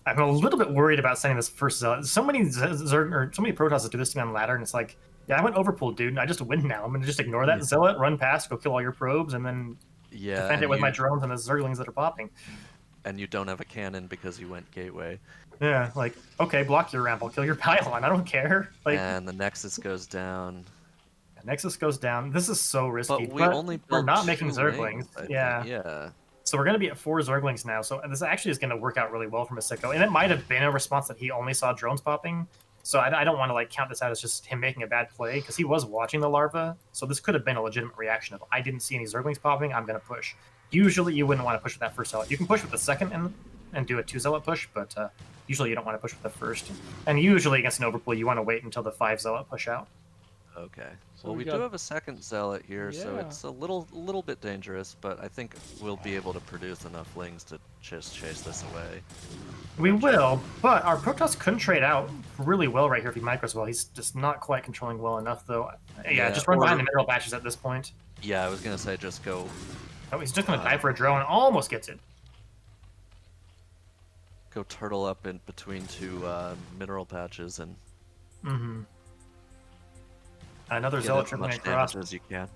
S3: I'm a little bit worried about sending this first Zealot. So many Zerg, or so many Protosses do this to me on ladder, and it's like, yeah, I went overpool, dude, and I just win now. I'm going to just ignore that
S2: Yeah.
S3: Zealot, run past, go kill all your probes, and then
S2: Yeah,
S3: defend
S2: and
S3: it with
S2: you,
S3: my drones and the Zerglings that are popping.
S2: and you don't have a cannon because you went gateway.
S3: Yeah, like, okay, block your ramp, I'll kill your pylon, I don't care. Like,
S2: And the Nexus goes down.
S3: Nexus goes down. This is so risky,
S2: But we only
S3: we're
S2: built
S3: not
S2: 2
S3: making Zerglings.
S2: lanes, I think.
S3: Yeah.
S2: Yeah.
S3: So we're going to be at 4 Zerglings now. So this actually is going to work out really well for Masicko. And it might have been a response that he only saw drones popping. So I don't want to like count this out as just him making a bad play because he was watching the larva. So this could have been a legitimate reaction of I didn't see any Zerglings popping. I'm going to push. Usually you wouldn't want to push with that first zealot. You can push with the second and do a 2 zealot push, but usually you don't want to push with the first. And usually against an overpool you want to wait until the 5 zealot push out.
S2: Okay.
S1: So
S2: Well,
S1: we
S2: we
S1: got-
S2: do have a second zealot here, so
S1: Yeah.
S2: it's a little bit dangerous, but I think we'll be able to produce enough lings to just chase this away.
S3: We will, but our Protoss couldn't trade out really well right here if he micros well. He's just not quite controlling well enough, though. Yeah,
S2: Yeah,
S3: just run
S2: or-
S3: behind the mineral patches at this point.
S2: Yeah, I was gonna say just go
S3: Oh, he's just going to die for a drone. Almost gets it.
S2: turtle up in between 2 mineral patches and
S3: Mm-hmm. Another
S2: get
S3: Zealot
S2: as
S3: trickling
S2: much
S3: across.
S2: damage as you can.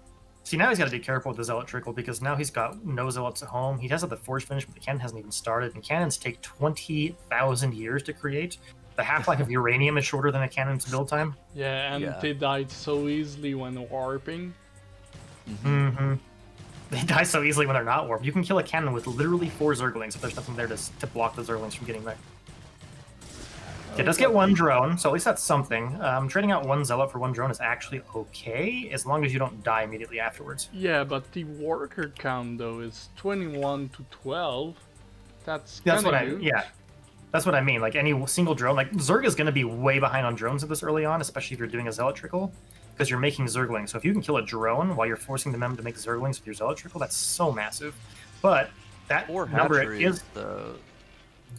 S3: See, now he's got to be careful with the Zealot trickle because now he's got no Zealots at home. He does have the Forge finish, but the cannon hasn't even started. And cannons take 20,000 years to create. The half-life of uranium is shorter than a cannon's build time.
S1: Yeah, and
S2: Yeah.
S1: they died so easily when warping.
S3: Mm-hmm. They die so easily when they're not warped. You can kill a cannon with literally 4 Zerglings if there's nothing there to block the Zerglings from getting there. It does get 1 drone, so at least that's something. Trading out 1 Zealot for 1 drone is actually okay, as long as you don't die immediately afterwards.
S1: Yeah, but the worker count though is 21 to 12. That's
S3: That's
S1: kinda
S3: what I
S1: huge.
S3: yeah. That's what I mean. Like any single drone, like Zerg is going to be way behind on drones at this early on, especially if you're doing a Zealot trickle, because you're making Zerglings. So if you can kill a drone while you're forcing the mem to make Zerglings with your Zealot trickle, that's so massive. But that
S2: Or
S3: number
S2: hatcheries,
S3: is
S2: though.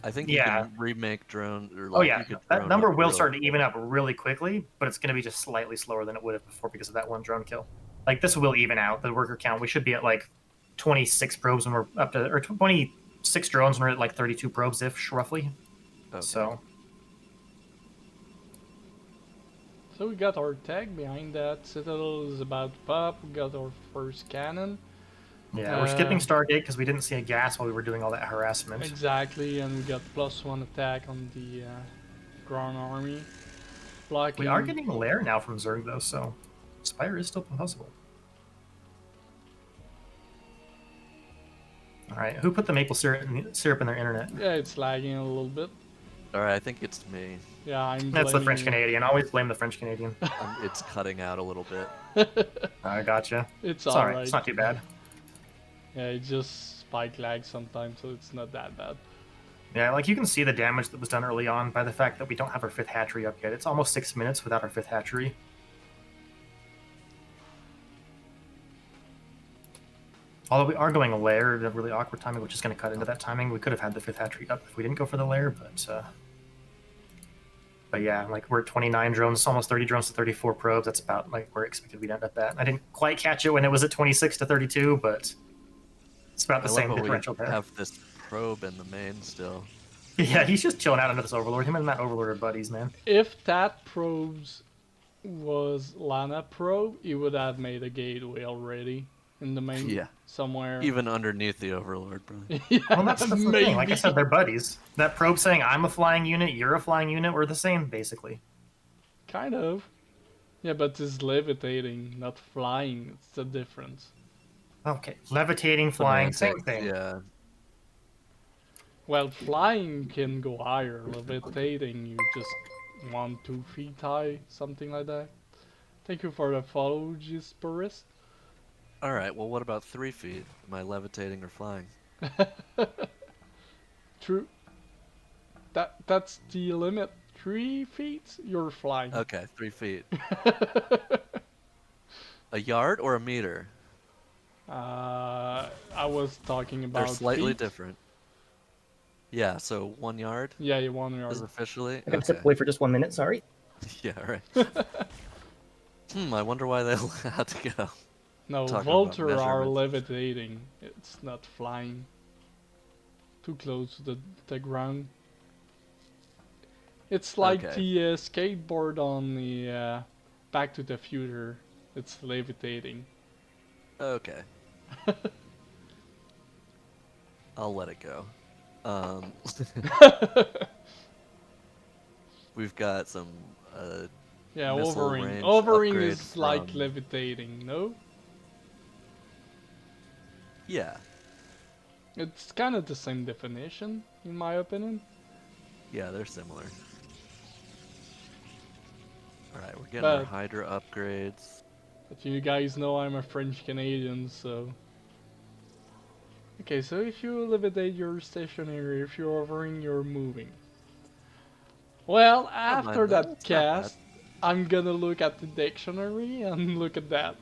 S2: I think
S3: Yeah.
S2: you can remake drones. Or
S3: oh
S2: like,
S3: yeah,
S2: you could
S3: that
S2: drone
S3: number
S2: up
S3: will
S2: real
S3: start to
S2: quick.
S3: even up really quickly, but it's going to be just slightly slower than it would have before because of that 1 drone kill. Like this will even out the worker count. We should be at like 26 probes when we're up to, or 26 drones when we're at like 32 probes ish roughly.
S2: Okay.
S3: So
S1: So we got our tag behind that. Citadel is about to pop. We got our first cannon.
S3: yeah, we're skipping Stargate because we didn't see a gas while we were doing all that harassment.
S1: Exactly, and we got +1 attack on the ground army. Blocking.
S3: We are getting Lair now from Zerg though, so Spire is still possible. All right, who put the maple syrup in their internet?
S1: Yeah, it's lagging a little bit.
S2: Alright, I think it's me.
S1: Yeah, I'm.
S3: That's the
S1: blaming
S3: French
S1: you.
S3: Canadian. Always blame the French Canadian.
S2: It's cutting out a little bit.
S3: I gotcha.
S1: It's
S3: It's all right.
S1: alright.
S3: It's not too bad.
S1: Yeah, it just spike lags sometimes, so it's not that bad.
S3: Yeah, like you can see the damage that was done early on by the fact that we don't have our 5th hatchery up yet. It's almost 6 minutes without our 5th hatchery. Although we are going a lair at a really awkward timing, which is going to cut into that timing. We could have had the 5th hatchery up if we didn't go for the lair, but yeah, like we're at 29 drones, almost 30 drones to 34 probes. That's about like where I expected we'd end up at. I didn't quite catch it when it was at 26 to 32, but it's about the
S2: I
S3: same
S2: love how
S3: differential
S2: we
S3: there.
S2: have this probe in the main still.
S3: Yeah, he's just chilling out under this Overlord. Him and that Overlord are buddies, man.
S1: If that probes was Lana probe, he would have made a gateway already in the main
S2: Yeah.
S1: somewhere.
S2: Even underneath the Overlord, probably.
S1: Yeah,
S3: Well, that's the thing. Like I
S1: maybe.
S3: said, they're buddies. That probe saying I'm a flying unit, you're a flying unit, we're the same, basically.
S1: Kind of. Yeah, but it's levitating, not flying. It's the difference.
S3: Okay, levitating, flying, same
S2: Semantics,
S3: thing.
S2: Yeah.
S1: Well, flying can go higher. Levitating, you just 1-2 feet high, something like that. Thank you for the follow, Gisperist.
S2: Alright, well, what about 3 feet? Am I levitating or flying?
S1: True. That's the limit. 3 feet, you're flying.
S2: Okay, 3 feet. A yard or a meter?
S1: I was talking
S2: They're
S1: about
S2: slightly
S1: feet.
S2: different. Yeah, so 1 yard
S1: Yeah, you 1
S2: is
S1: yard.
S2: officially?
S4: I gotta step
S2: Okay.
S4: away for just 1 minute, sorry.
S2: Yeah, right. I wonder why they had to go.
S1: No,
S2: Talking about
S1: Vulture are
S2: measurements.
S1: levitating. It's not flying. Too close to the ground. It's like
S2: Okay.
S1: the skateboard on the Back to the Future. It's levitating.
S2: Okay. I'll let it go. We've got some
S1: Yeah,
S2: missile
S1: overing.
S2: range
S1: Overing
S2: upgrade
S1: is like
S2: from-
S1: levitating, no?
S2: Yeah.
S1: It's kind of the same definition, in my opinion.
S2: Yeah, they're similar. Alright, we're getting our
S1: But-
S2: Hydra upgrades.
S1: But you guys know I'm a French Canadian, so. Okay, so if you levitate, you're stationary. If you're hovering, you're moving. Well,
S2: mind
S1: after
S2: that,
S1: that
S2: it's not bad.
S1: cast, I'm gonna look at the dictionary and look at that.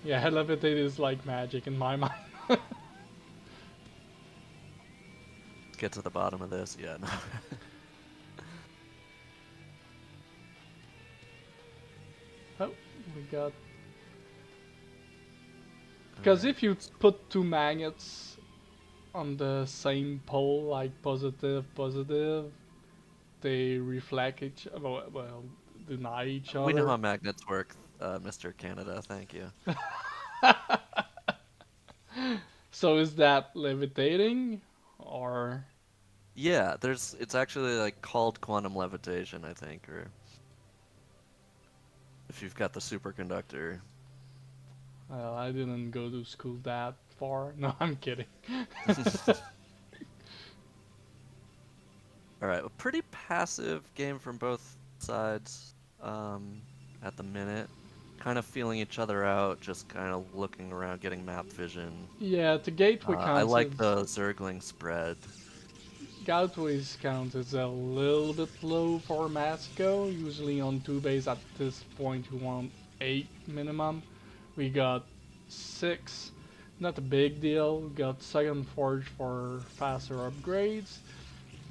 S1: Yeah, levitate is like magic in my mind.
S2: Get to the bottom of this. Yeah, no.
S1: Oh, we got. Because if you put 2 magnets on the same pole, like positive, positive, they reflect each. Well, deny each other.
S2: We know how magnets work, Mr. Canada. Thank you.
S1: So is that levitating, or?
S2: Yeah, it's actually like called quantum levitation, I think, or if you've got the superconductor.
S1: Well, I didn't go to school that far. No, I'm kidding.
S2: Alright, a pretty passive game from both sides at the minute. Kind of feeling each other out, just kind of looking around, getting map vision.
S1: Yeah, the gateway count.
S2: I like the Zergling spread.
S1: Gateway's count is a little bit low for Masicko. Usually on 2 base at this point you want 8 minimum. We got 6, not a big deal. We got second forge for faster upgrades.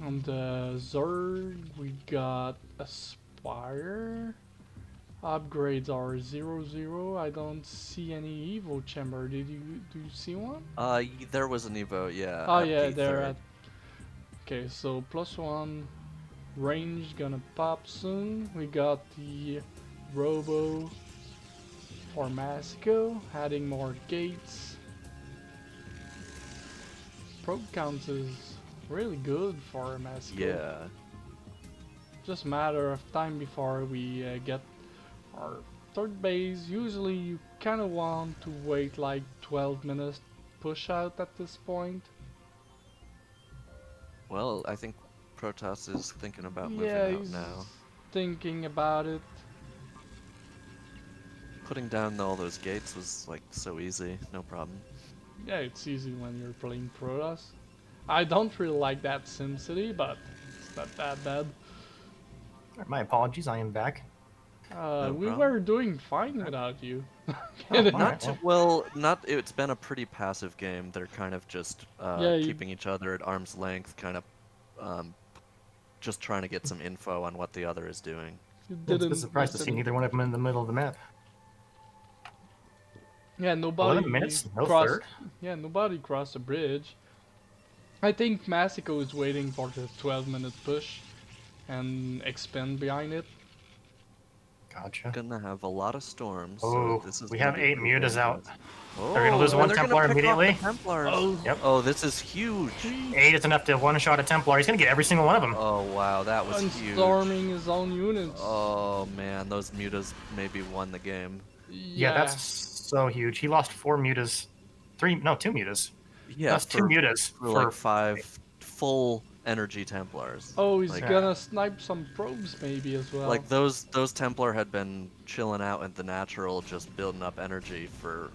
S1: On the Zerg we got Aspire. Upgrades are 0-0. I don't see any Evo chamber. Do you see one?
S2: There was an Evo, yeah.
S1: Oh
S2: at
S1: yeah, they're
S2: P3.
S1: at. Okay, so +1 range gonna pop soon. We got the Robo for Masicko, adding more gates. Probe count is really good for Masicko.
S2: Yeah.
S1: Just a matter of time before we get our third base. Usually you kind of want to wait like 12 minutes push out at this point.
S2: Well, I think Protoss is thinking about moving
S1: Yeah,
S2: out
S1: he's
S2: now.
S1: thinking about it.
S2: Putting down all those gates was like so easy, no problem.
S1: Yeah, it's easy when you're playing Protoss. I don't really like that SimCity, but it's not that bad.
S3: My apologies, I am back.
S2: No
S1: We
S2: problem.
S1: were doing fine without you.
S3: alright.
S2: Not. It's been a pretty passive game. They're kind of just
S1: Yeah, you-
S2: keeping each other at arm's length, kind of just trying to get some info on what the other is doing.
S1: You
S3: It's a
S1: didn't
S3: bit surprised to
S1: miss
S3: see
S1: any-
S3: neither one of them in the middle of the map.
S1: Yeah, nobody
S3: 11 minutes, no
S1: crossed.
S3: third.
S1: Yeah, nobody crossed the bridge. I think Masicko is waiting for the 12-minute push and expand behind it.
S3: Gotcha.
S2: Gonna have a lot of storms.
S3: Oh,
S2: so this is
S3: we
S2: gonna
S3: have
S2: be
S3: 8
S2: pretty
S3: mutas out.
S2: dangerous.
S3: They're gonna lose
S2: Oh,
S3: one
S2: and they're
S3: Templar
S2: gonna pick off the
S3: immediately.
S2: Templars.
S1: Oh.
S3: Yep.
S2: Oh, this is huge.
S3: 8 is enough to one-shot a Templar. He's gonna get every single one of them.
S2: Oh wow, that was
S1: And
S2: huge.
S1: storming his own units.
S2: Oh man, those mutas maybe won the game.
S3: Yeah, that's so huge. He lost 4 mutas. 2 mutas.
S2: Yeah,
S3: That's 2 mutas
S2: for like 5 full energy Templars.
S1: Oh, he's
S2: like,
S1: gonna snipe some probes maybe as well.
S2: Like those Templar had been chilling out at the natural, just building up energy for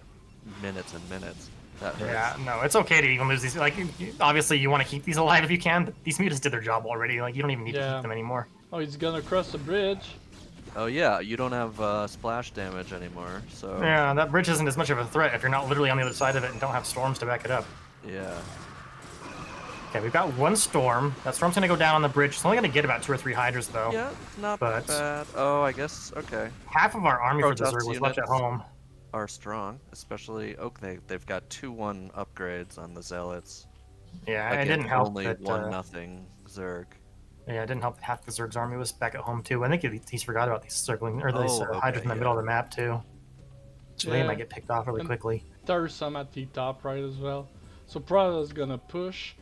S2: minutes and minutes. That hurts.
S3: Yeah, no, it's okay to even lose these. Like, obviously you want to keep these alive if you can, but these mutas did their job already. Like, you don't even need to
S1: Yeah.
S3: keep them anymore.
S1: Oh, he's gonna cross the bridge.
S2: Oh yeah, you don't have splash damage anymore, so...
S3: Yeah, that bridge isn't as much of a threat if you're not literally on the other side of it and don't have storms to back it up.
S2: Yeah.
S3: Okay, we've got one storm. That storm's gonna go down on the bridge. It's only gonna get about 2 or 3 hydras though.
S2: Yeah, not
S3: But-
S2: bad. Oh, I guess, okay.
S3: Half of our army for the
S2: Protoss
S3: Zerg was left at
S2: units.
S3: home.
S2: Are strong, especially... Okay, they've got 2-1 upgrades on the Zealots.
S3: Yeah, it
S2: Against
S3: didn't help
S2: only
S3: that.
S2: 1-0 Zerg.
S3: Yeah, it didn't help that half the Zerg's army was back at home too. I think he's forgot about these circling or these
S2: Oh, okay,
S3: hydras in the middle of the map too. So they
S1: Yeah.
S3: might get picked off really
S1: And-
S3: quickly.
S1: There's some at the top right as well. So Protoss gonna push.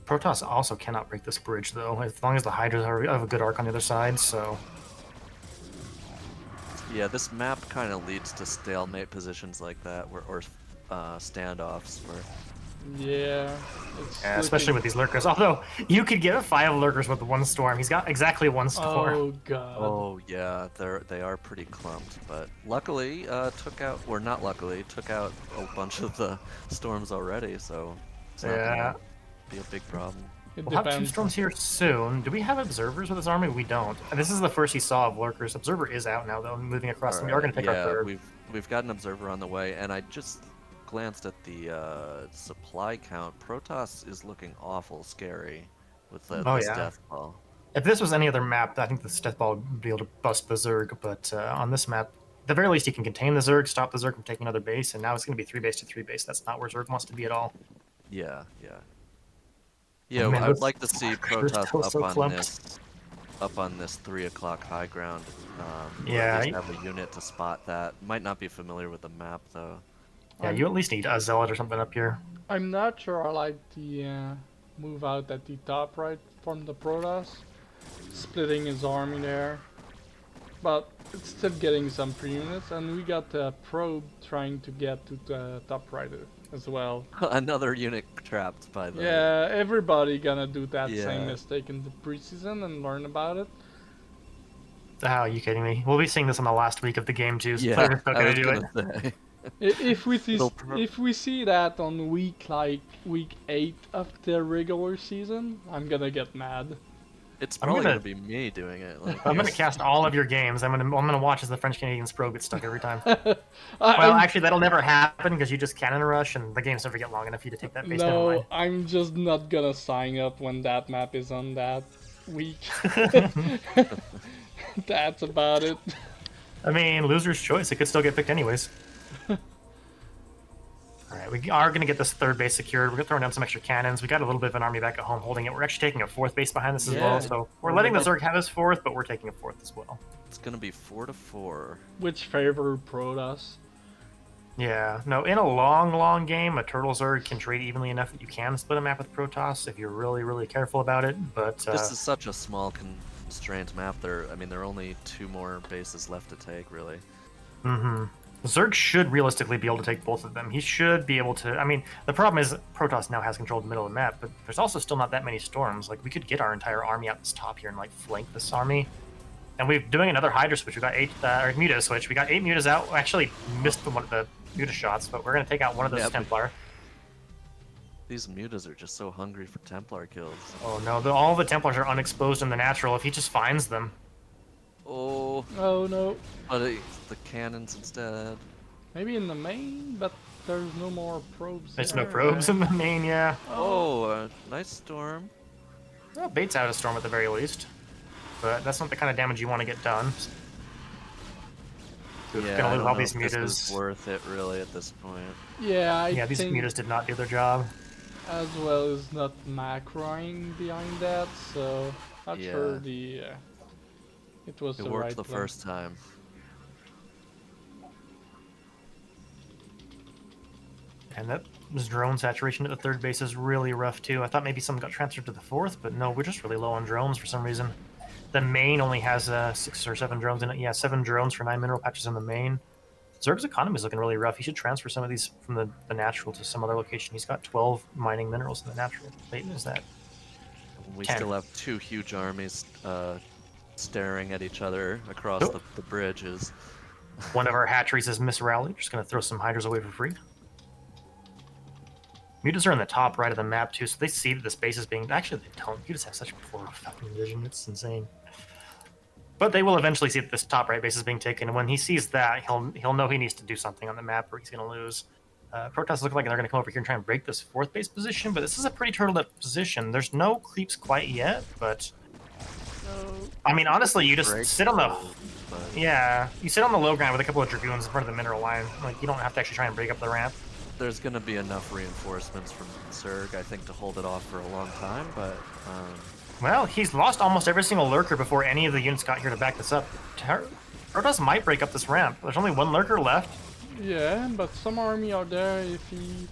S3: Protoss also cannot break this bridge though, as long as the hydras have a good arc on the other side. So
S2: Yeah, this map kind of leads to stalemate positions like that, or standoffs, where...
S1: Yeah. It's
S3: yeah, especially
S1: looking-
S3: with these lurkers. Although you could get 5 lurkers with 1 storm. He's got exactly 1 storm.
S1: Oh god.
S2: Oh yeah, they are pretty clumped, but luckily took out, or not luckily, took out a bunch of the storms already, so it's not
S3: Yeah.
S2: gonna be a big problem.
S1: It
S3: We'll have 2
S1: depends.
S3: storms here soon. Do we have observers with this army? We don't. And this is the first he saw of lurkers. Observer is out now though, moving across. And we are going to take
S2: yeah,
S3: our 3rd.
S2: we've got an observer on the way, and I just glanced at the supply count. Protoss is looking awful scary with this
S3: yeah.
S2: death ball.
S3: If this was any other map, I think the Death Ball would be able to bust the Zerg, but on this map, at the very least, he can contain the Zerg, stop the Zerg from taking another base, and now it's going to be 3 base to 3 base. That's not where Zerg wants to be at all.
S2: Yeah, yeah. Yeah,
S3: man,
S2: I'd
S3: this-
S2: like to see
S3: Lurkers
S2: Protoss
S3: still so
S2: up on this 3 o'clock high ground. Or
S3: Yeah,
S2: at least have a unit to spot that. Might not be familiar with the map though.
S3: Yeah, you at least need a Zealot or something up here.
S1: I'm not sure I like the move out at the top right from the Protoss. Splitting his army there. But it's still getting some pre-units, and we got the probe trying to get to the top right as well.
S2: Another unit trapped by the...
S1: Yeah, everybody gonna do that
S2: Yeah.
S1: same mistake in the preseason and learn about it.
S3: Oh, are you kidding me? We'll be seeing this on the last week of the game too, so
S2: Yeah,
S3: players are still
S2: I
S3: going
S2: was
S3: to do it.
S2: gonna say.
S1: If we see that on week 8 of the regular season, I'm gonna get mad.
S2: It's
S3: I'm
S2: probably
S3: gonna-
S2: gonna be me doing it. Like,
S3: I'm going to cast all of your games. I'm going to watch as the French Canadians probe gets stuck every time.
S1: I-
S3: Well,
S1: I'm-
S3: actually, that'll never happen because you just cannon rush, and the games never get long enough for you to take that base. Never
S1: no,
S3: mind.
S1: I'm just not gonna sign up when that map is on that week. That's about it.
S3: I mean, loser's choice. It could still get picked anyways. Alright, we are going to get this 3rd base secured. We're going to throw down some extra cannons. We got a little bit of an army back at home holding it. We're actually taking a 4th base behind this as
S1: Yeah.
S3: well, so we're letting the Zerg have his 4th, but we're taking a 4th as well.
S2: It's gonna be 4-4.
S1: Which favor Protoss.
S3: Yeah, no, in a long game, a Turtle Zerg can trade evenly enough that you can split a map with Protoss if you're really careful about it, but...
S2: This is such a small constrained map. There are only 2 more bases left to take, really.
S3: Zerg should realistically be able to take both of them. He should be able to... I mean, the problem is Protoss now has control of the middle of the map, but there's also still not that many storms. Like, we could get our entire army out this top here and, like, flank this army. And we're doing another Hydra switch. We got 8... or Muta switch. We got 8 Mutas out. We actually missed one of the Muta shots, but we're going to take out one of those
S2: Yeah,
S3: Templar.
S2: These mutas are just so hungry for Templar kills.
S3: Oh, no. All the Templars are unexposed in the natural if he just finds them.
S2: Oh,
S1: Oh no.
S2: but it's the cannons instead.
S1: Maybe in the main, but there's no more probes.
S3: There's no
S1: there.
S3: probes in the main, yeah.
S2: Oh, nice storm.
S3: Well, baits out a storm at the very least. But that's not the kind of damage you want to get done. We're
S2: Yeah,
S3: gonna
S2: I
S3: lose
S2: don't
S3: all
S2: know
S3: these
S2: if this is
S3: mutas.
S2: worth it really at this point.
S1: Yeah,
S3: Yeah, these
S1: think
S3: mutas did not do their job.
S1: as well as not macroing behind that, so not
S2: Yeah.
S1: sure it was
S2: It
S1: the
S2: worked
S1: right
S2: the
S1: plan.
S2: first time.
S3: And that this drone saturation at the 3rd base is really rough too. I thought maybe some got transferred to the 4th, but no, we're just really low on drones for some reason. The main only has 6 or 7 drones in it. Yeah, 7 drones for 9 mineral patches in the main. Zerg's economy is looking really rough. He should transfer some of these from the natural to some other location. He's got 12 mining minerals in the natural. Wait, is that?
S2: We
S3: 10.
S2: still have 2 huge armies staring at each other across
S3: Oh.
S2: the bridges.
S3: One of our hatcheries is misrallied. Just going to throw some hydras away for free. Mutas are in the top right of the map too, so they see that the space is being. Actually, they don't. Mutas have such poor fucking vision. It's insane. But they will eventually see that this top right base is being taken, and when he sees that, he'll know he needs to do something on the map, or he's going to lose. Protoss look like they're going to come over here and try and break this fourth base position, but this is a pretty turtled up position. There's no creeps quite yet, but I mean, honestly, you just sit on the you sit on the low ground with a couple of dragoons in front of the mineral line. Like, you don't have to actually try and break up the ramp.
S2: There's going to be enough reinforcements from Zerg, I think, to hold it off for a long time, but...
S3: Well, he's lost almost every single lurker before any of the units got here to back this up. Protoss might break up this ramp. There's only one lurker left.
S1: Yeah, but some army out there, if he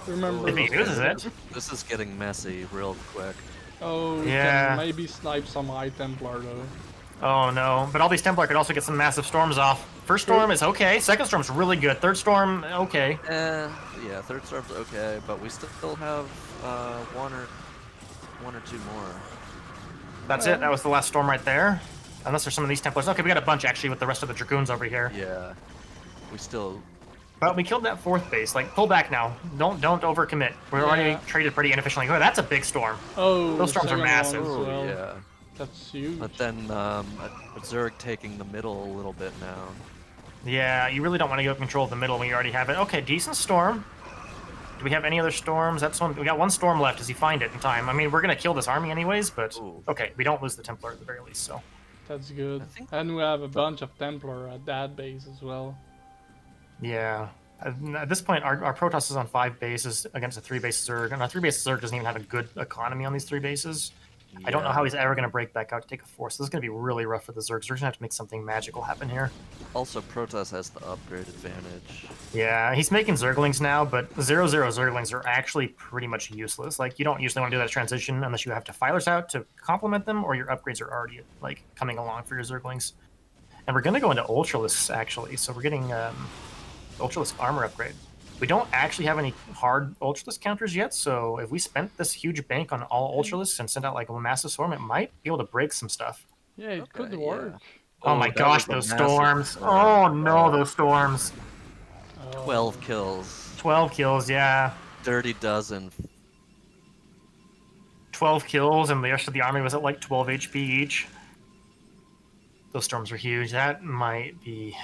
S1: remembers...
S3: If he uses it.
S2: This is getting messy real quick.
S1: Oh,
S3: yeah.
S1: Can maybe snipe some High Templar though.
S3: Oh no, but all these Templar could also get some massive storms off. First storm is okay, second storm's really good, third storm, okay.
S2: Yeah, third storm's okay, but we still have one or two more.
S3: That's it, that was the last storm right there. Unless there's some of these Templars. Okay, we got a bunch actually with the rest of the Dragoons over here.
S2: Yeah, we still...
S3: But we killed that fourth base. Like, pull back now. Don't overcommit. We're already traded pretty inefficiently. Oh, that's a big storm.
S1: Oh,
S3: those storms are massive.
S1: Well.
S2: Yeah.
S1: That's huge.
S2: But then Zerg taking the middle a little bit now.
S3: Yeah, you really don't want to go control the middle when you already have it. Okay, decent storm. Do we have any other storms? That's one. We got one storm left. Does he find it in time? I mean, we're gonna kill this army anyways, but okay, we don't lose the Templar at the very least. So
S1: that's good. And we have a bunch of Templar at that base as well.
S3: Yeah. At this point, our Protoss is on 5 bases against a 3-base Zerg, and our 3-base Zerg doesn't even have a good economy on these 3 bases. Yeah. I don't know how he's ever going to break back out to take a force. This is going to be really rough for the Zergs. We're going to have to make something magical happen here.
S2: Also, Protoss has the upgrade advantage.
S3: Yeah, he's making Zerglings now, but 0-0 Zerglings are actually pretty much useless. Like, you don't usually want to do that transition unless you have Defilers out to complement them, or your upgrades are already, like, coming along for your Zerglings. And we're going to go into Ultralisks, actually. So we're getting Ultralisk armor upgrade. We don't actually have any hard Ultralisk counters yet, so if we spent this huge bank on all Ultralisks and sent out like a massive storm, it might be able to break some stuff.
S1: Yeah, it could work.
S3: Yeah. Oh my gosh, those storms. Oh no, those storms.
S2: 12 kills.
S3: 12 kills, yeah.
S2: Dirty dozen.
S3: 12 kills, and the rest of the army was at like 12 HP each. Those storms were huge. That might be...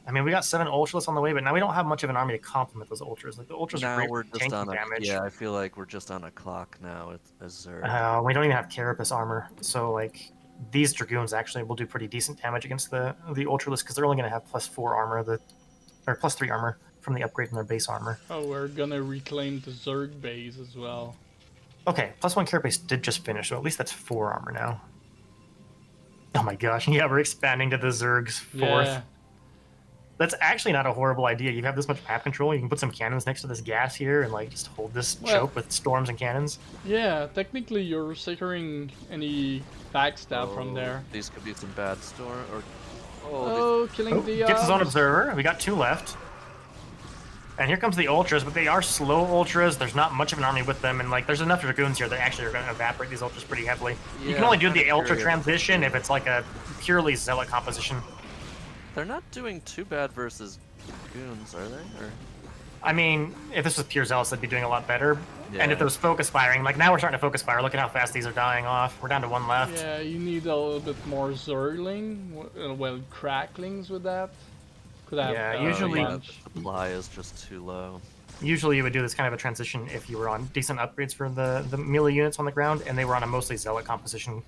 S3: I mean, we got 7 Ultralisks on the way, but now we don't have much of an army to complement those Ultras. Like, the Ultras are great for tanking damage.
S2: Yeah, I feel like we're just on a clock now as Zerg.
S3: We don't even have Carapace armor, so, like, these Dragoons actually will do pretty decent damage against the Ultralisks, because they're only going to have +4 armor, or +3 armor from the upgrade in their base armor.
S1: Oh, we're going to reclaim the Zerg base as well.
S3: Okay, +1 Carapace did just finish, so at least that's 4 armor now. Oh my gosh, yeah, we're expanding to the Zerg's 4th. Yeah. That's actually not a horrible idea. You have this much map control, you can put some cannons next to this gas here and like just hold this choke with storms and cannons.
S1: Yeah, technically you're securing any backstab from there.
S2: These could be some bad storm
S1: or killing the
S3: gets his own observer. We got 2 left. And here comes the Ultras, but they are slow Ultras. There's not much of an army with them, and like there's enough Dragoons here that actually are going to evaporate these Ultras pretty heavily. Yeah, you can only do the Ultra transition if it's like a purely Zealot composition.
S2: They're not doing too bad versus Dragoons, are they? Or...
S3: I mean, if this was pure Zealots, they'd be doing a lot better.
S2: Yeah.
S3: And if it was focus firing, like now we're starting to focus fire. Look at how fast these are dying off. We're down to 1 left.
S1: Yeah, you need a little bit more Zergling, well, Cracklings with that. Could have,
S3: usually
S2: the supply is just too low.
S3: Usually you would do this kind of a transition if you were on decent upgrades for the melee units on the ground, and they were on a mostly Zealot composition.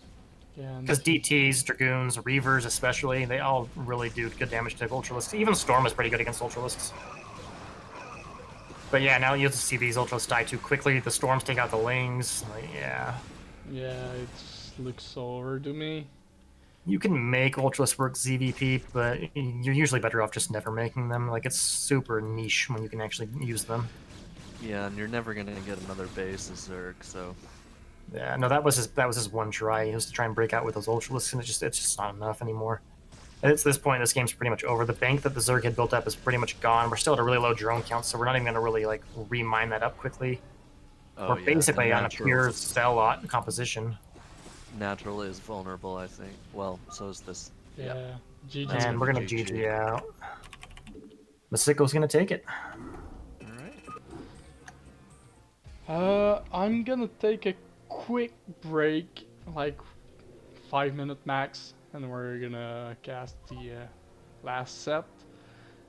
S1: Yeah,
S3: because DTs, Dragoons, Reavers especially, they all really do good damage to Ultralisks. Even Storm is pretty good against Ultralisks. But yeah, now you have to see these Ultralisks die too quickly. The Storms take out the Lings. Like, yeah.
S1: Yeah, it looks over to me.
S3: You can make Ultralisk work ZVP, but you're usually better off just never making them. Like, it's super niche when you can actually use them.
S2: Yeah, and you're never going to get another base as Zerg, so...
S3: Yeah, no, that was his one try. He was to try and break out with those Ultralisks, and it's just not enough anymore. At this point, this game's pretty much over. The bank that the Zerg had built up is pretty much gone. We're still at a really low drone count, so we're not even going to really like remine that up quickly. We're basically on a pure Zealot composition.
S2: Natural is vulnerable, I think. Well, so is this.
S1: Yeah. GG.
S3: And we're going to GG out. Masicko's going to take it.
S1: I'm gonna take a quick break, like 5 minute max, and we're gonna cast the last set.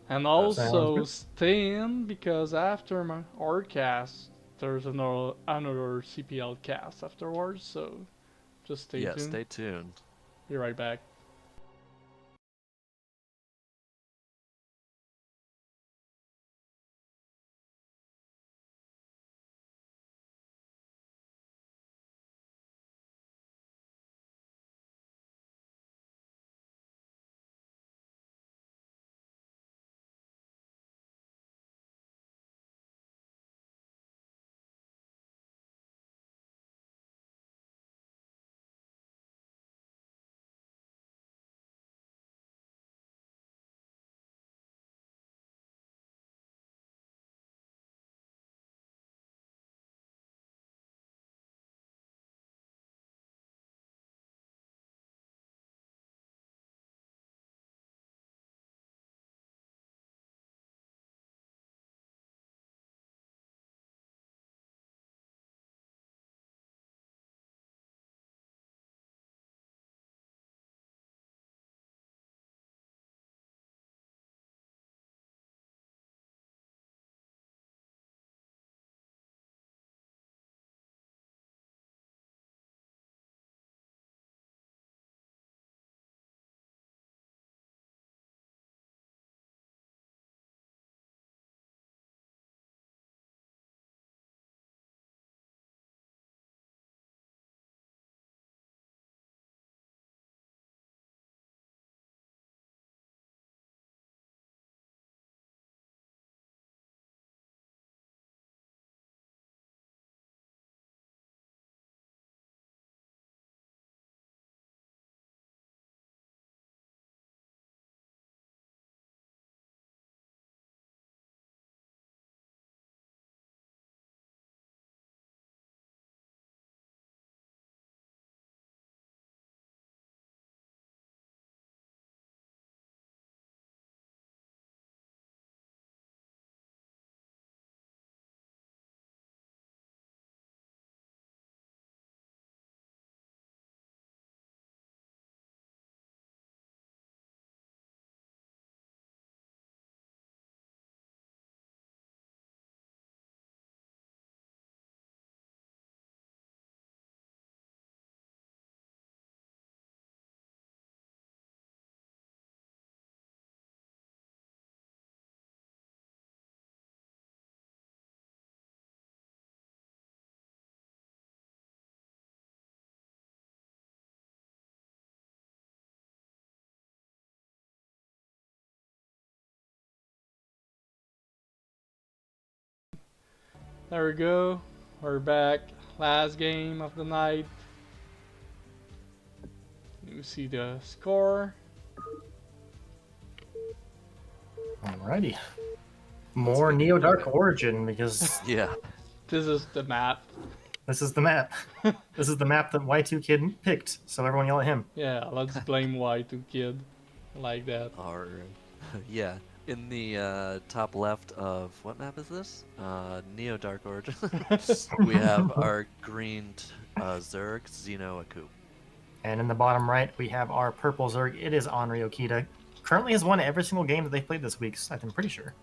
S1: And
S3: Sounds
S1: also
S3: good.
S1: stay in because after our cast, there's another CPL cast afterwards. So just stay
S2: Yeah,
S1: tuned.
S2: stay tuned.
S1: Be right back. There we go. We're back. Last game of the night. You see the score.
S3: Alrighty.
S2: Let's
S3: More
S2: get
S3: Neo Dark
S2: moving.
S3: Origin because
S2: Yeah.
S1: This is the map.
S3: this is the map. This is the map that Y2 Kid picked, so everyone yell at him.
S1: Yeah, let's blame Y2 Kid. Like that.
S2: Our yeah. In the top left of what map is this? Neo Dark Origin. We have our green Zerg ZenoAkoop.
S3: And in the bottom right, we have our purple Zerg. It is Anri Okita. Currently has won every single game that they've played this week, I'm pretty sure.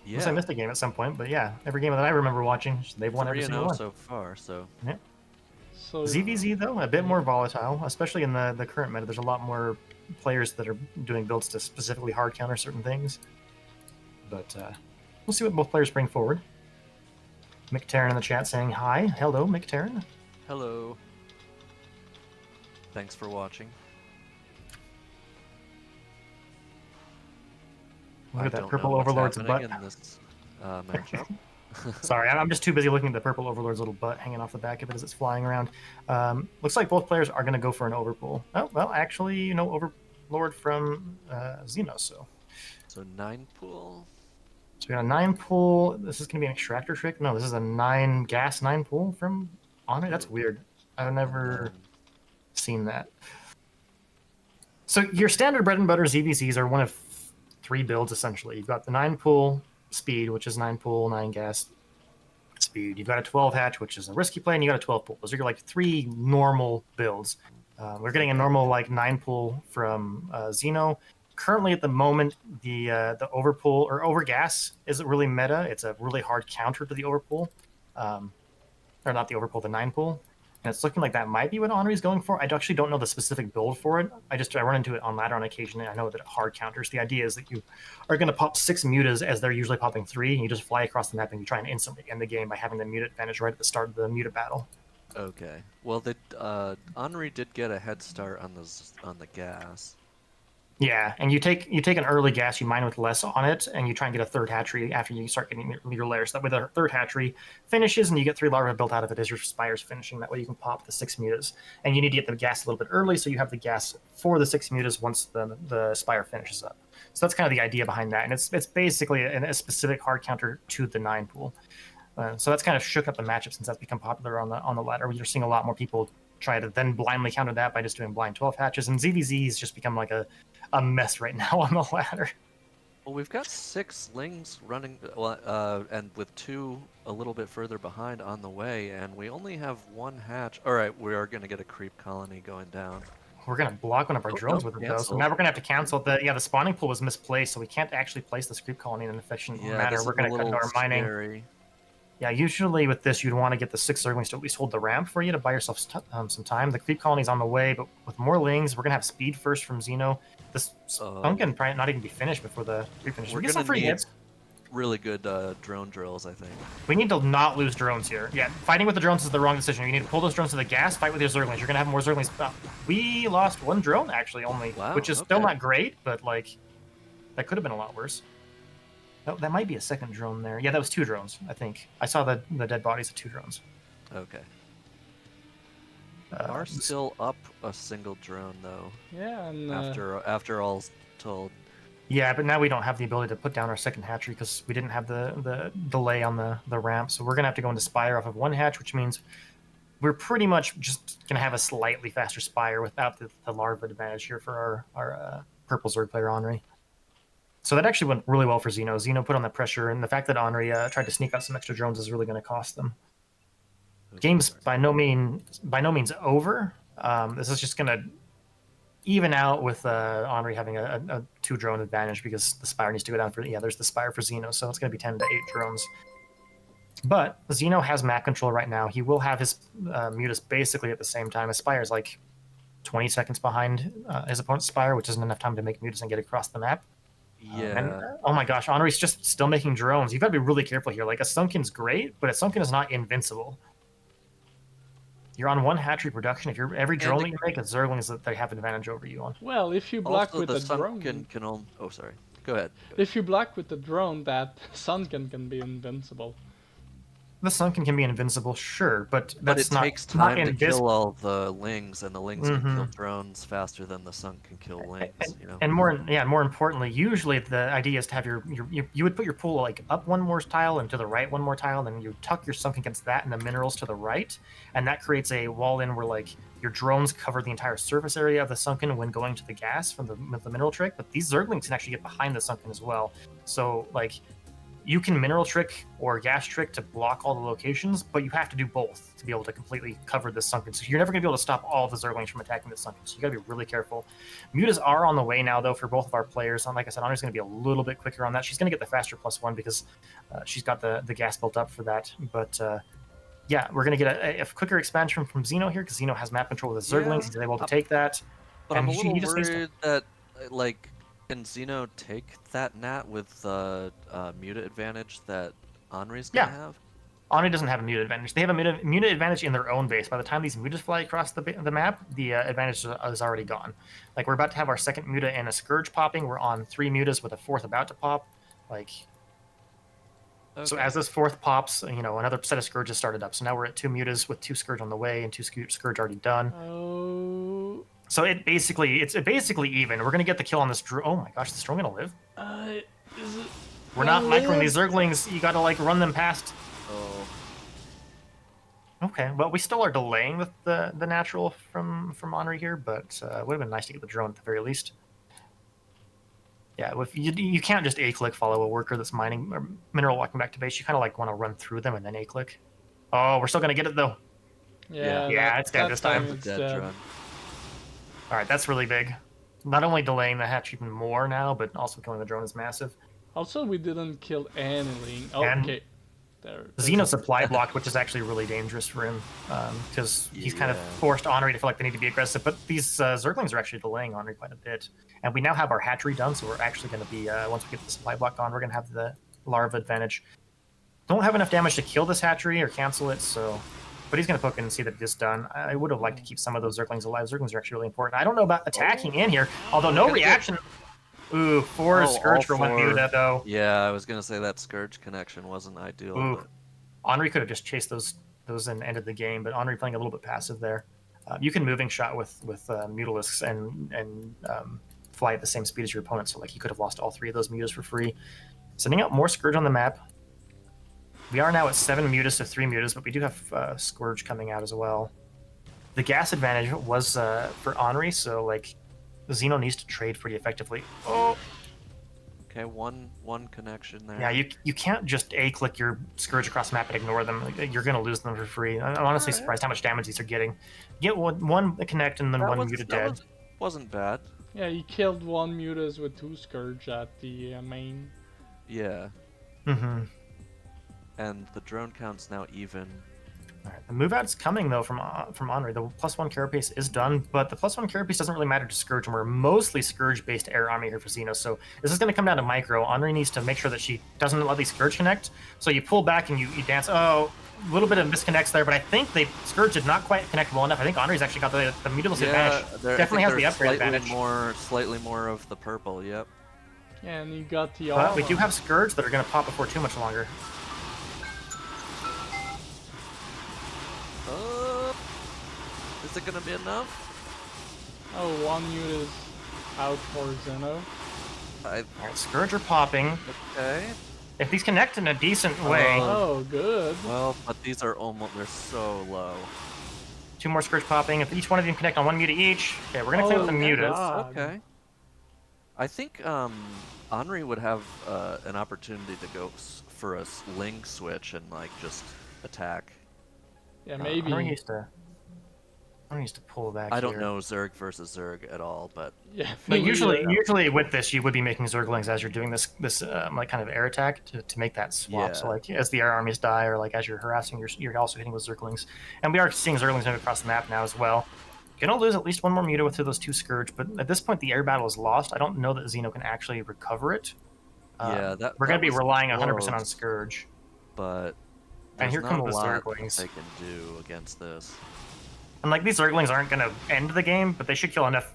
S3: Unless I
S2: Yeah,
S3: missed a game at some point, but yeah, every game that I remember watching, they've won every single
S2: 3-0
S3: one.
S2: so far. So
S3: Yeah.
S1: So
S3: ZVZ, though, a bit more volatile, especially in the current meta. There's a lot more players that are doing builds to specifically hard counter certain things. But we'll see what both players bring forward. McTarren in the chat saying hi. Hello, McTarren.
S2: hello. Thanks for watching.
S3: Look
S2: I
S3: at that
S2: don't
S3: purple
S2: know what's
S3: Overlord's
S2: happening
S3: butt.
S2: in this matchup.
S3: Sorry, I'm just too busy looking at the purple Overlord's little butt hanging off the back of it as it's flying around. Looks like both players are going to go for an overpull. Oh, well, actually, Overlord from Xeno, so.
S2: So 9 pool.
S3: So we got a 9 pull. This is going to be an extractor trick. No, this is a 9 gas 9 pull from Honor. That's weird. I've never seen that. So your standard bread and butter ZVZs are one of 3 builds, essentially. You've got the 9 pull speed, which is 9 pull, 9 gas. speed. You've got a 12 hatch, which is a risky play, and you got a 12 pull. Those are like 3 normal builds. We're getting a normal like 9 pull from Zeno. Currently, at the moment, the overpull or overgas isn't really meta. It's a really hard counter to the overpull, or not the overpull, the 9 pull. And it's looking like that might be what Anri's going for. I actually don't know the specific build for it. I run into it on ladder on occasion, and I know that it hard counters. The idea is that you are going to pop 6 mutas as they're usually popping 3, and you just fly across the map and you try and instantly end the game by having the muta advantage right at the start of the muta battle.
S2: Okay. Well, Anri did get a head start on the gas.
S3: Yeah, and you take an early gas, you mine with less on it, and you try and get a 3rd hatchery after you start getting your layers. That way the 3rd hatchery finishes, and you get 3 larvae built out of it as your spires finishing. That way you can pop the 6 mutas. And you need to get the gas a little bit early, so you have the gas for the 6 mutas once the spire finishes up. So that's kind of the idea behind that, and it's basically a specific hard counter to the 9 pool. So that's kind of shook up the matchup since that's become popular on the ladder. We're seeing a lot more people try to then blindly counter that by just doing blind 12 hatches, and ZVZ has just become like a mess right now on the ladder.
S2: Well, we've got 6 lings running, and with 2 a little bit further behind on the way, and we only have 1 hatch. All right, we are going to get a creep colony going down.
S3: We're going to block one of our drones with it, though, so now we're going to have to cancel the spawning pool was misplaced, so we can't actually place this creep colony in an efficient manner. We're going to cut into our mining.
S2: Scary.
S3: Yeah, usually with this, you'd want to get the 6 Zerglings to at least hold the ramp for you to buy yourself some time. The creep colony's on the way, but with more lings, we're going to have speed first from Zeno. This Sunken probably not even be finished before the creep finishes.
S2: We're
S3: We get some free hits.
S2: Really good drone drills, I think.
S3: We need to not lose drones here. Yeah, fighting with the drones is the wrong decision. You need to pull those drones to the gas, fight with your Zerglings. You're going to have more Zerglings. We lost 1 drone, actually, only, which is still not great, but, like, that could have been a lot worse. Oh, that might be a 2nd drone there. Yeah, that was 2 drones, I think. I saw the dead bodies of 2 drones.
S2: Okay. Are still up a single drone, though.
S1: Yeah, and
S2: after all's told.
S3: Yeah, but now we don't have the ability to put down our 2nd hatchery because we didn't have the delay on the ramp. So we're going to have to go into Spire off of 1 hatch, which means we're pretty much just going to have a slightly faster Spire without the larva advantage here for our purple Zerg player, Anri. So that actually went really well for Zeno. Zeno put on the pressure, and the fact that Anri tried to sneak out some extra drones is really going to cost them. Game's by no means over. This is just going to even out with Anri having a 2 drone advantage because the Spire needs to go down for there's the Spire for Zeno, so it's going to be 10 to 8 drones. But Zeno has map control right now. He will have his mutas basically at the same time. His Spire is like 20 seconds behind his opponent's Spire, which isn't enough time to make mutas and get across the map.
S2: Yeah.
S3: And, oh my gosh, Anri's just still making drones. You've got to be really careful here. Like, a Sunken's great, but a Sunken is not invincible. You're on 1 hatchery production. If you're every drone that you make, a Zergling is that they have an advantage over you on.
S1: Well, if you block
S2: Also,
S1: with
S2: the
S1: the drone,
S2: Sunken can only... Oh, sorry. Go ahead.
S1: If you block with the drone, that Sunken can be invincible.
S3: The Sunken can be invincible, sure, but that's
S2: it takes time to kill all the lings, and the lings can kill drones faster than the Sunk can kill lings. You know.
S3: And more importantly, usually the idea is to have you would put your pool like up 1 more tile and to the right 1 more tile, and then you tuck your Sunk against that and the minerals to the right, and that creates a wall in where like your drones cover the entire surface area of the Sunken when going to the gas from the mineral trick. But these Zerglings can actually get behind the Sunken as well. So like, you can mineral trick or gas trick to block all the locations, but you have to do both to be able to completely cover the Sunken. So you're never going to be able to stop all the Zerglings from attacking the Sunken. So you got to be really careful. Mutas are on the way now, though, for both of our players. And like I said, Anri's going to be a little bit quicker on that. She's going to get the faster +1 because she's got the gas built up for that. But yeah, we're going to get a quicker expansion from Zeno here because Zeno has map control with the Zerglings. He's able to take that.
S2: But I'm a little worried that, like, can Zeno take that nat with the muta advantage that Anri's going to have?
S3: Anri doesn't have a muta advantage. They have a muta advantage in their own base. By the time these mutas fly across the map, the advantage is already gone. Like, we're about to have our 2nd muta and a Scourge popping. We're on 3 mutas with a 4th about to pop. Like, okay. So as this 4th pops, another set of Scourges started up. So now we're at 2 mutas with 2 Scourge on the way and 2 Scourge already done.
S1: Oh.
S3: So it's basically even. We're gonna get the kill on this drone. Oh my gosh, this drone gonna live?
S1: Is it?
S3: We're not microing these Zerglings. You gotta like run them past.
S2: Oh.
S3: Okay, well we still are delaying with the natural from Anri here, but it would have been nice to get the drone at the very least. Yeah, if you can't just A-click follow a worker that's mining or mineral walking back to base. You kind of like want to run through them and then A-click. Oh, we're still gonna get it though.
S2: Yeah.
S3: Yeah, it's dead
S1: that
S3: this
S1: time
S3: time.
S1: it's
S2: Dead
S1: dead.
S2: drone.
S3: All right, that's really big. Not only delaying the hatch even more now, but also killing the drone is massive.
S1: Also, we didn't kill any link. Oh,
S3: And
S1: okay. There's
S3: Zeno supply blocked, which is actually really dangerous for him because he's kind of
S2: Yeah.
S3: forced Anri to feel like they need to be aggressive. But these Zerglings are actually delaying Anri quite a bit. And we now have our hatchery done, so we're actually going to be, once we get the supply block on, we're going to have the larva advantage. Don't have enough damage to kill this hatchery or cancel it, so... But he's going to poke in and see that it's done. I would have liked to keep some of those Zerglings alive. Zerglings are actually really important. I don't know about attacking in here, although no reaction... Ooh, 4 Scourge for 1 Muta, though.
S2: Yeah, I was gonna say that Scourge connection wasn't ideal,
S3: Ooh.
S2: but
S3: Anri could have just chased those and ended the game, but Anri playing a little bit passive there. You can moving shot with Mutalisks and fly at the same speed as your opponent, so like you could have lost all 3 of those Mutas for free. Sending out more Scourge on the map. We are now at 7 Mutas to 3 Mutas, but we do have Scourge coming out as well. The gas advantage was for Anri, so like Zeno needs to trade pretty effectively. Oh,
S2: okay, one connection there.
S3: yeah, you can't just A-click your Scourge across the map and ignore them. You're going to lose them for free. I'm honestly surprised how much damage these are getting. Get one connect and then one Muta dead.
S2: Wasn't bad.
S1: Yeah, he killed 1 Mutas with 2 Scourge at the main.
S2: Yeah.
S3: Mm-hmm.
S2: And the drone count's now even.
S3: All right, the move out's coming though from Anri. The +1 carapace is done, but the +1 carapace doesn't really matter to Scourge, and we're mostly Scourge-based air army here for Zeno. So this is going to come down to micro. Anri needs to make sure that she doesn't let these Scourge connect. So you pull back and you dance. Oh, a little bit of misconnects there, but I think Scourge did not quite connect well enough. I think Anri's actually got the Mutalist advantage. Definitely has the upgrade advantage.
S2: Slightly more of the purple. Yep.
S1: And he got the.
S3: But we do have Scourge that are going to pop before too much longer.
S2: Is it gonna be enough?
S1: Oh, 1 Muta's out for Zeno.
S3: Alright, Scourge are popping.
S2: Okay.
S3: If these connect in a decent way...
S1: Oh, good.
S2: Well, but these are they're so low.
S3: 2 more Scourge popping. If each one of them connect on 1 Muta each... Okay, we're gonna clean up the Mutas.
S1: God.
S2: Okay. I think Anri would have an opportunity to go for a Ling switch and like just attack.
S1: Yeah, maybe.
S3: Anri needs to pull back.
S2: I don't know Zerg versus Zerg at all, but
S1: yeah.
S3: But usually with this, you would be making Zerglings as you're doing this like kind of air attack to make that swap.
S2: Yeah.
S3: So like as the air armies die, or like as you're harassing, you're also hitting with Zerglings. And we are seeing Zerglings move across the map now as well. Gonna lose at least 1 more Muta with those 2 Scourge, but at this point the air battle is lost. I don't know that Zeno can actually recover it.
S2: Yeah,
S3: we're gonna be relying 100%
S2: close,
S3: on Scourge.
S2: But
S3: and here come the
S2: lot
S3: Zerglings.
S2: they can do against this.
S3: And like these Zerglings aren't going to end the game, but they should kill enough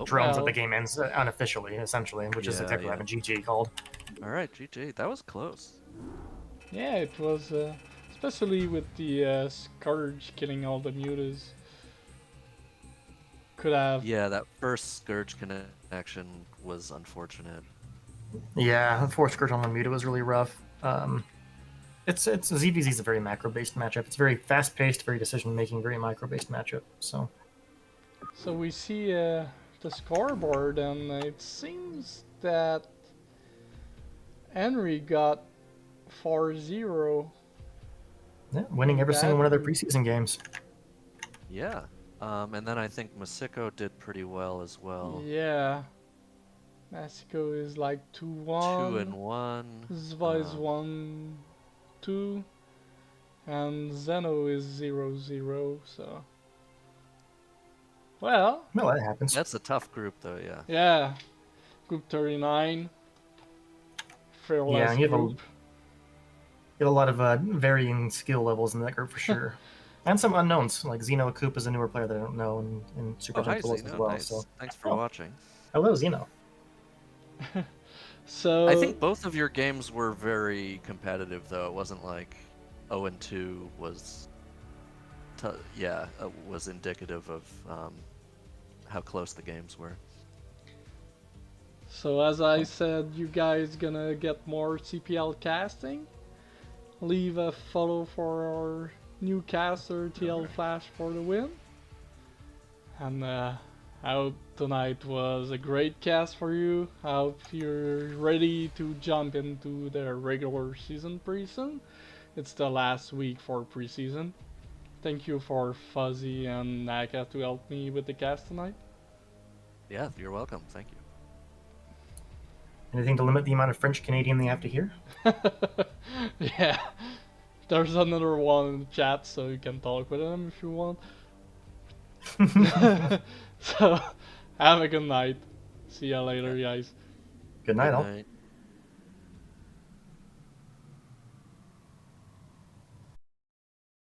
S3: drones that the game ends unofficially, essentially, which is exactly what GG called.
S2: All right, GG. That was close.
S1: Yeah, it was, especially with the Scourge killing all the Mutas. Could have.
S2: Yeah, that first Scourge connection was unfortunate.
S3: Yeah, 4 Scourge on 1 Muta was really rough. It's ZVZ is a very macro-based matchup. It's very fast-paced, very decision-making, very micro-based matchup. So
S1: we see the scoreboard, and it seems that Anri got 4-0.
S3: yeah, winning every single one of their preseason games.
S2: Yeah, and then I think Masicko did pretty well as well.
S1: Yeah. Masicko is like 2-1.
S2: 2-1.
S1: Zva is 1-2. And Zeno is 0-0, so... Well,
S3: that happens.
S2: That's a tough group, though, yeah.
S1: Yeah. Group 39. Fearless
S3: Yeah, you
S1: group.
S3: have a lot of varying skill levels in that group for sure. And some unknowns, like ZenoAkoop is a newer player that I don't know, and Supergentle as well.
S2: Nice.
S3: So
S2: Thanks for watching.
S3: hello, Zeno.
S1: So
S2: I think both of your games were very competitive, though. It wasn't like 0-2 was, was indicative of how close the games were.
S1: So as I said, you guys gonna get more CPL casting. Leave a follow for our new caster TL Flash for the win. And I hope tonight was a great cast for you. I hope you're ready to jump into the regular season pretty soon. It's the last week for preseason. Thank you for Fuzzy and Naka to help me with the cast tonight.
S2: Yeah, you're welcome. Thank you.
S3: Anything to limit the amount of French Canadian they have to hear?
S1: Yeah, there's another one in the chat, so you can talk with him if you want. So, have a good night. See ya later, guys.
S3: Good night,
S2: Good
S3: all.
S2: night.